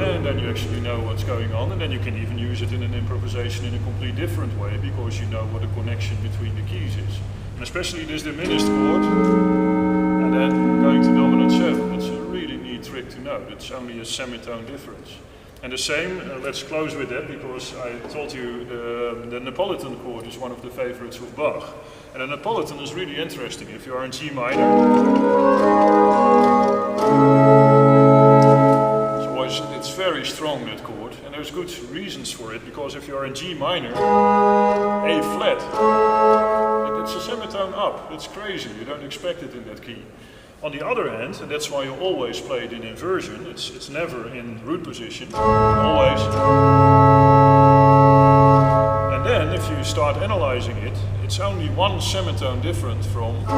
And then you actually know what's going on, and then you can even use it in an improvisation in a completely different way, because you know what the connection between the keys is. And especially this diminished chord, and then going to dominant 7. It's a really neat trick to know. It's only a semitone difference. And the same, let's close with that, because I told you the Neapolitan chord is one of the favorites of Bach. And the Neapolitan is really interesting. If you are in G minor, it's very strong, that chord, and there's good reasons for it, because if you are in G minor, A flat, it's a semitone up. It's crazy, you don't expect it in that key. On the other hand, and that's why you always play it in inversion, it's never in root position, always. And then if you start analyzing it, it's only one semitone different from a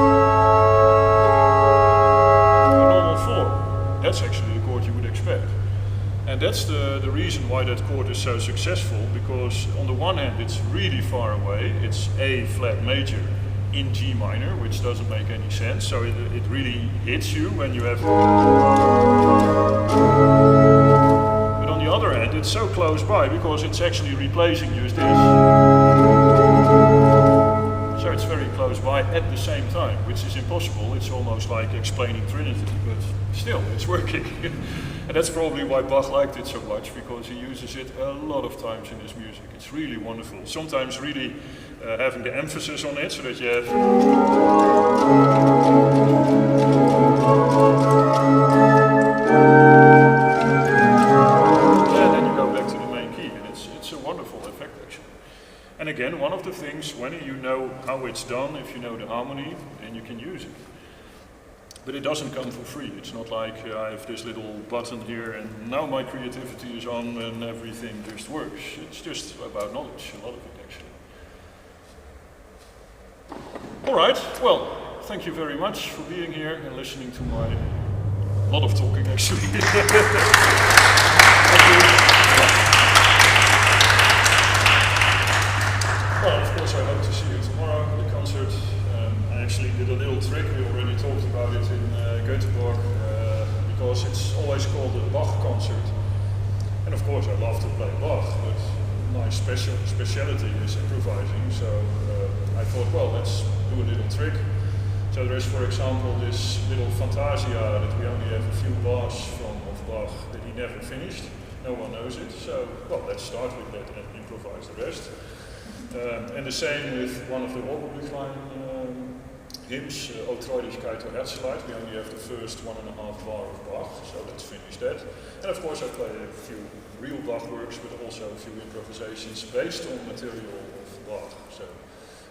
normal 4. That's actually the chord you would expect. And that's the reason why that chord is so successful, because on the one hand it's really far away, it's A flat major in G minor, which doesn't make any sense, so it really hits you when you have... But on the other hand, it's so close by, because it's actually replacing just this. So it's very close goes by at the same time, which is impossible. It's almost like explaining Trinity, but still, it's working. And that's probably why Bach liked it so much, because he uses it a lot of times in his music. It's really wonderful. Sometimes really having the emphasis on it, so that you have... And then you go back to the main key, and it's a wonderful effect, actually. And again, one of the things, when you know how it's done, if you know the harmony, then you can use it. But it doesn't come for free. It's not like I have this little button here and now my creativity is on and everything just works. It's just about knowledge, a lot of it actually. All right, well, thank you very much for being here and listening to my lot of talking actually. Thank you. Well, of course, I hope to see you tomorrow at the concert. I actually did a little trick. We already talked about it in Göteborg because it's always called a Bach concert. And of course, I love to play Bach, but my speciality is improvising. So I thought, well, let's do a little trick. So there is, for example, this little Fantasia that we only have a few bars from of Bach that he never finished. No one knows it. So, well, let's start with that and improvise the rest. And the same with one of the Oberbuchlein hymns, O Treulichkeit, O Herzeleid. We only have the first 1.5 bar of Bach, so let's finish that. And of course I play a few real Bach works, but also a few improvisations based on material of Bach. So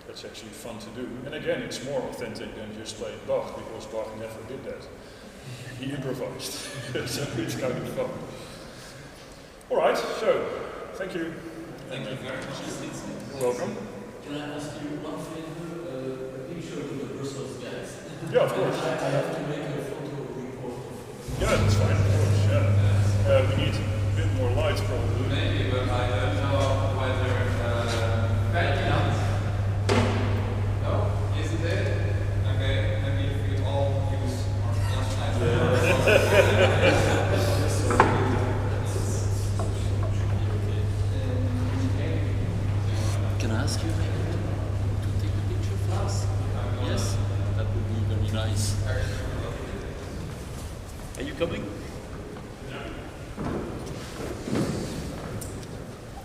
that's actually fun to do. And again, it's more authentic than just playing Bach, because Bach never did that. He improvised, so it's kind of fun. All right, so thank you. Thank you very much. You're welcome. Can I ask you one favor? A picture of the Brussels jazz? Yeah, of course. I have to make a photo report. Yeah, that's fine, of course, yeah. We need a bit more light, probably. Maybe, but I don't know whether... Ferdinand? No? Isn't it? Okay, maybe if we all use our flashlights. Can I ask you to take a picture for us? Yes, that would be very nice. Are you coming?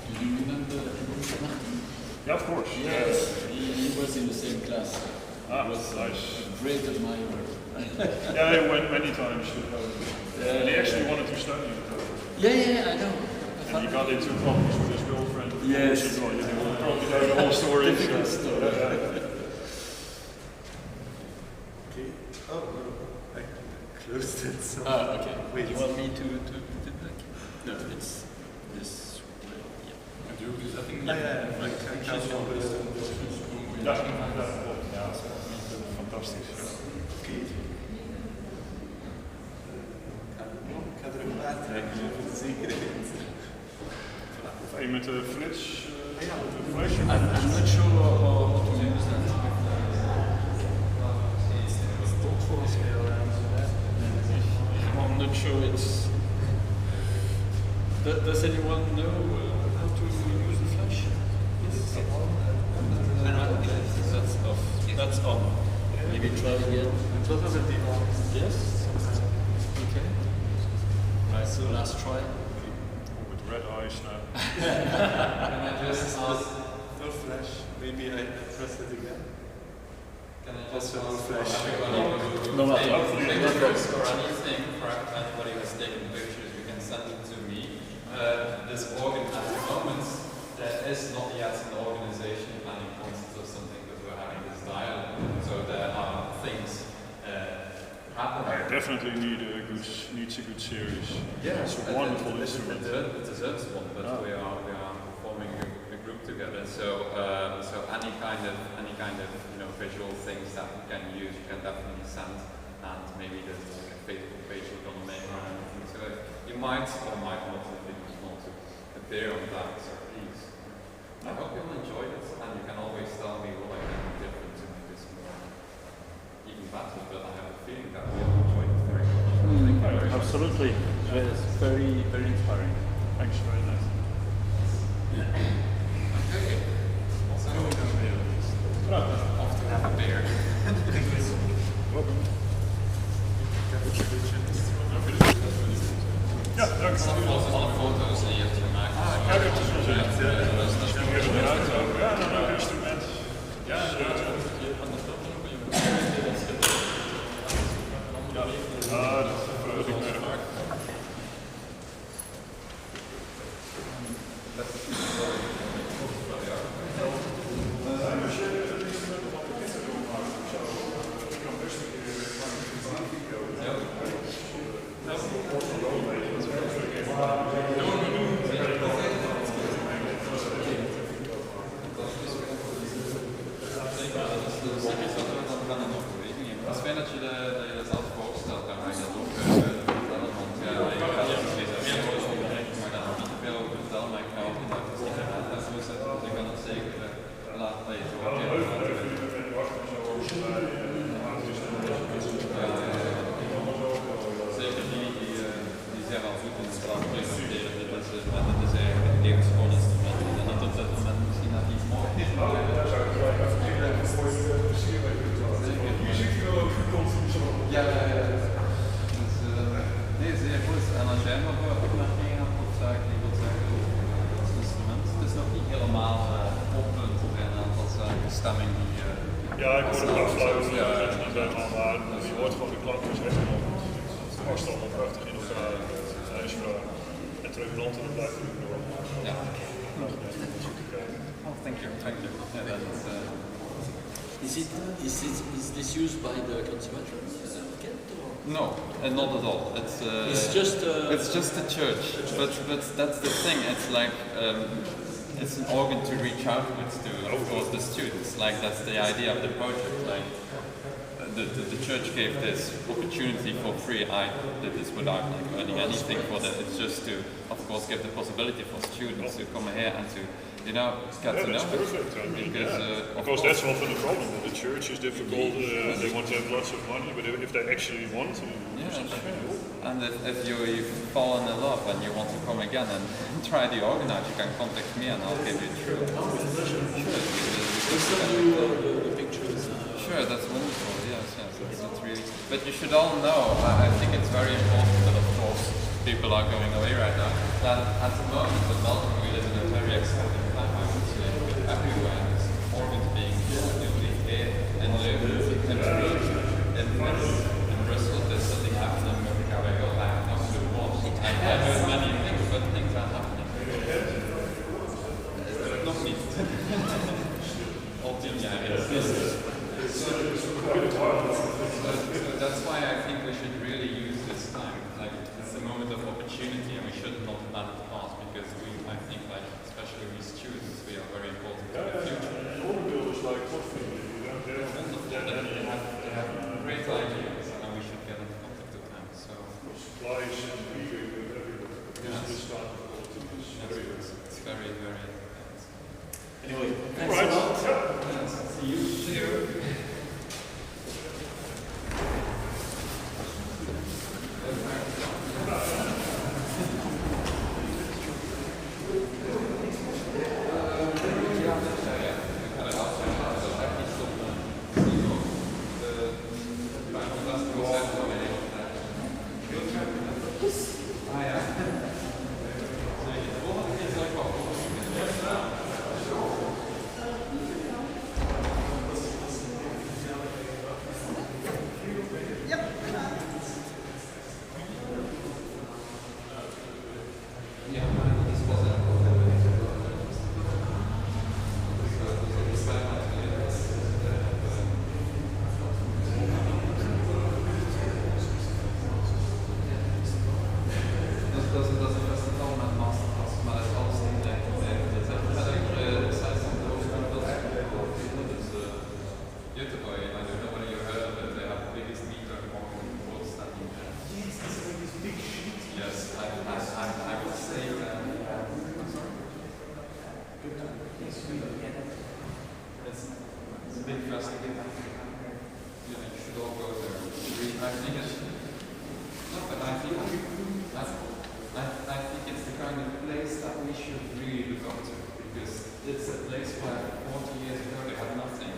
Do you remember Martin? Yeah, of course. Yes, he was in the same class. Ah, He was nice. a great admirer. Yeah, I went many times to and he actually wanted to study it. Yeah, I know. And he got into problems with his girlfriend. Yes. You probably know the whole story. Difficult story. Okay. Oh, no. I closed it. So. Okay. Wait. You want me to put it back? No, it's this way. Yeah. Fantastisch. Okay. Ik ga er een paar trekken, voor de zekerheid. Hey, met de flits. I'm not sure how to use that. I'm not sure it's... Does anyone know how to use the flash? That's off. That's on. Maybe try again. Yes? Okay. Right, so last try. With red eyes now. Can I just ask... No flash. Maybe I press it again. Can I just Also no ask flash. everybody No, not pictures or anything for anybody who's taking pictures, you can send them to me. This organ at the moment, there is not yet an organization planning concerts or something, but we're having this dialogue. So there are things happening. I definitely needs a good series. Yeah, It's a wonderful instrument. It's a Zut's one, but we are performing a group together. So any kind of visual things that we can use, you can definitely send, and maybe there's like a Facebook page we're gonna make or anything. So you might or might not if you just want to appear on that. So please, I hope you'll enjoy it, and you can always tell me what I can do different to make this more even better. But I have a feeling that you'll enjoy it very much. Thank you very much. Absolutely. It's very, very inspiring. Thanks, very nice. Okay. Also, off to have a beer. Ja, dank je. Alle foto's die je hebt gemaakt. Ja, ik heb het gezien. Ik heb het eruit ook. Ja, een instrument. Ja, dat verheug ik me erg. Ja, ik hoor het nog fluiten, dat is niet helemaal waar. Je hoort gewoon de klank is helemaal goed. Het past allemaal prachtig in elkaar. Hij is vraag. En terug rond en dan blijft het ook door. Ja. Oh, thank you. Thank you. Yeah, that's, Is this used by the conservatory? no, not at all. It's just a church, but that's the thing. It's like it's an organ to reach out with to, of course, the students. Like that's the idea of the project. Like the church gave this opportunity for free. I did this without like earning anything for that. It's just to, of course, give the possibility for students to come here and to, you know, get to know. That's perfect. I mean, because that's often the problem. The church is difficult. They want to have lots of money, but if they actually want to, sure. And if you fall in love and you want to come again and try the organize, you can contact me and I'll give you through. The pictures. Sure, that's wonderful. Yes, it's really. But you should all know. I think it's very important that, of course, people are going away right now. That at the moment in Belgium we live in a very exciting time. I would say everywhere is organs being used here in Leuven, in Vries, in Brussels. There's something happening. I have no clue what. I heard many things, but things are happening. Nog niet. Al 10 jaar is So that's why I think we should really use this time. Like it's a moment of opportunity, and we should not let it pass because I think, like especially we students, we are very important for the future. They have great ideas, and we should get in contact with them. So it's very, very. Anyway, thanks Right. a lot. See you. See you. Dat is een festival met Masterclass, maar het is alles niet direct. Zij van de hoofdstad dat is Göteborg, and I don't know whether you heard of it. They have the biggest meter walking in the world standing there. Yes, this is like this big sheet. Yes, I would say that. I'm sorry. It's a big festival. You should all go there. I think it's. No, but I think it's the kind of place that we should really look up to because it's a place where 40 years ago they had nothing.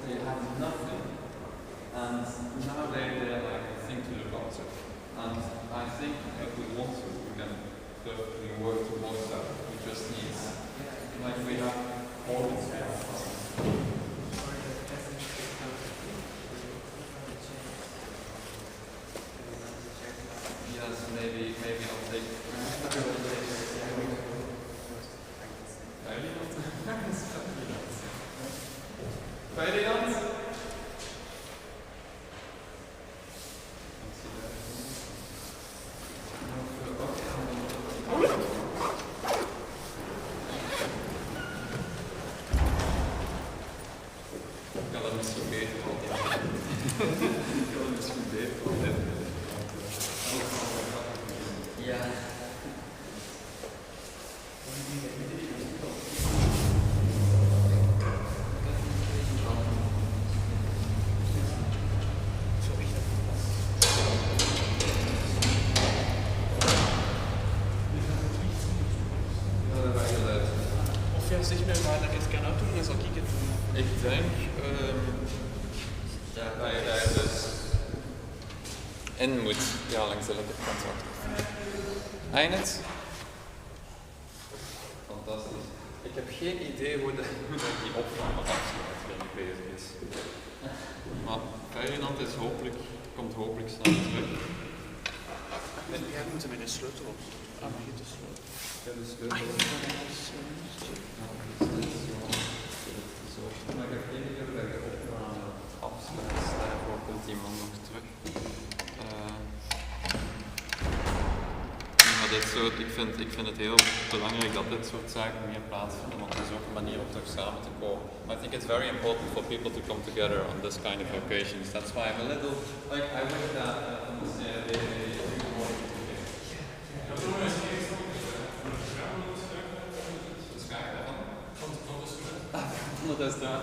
They had nothing. And now they're like a thing to look up to. And I think if we want to, perfectly work towards that. We just need, like we have organs. Yes, maybe I'll take. Ferdinand? Zich met waar dat kan uitdoen, dan zal ik het doen. Ik denk dat je daar dus in moet, ja, langs de linkerkant. Eind. Fantastisch. Ik heb geen idee hoe dat die opname absoluut bezig is. Maar Ferdinand komt hopelijk snel terug. Jij moet met een sleutel op. Mag je de sleutel? Ja, de sleutel. Maar ik heb geen idee hoe de opname afsluit. Daarvoor komt die man nog terug. Maar dit soort, ik vind het heel belangrijk dat dit soort zaken meer plaatsvinden, want er is ook een manier om toch samen te komen. I think it's very important for people to come together on this kind of occasions. That's why I'm a little, like, I wish that on the dat is daar.